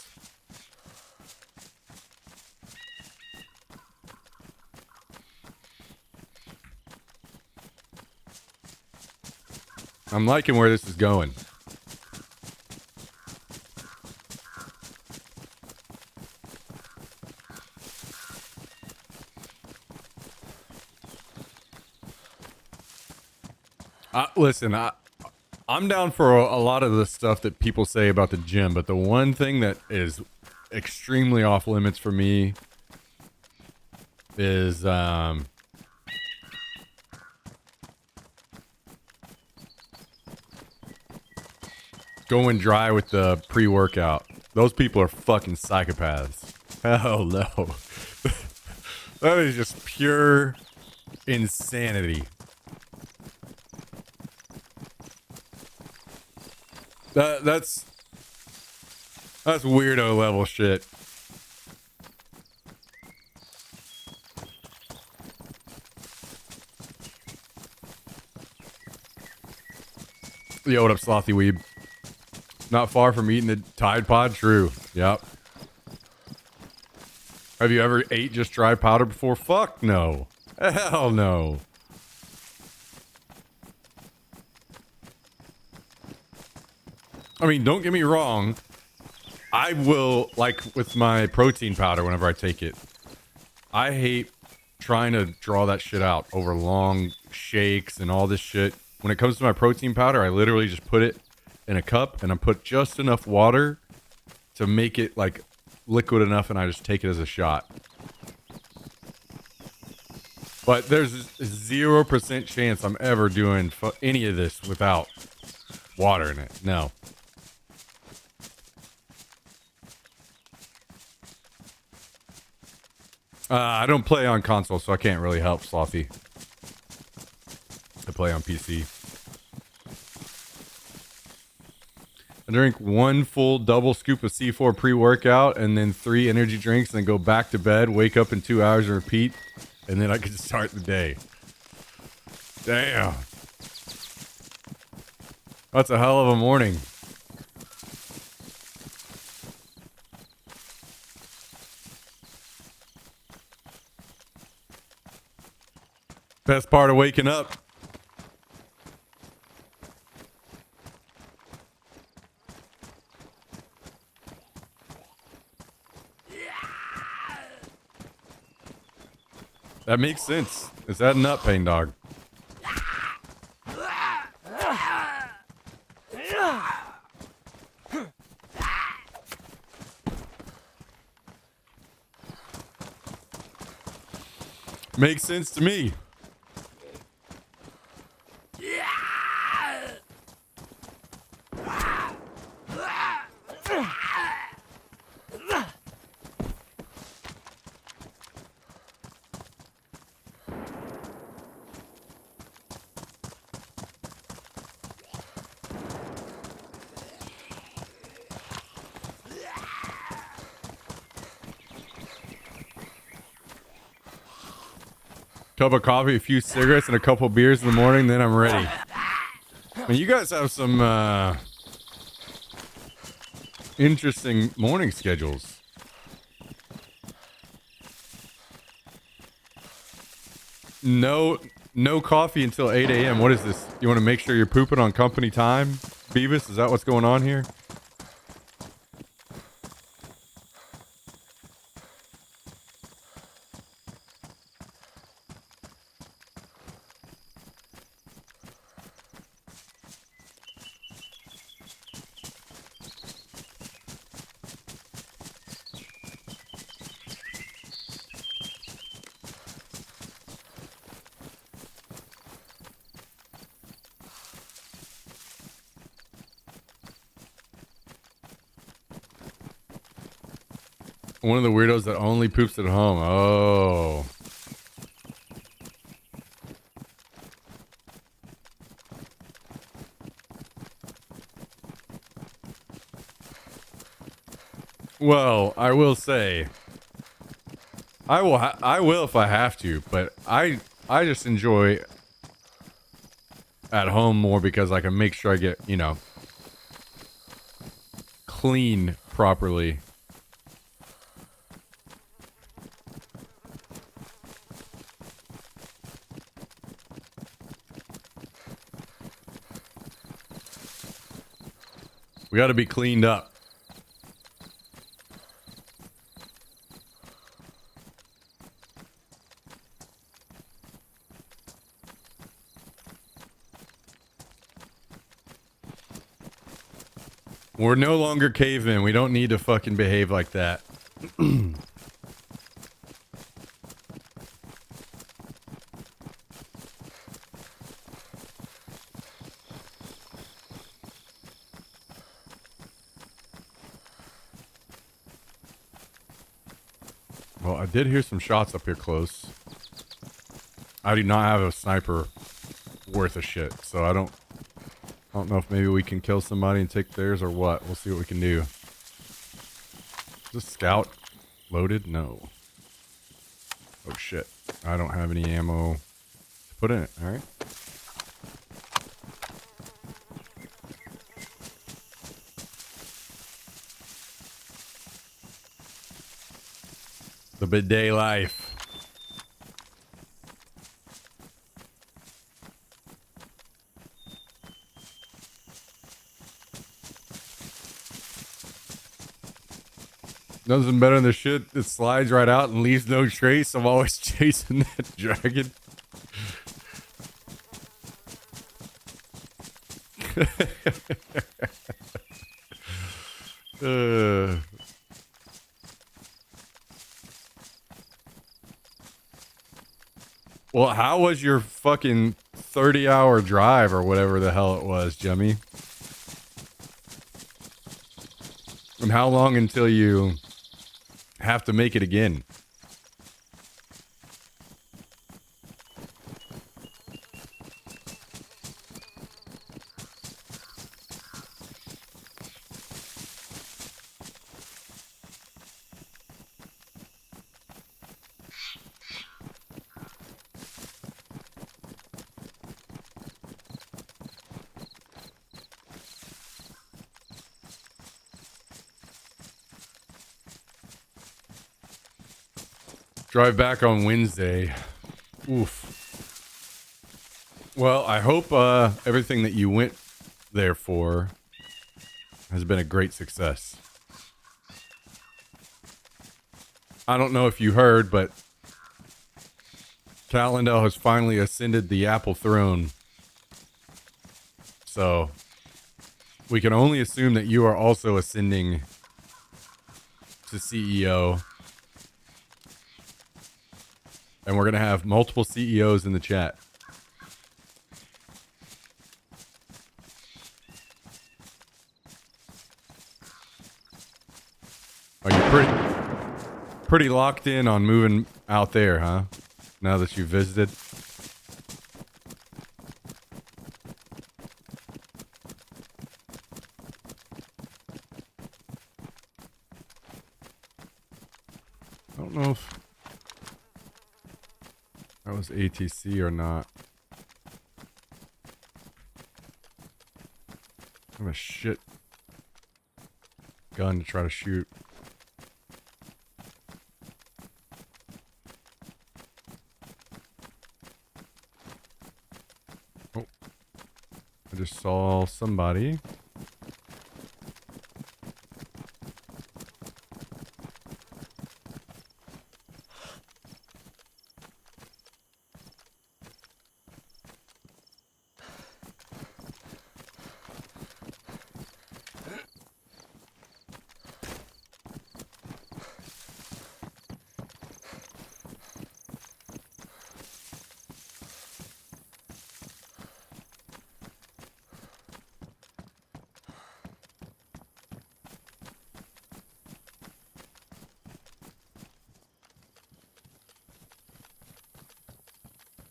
I'm liking where this is going. Listen, I'm down for a lot of the stuff that people say about the gym, but the one thing that is extremely off limits for me is going dry with the pre-workout. Those people are fucking psychopaths. Hell no. That is just pure insanity. That's weirdo level shit. Yo, what up, Slothy Weeb? Not far from eating the Tide Pod. True. Yep. Have you ever ate just dry powder before? Fuck no. Hell no. I mean, don't get me wrong. I will, like with my protein powder whenever I take it, I hate trying to draw that shit out over long shakes and all this shit. When it comes to my protein powder, I literally just put it in a cup and I put just enough water to make it like liquid enough, and I just take it as a shot. But there's 0% chance I'm ever doing any of this without water in it. No. I don't play on console, so I can't really help, Slothy. I play on PC. I drink 1 full double scoop of C4 pre-workout and then 3 energy drinks and then go back to bed, wake up in 2 hours and repeat, and then I can start the day. Damn. That's a hell of a morning. Best part of waking up. That makes sense. Is that a nut pain, dog? Makes sense to me. Cup of coffee, a few cigarettes, and a couple beers in the morning, then I'm ready. I mean, you guys have some interesting morning schedules. No coffee until 8 a.m. What is this? You want to make sure you're pooping on company time? Beavis, is that what's going on here? One of the weirdos that only poops at home. Oh. Well, I will say, I will if I have to, but I just enjoy at home more because I can make sure I get, you know, clean properly. We got to be cleaned up. We're no longer cavemen. We don't need to fucking behave like that. Well, I did hear some shots up here close. I do not have a sniper worth of shit, so I don't know if maybe we can kill somebody and take theirs or what. We'll see what we can do. Is this scout loaded? No. Oh shit. I don't have any ammo to put in it. Alright. The bidet life. Nothing better than the shit that slides right out and leaves no trace. I'm always chasing that dragon. Well, how was your fucking 30-hour drive or whatever the hell it was, Jimmy? And how long until you have to make it again? Drive back on Wednesday. Oof. Well, I hope everything that you went there for has been a great success. I don't know if you heard, but Calendel has finally ascended the Apple throne. So we can only assume that you are also ascending to CEO. And we're going to have multiple CEOs in the chat. Are you pretty locked in on moving out there, huh? Now that you visited? I don't know if that was ATC or not. I have a shit gun to try to shoot. Oh, I just saw somebody.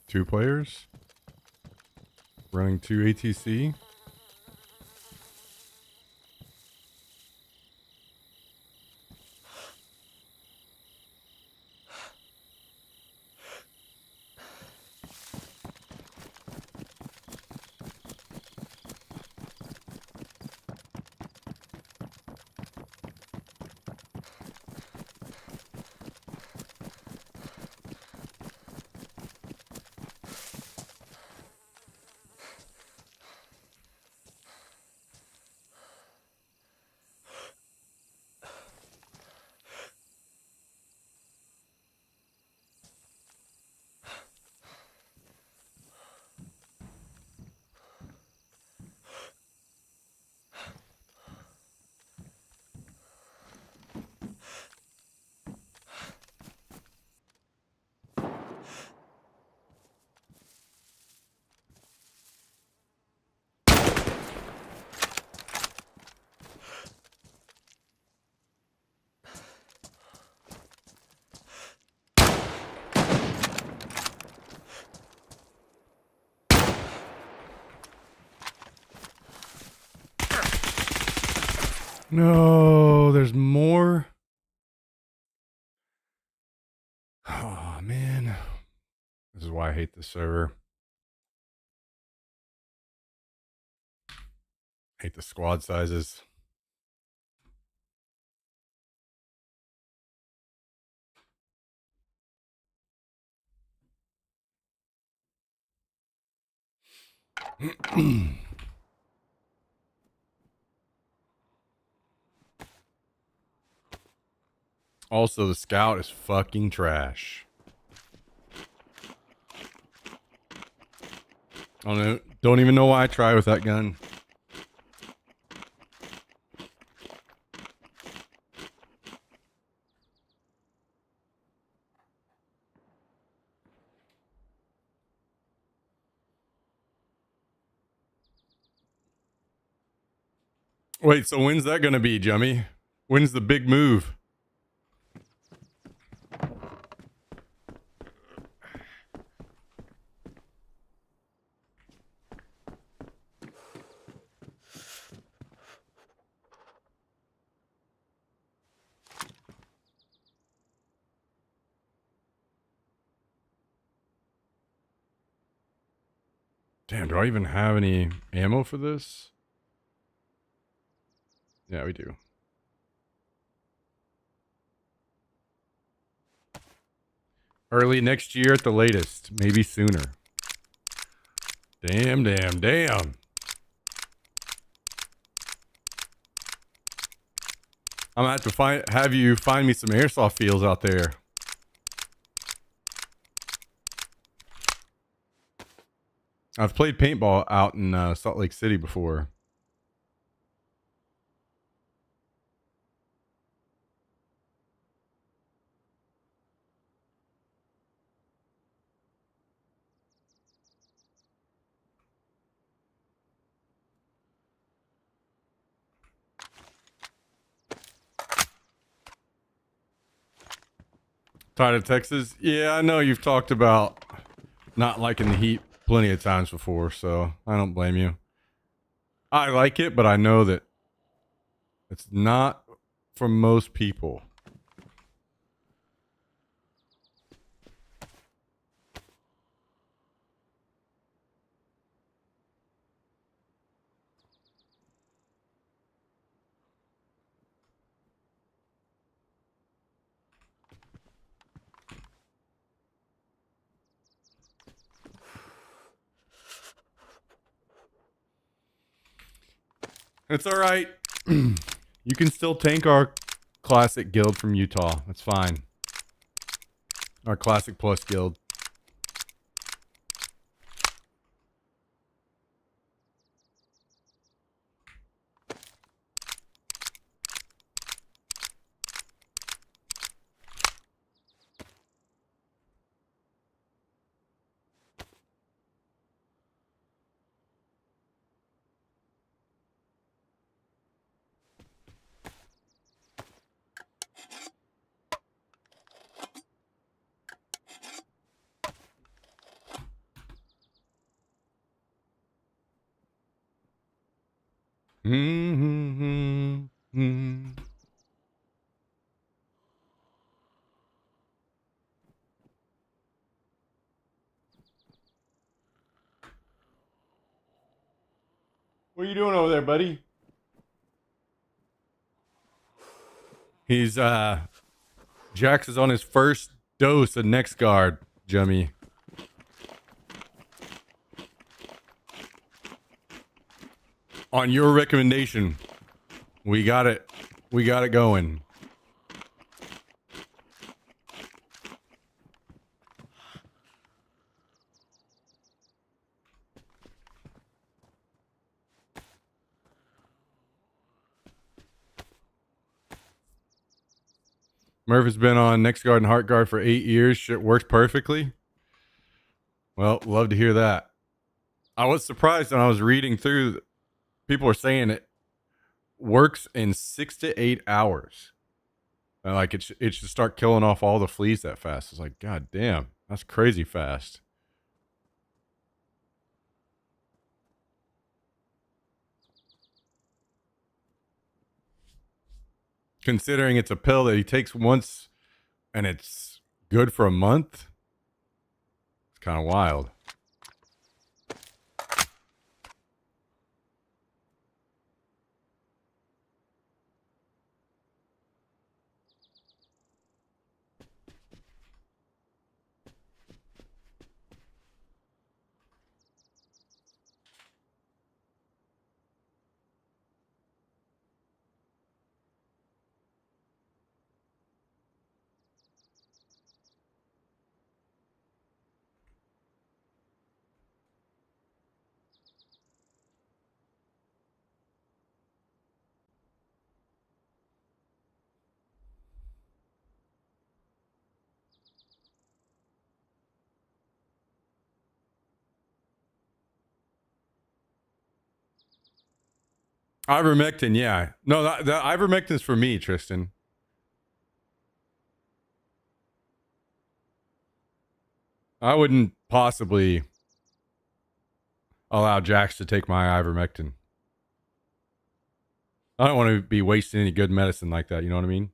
Two players running 2 ATC. No, there's more. Oh, man. This is why I hate the server. Hate the squad sizes. Also, the Scout is fucking trash. I don't even know why I try with that gun. Wait, so when's that gonna be, Jummy? When's the big move? Damn, do I even have any ammo for this? Yeah, we do. Early next year at the latest. Maybe sooner. Damn, damn, damn. I'm gonna have to have you find me some airsoft fields out there. I've played paintball out in Salt Lake City before. Tired of Texas? Yeah, I know you've talked about not liking the heat plenty of times before, so I don't blame you. I like it, but I know that it's not for most people. It's all right. You can still tank our classic guild from Utah. That's fine. Our classic plus guild. What are you doing over there, buddy? He's Jax is on his first dose of Next Guard, Jummy. On your recommendation, we got it. We got it going. Murph has been on Next Guard and Heart Guard for 8 years. Shit works perfectly. Well, love to hear that. I was surprised when I was reading through. People are saying it works in 6 to 8 hours. And like it should start killing off all the fleas that fast. It's like, God damn, that's crazy fast. Considering it's a pill that he takes once and it's good for a month, it's kind of wild. Ivermectin, yeah. No, the ivermectin's for me, Tristan. I wouldn't possibly allow Jax to take my ivermectin. I don't want to be wasting any good medicine like that. You know what I mean?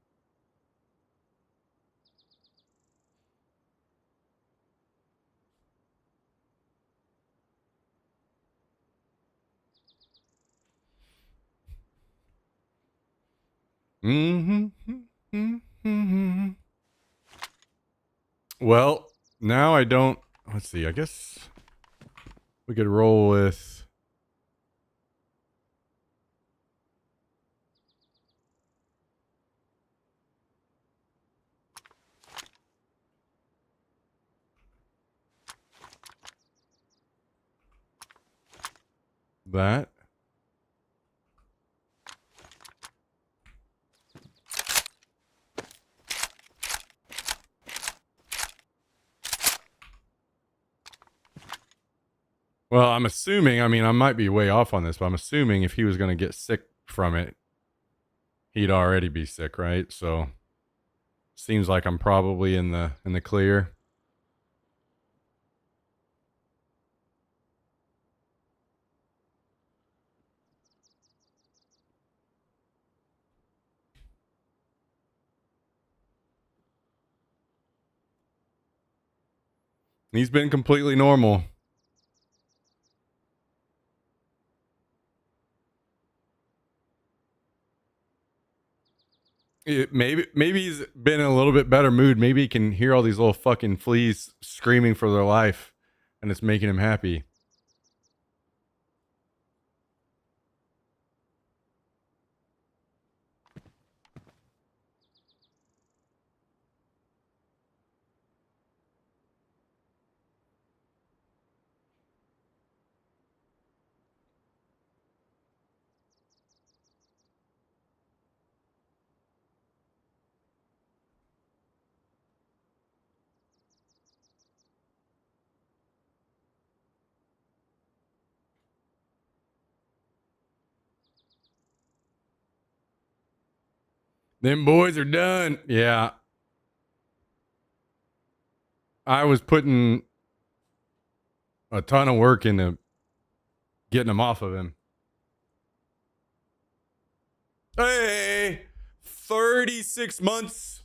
Mm-hmm. Well, now I don't. Let's see. I guess we could roll with. That. Well, I'm assuming, I mean, I might be way off on this, but I'm assuming if he was going to get sick from it, he'd already be sick, right? So seems like I'm probably in the clear. He's been completely normal. Maybe he's been in a little bit better mood. Maybe he can hear all these little fucking fleas screaming for their life, and it's making him happy. Them boys are done. Yeah, I was putting a ton of work into getting them off of him. Hey, 36 months,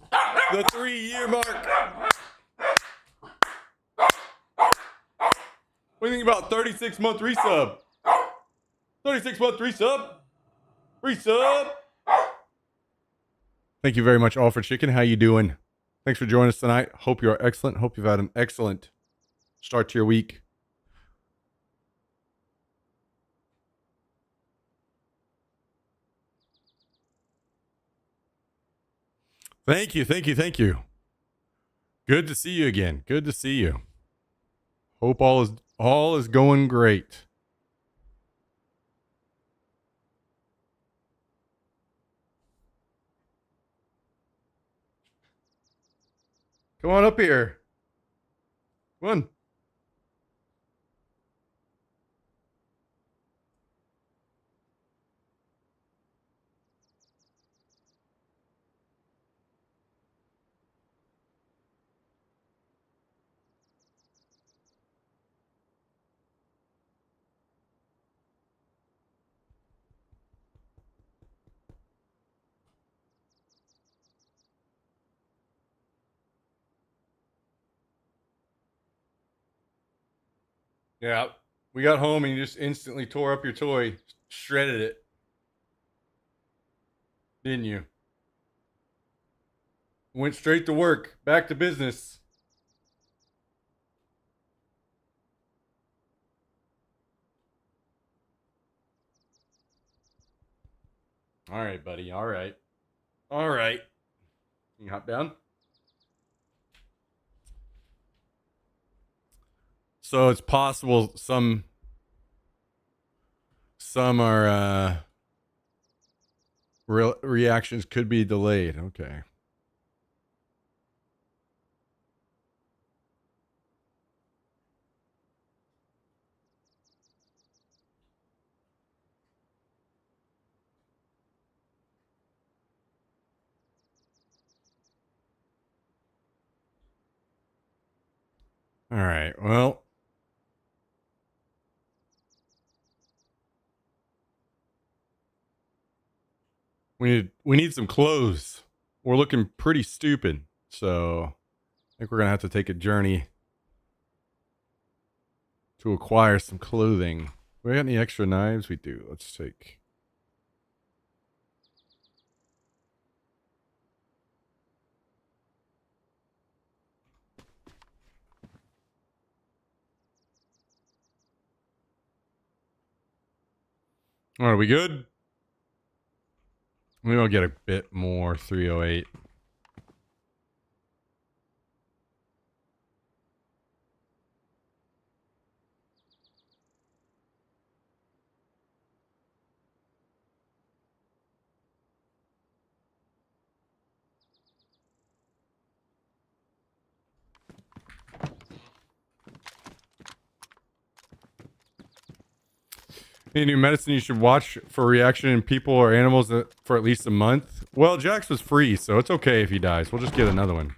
the 3-year mark. What do you think about 36-month resub? 36-month resub? Resub? Thank you very much, all for chicken. How you doing? Thanks for joining us tonight. Hope you are excellent. Hope you've had an excellent start to your week. Thank you, thank you, thank you. Good to see you again. Good to see you. Hope all is going great. Come on up here. Come on. Yeah, we got home and you just instantly tore up your toy, shredded it, didn't you? Went straight to work, back to business. All right, buddy. All right. All right. Can you hop down? So it's possible some are reactions could be delayed. Okay. All right. Well, we need some clothes. We're looking pretty stupid, so I think we're gonna have to take a journey to acquire some clothing. We got any extra knives? We do. Let's take. All right, are we good? Maybe I'll get a bit more 308. Any new medicine you should watch for reaction in people or animals for at least a month? Well, Jax was free, so it's okay if he dies. We'll just get another one.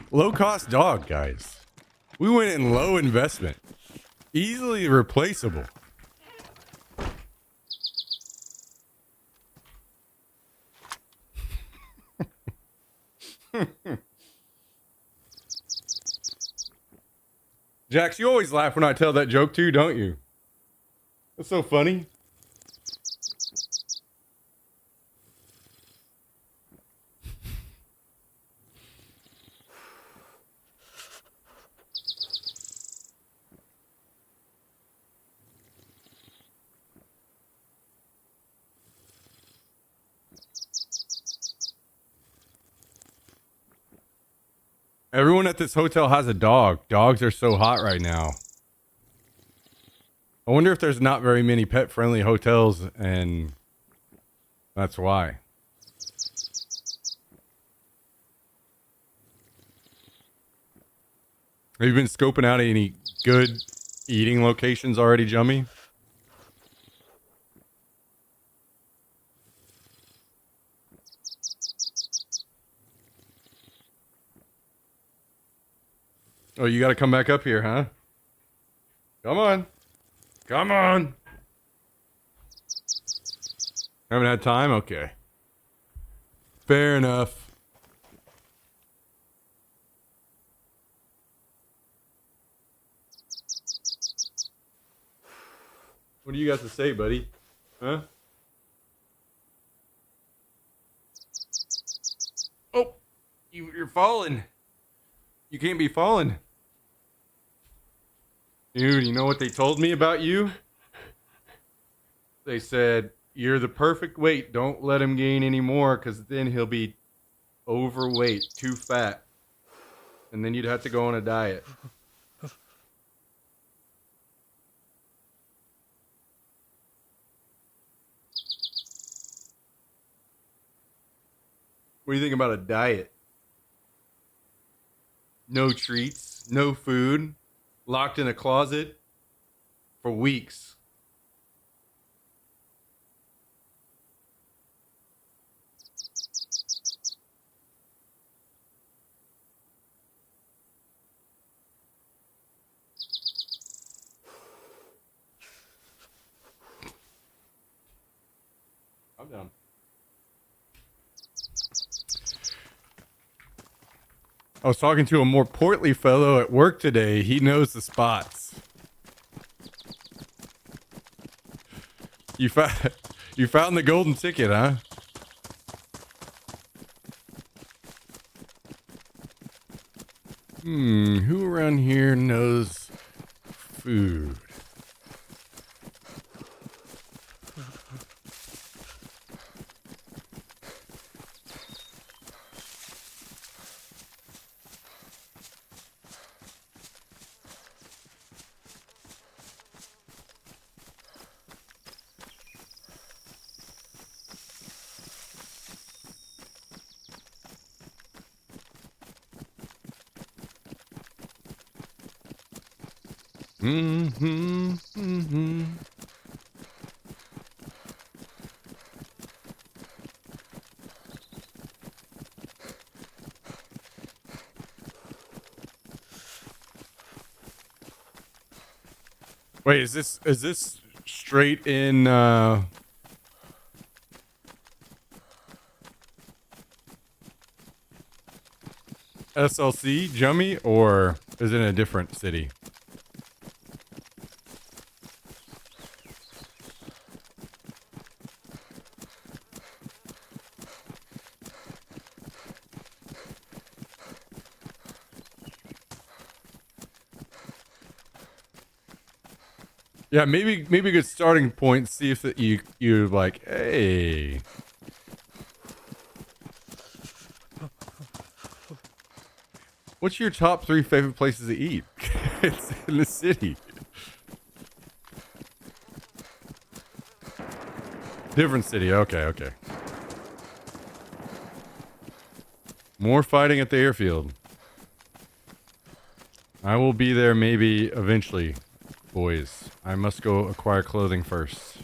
Low cost dog, guys. We went in low investment. Easily replaceable. Jax, you always laugh when I tell that joke too, don't you? That's so funny. Everyone at this hotel has a dog. Dogs are so hot right now. I wonder if there's not very many pet-friendly hotels, and that's why. Have you been scoping out any good eating locations already, Jummy? Oh, you got to come back up here, huh? Come on. Come on. Haven't had time? Okay. Fair enough. What do you got to say, buddy? Huh? Oh, you're falling. You can't be falling. Dude, you know what they told me about you? They said, you're the perfect weight. Don't let him gain any more, because then he'll be overweight, too fat. And then you'd have to go on a diet. What do you think about a diet? No treats, no food, locked in a closet for weeks. I'm down. I was talking to a more portly fellow at work today. He knows the spots. You found the golden ticket, huh? Who around here knows food? Mm-hmm. Mm-hmm. Wait, is this straight in SLC, Jummy, or is it in a different city? Yeah, maybe a good starting point. See if that you like. Hey, what's your top 3 favorite places to eat? It's in the city. Different city. Okay, okay. More fighting at the airfield. I will be there maybe eventually, boys. I must go acquire clothing first.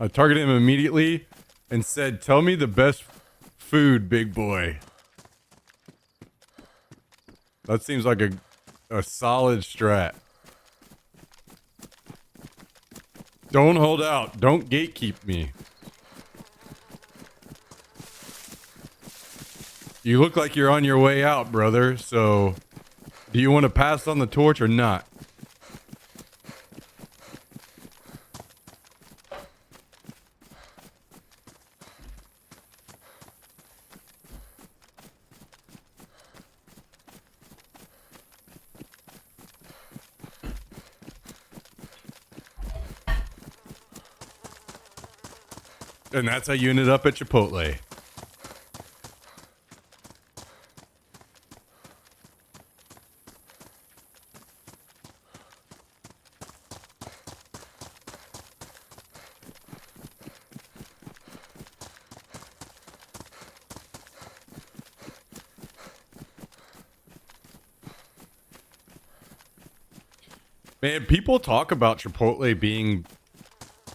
I targeted him immediately and said, "Tell me the best food, big boy." That seems like a solid strat. Don't hold out. Don't gatekeep me. You look like you're on your way out, brother. So, do you want to pass on the torch or not? And that's how you ended up at Chipotle. Man, people talk about Chipotle being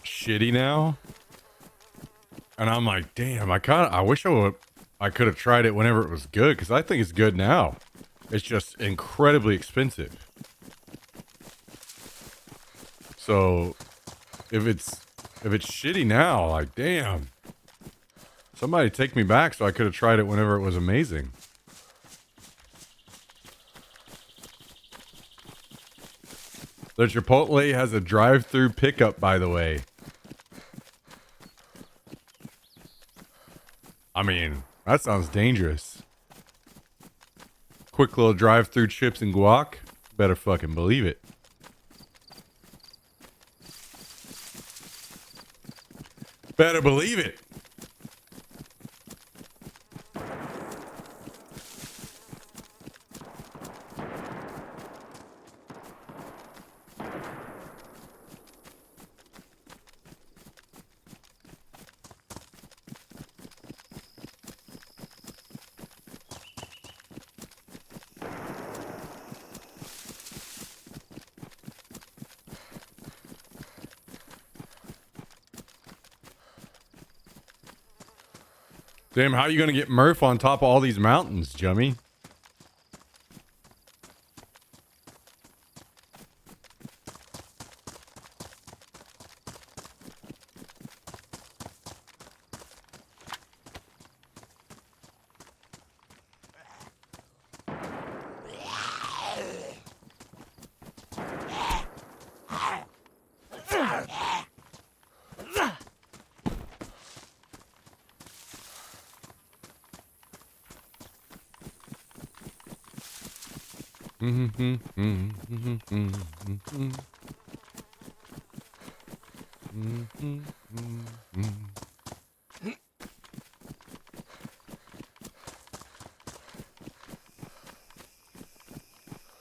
shitty now. And I'm like, damn, I wish I could have tried it whenever it was good, because I think it's good now. It's just incredibly expensive. So if it's shitty now, like, damn. Somebody take me back so I could have tried it whenever it was amazing. The Chipotle has a drive-through pickup, by the way. I mean, that sounds dangerous. Quick little drive-through chips and guac. Better fucking believe it. Better believe it. Damn, how are you going to get Murph on top of all these mountains, Jummy?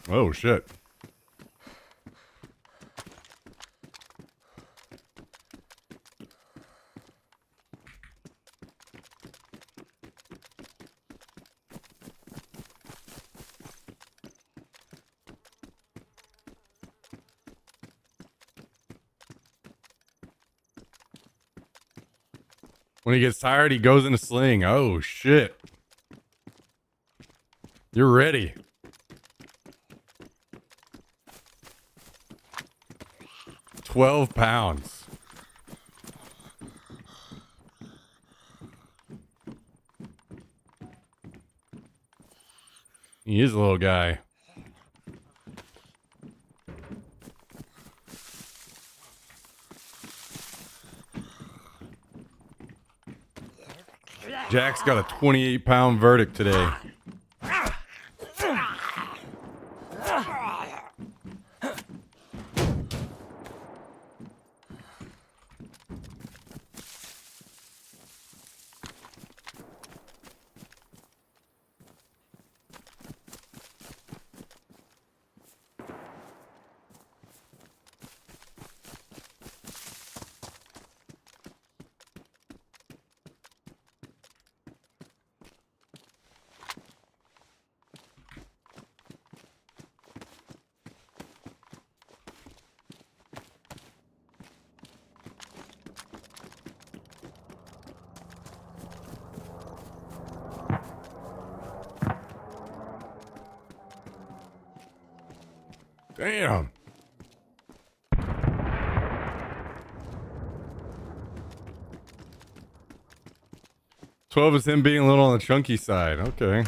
Oh, shit. When he gets tired, he goes in a sling. Oh, shit. You're ready. £12. He is a little guy. Jack's got a 28-pound verdict today. Damn. $12 is him being a little on the chunky side. Okay.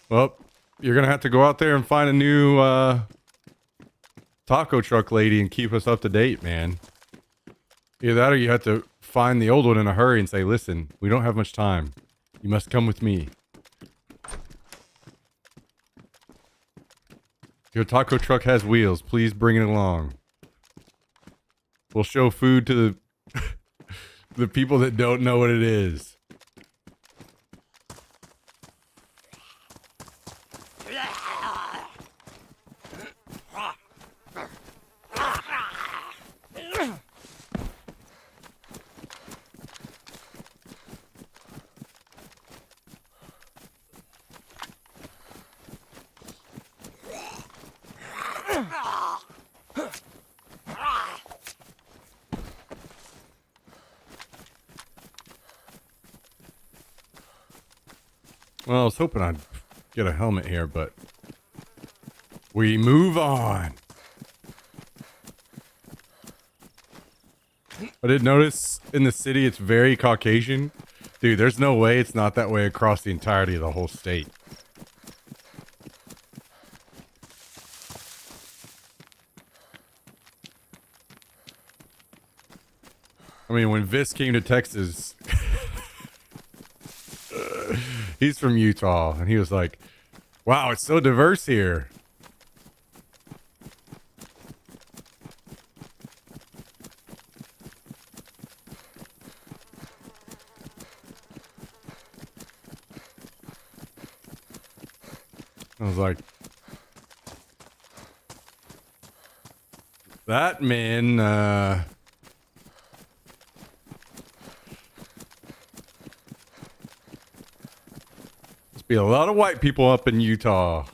Well, you're going to have to go out there and find a new taco truck lady and keep us up to date, man. Either that or you have to find the old one in a hurry and say, listen, we don't have much time. You must come with me. Your taco truck has wheels. Please bring it along. We'll show food to the people that don't know what it is. Well, I was hoping I'd get a helmet here, but we move on. I did notice in the city it's very Caucasian. Dude, there's no way it's not that way across the entirety of the whole state. I mean, when Vis came to Texas, he's from Utah, and he was like, wow, it's so diverse here. I was like, that man, must be a lot of white people up in Utah.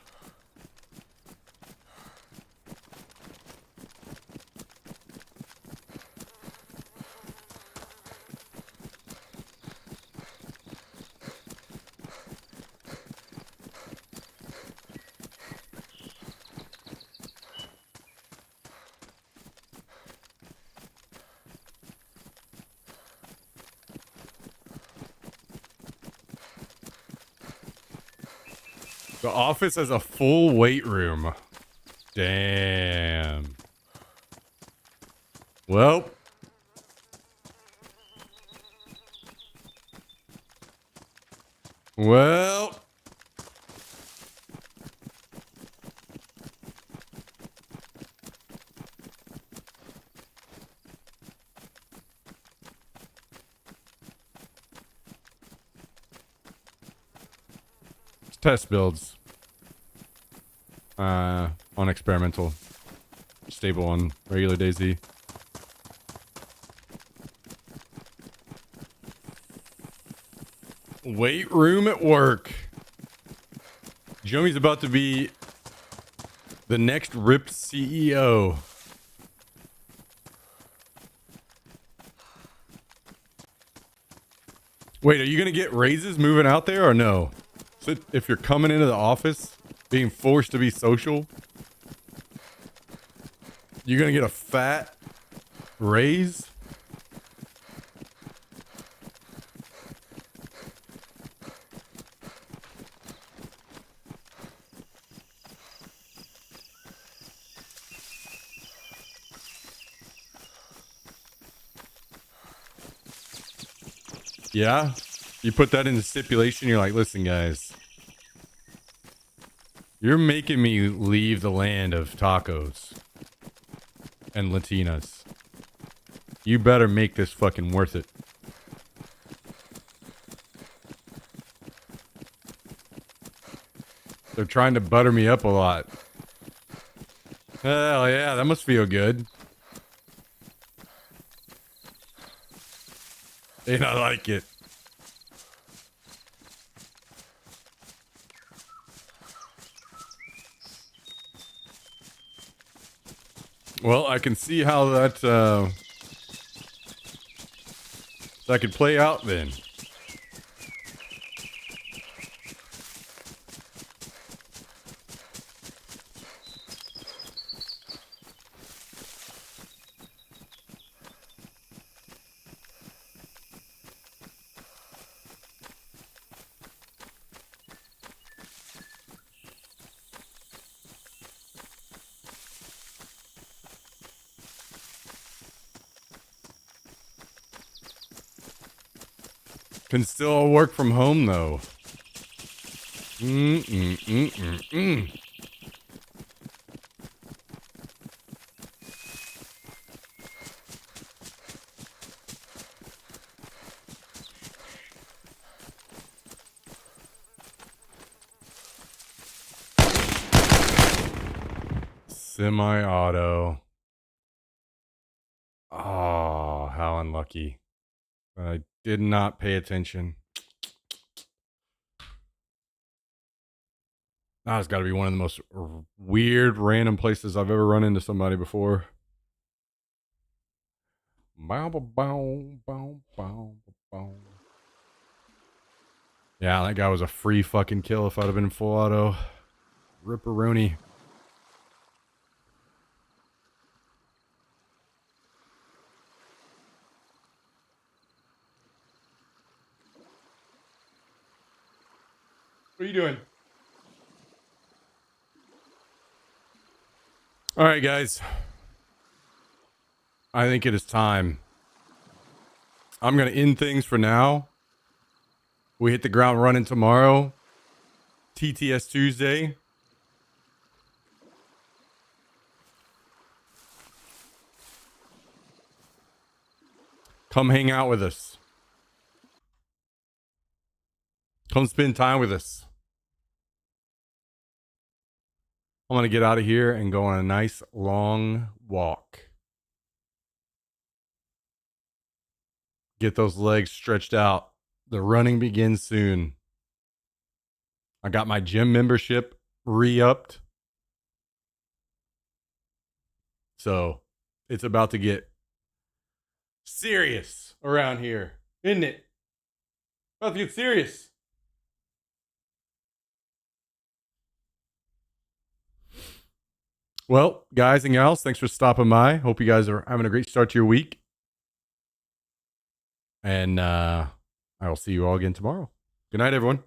The office has a full weight room. Damn. Well. Well. Test builds on experimental, stable on regular DayZ. Weight room at work. Joey's about to be the next ripped CEO. Wait, are you going to get raises moving out there or no? So if you're coming into the office, being forced to be social, you're going to get a fat raise? Yeah? You put that in the stipulation, you're like, listen, guys. You're making me leave the land of tacos and Latinas. You better make this fucking worth it. They're trying to butter me up a lot. Hell yeah, that must feel good. And I like it. Well, I can see how that could play out then. Can still work from home though. Semi-auto. Oh, how unlucky. I did not pay attention. That's got to be one of the most weird, random places I've ever run into somebody before. Bow, bow, bow, bow, bow, bow. Yeah, that guy was a free fucking kill if I'd have been full auto. Ripperoni. What are you doing? All right, guys. I think it is time. I'm going to end things for now. We hit the ground running tomorrow. Tts Tuesday. Come hang out with us. Come spend time with us. I'm going to get out of here and go on a nice long walk. Get those legs stretched out. The running begins soon. I got my gym membership re-upped. So it's about to get serious around here, isn't it? About to get serious. Well, guys and gals, thanks for stopping by. Hope you guys are having a great start to your week. And I will see you all again tomorrow. Good night, everyone.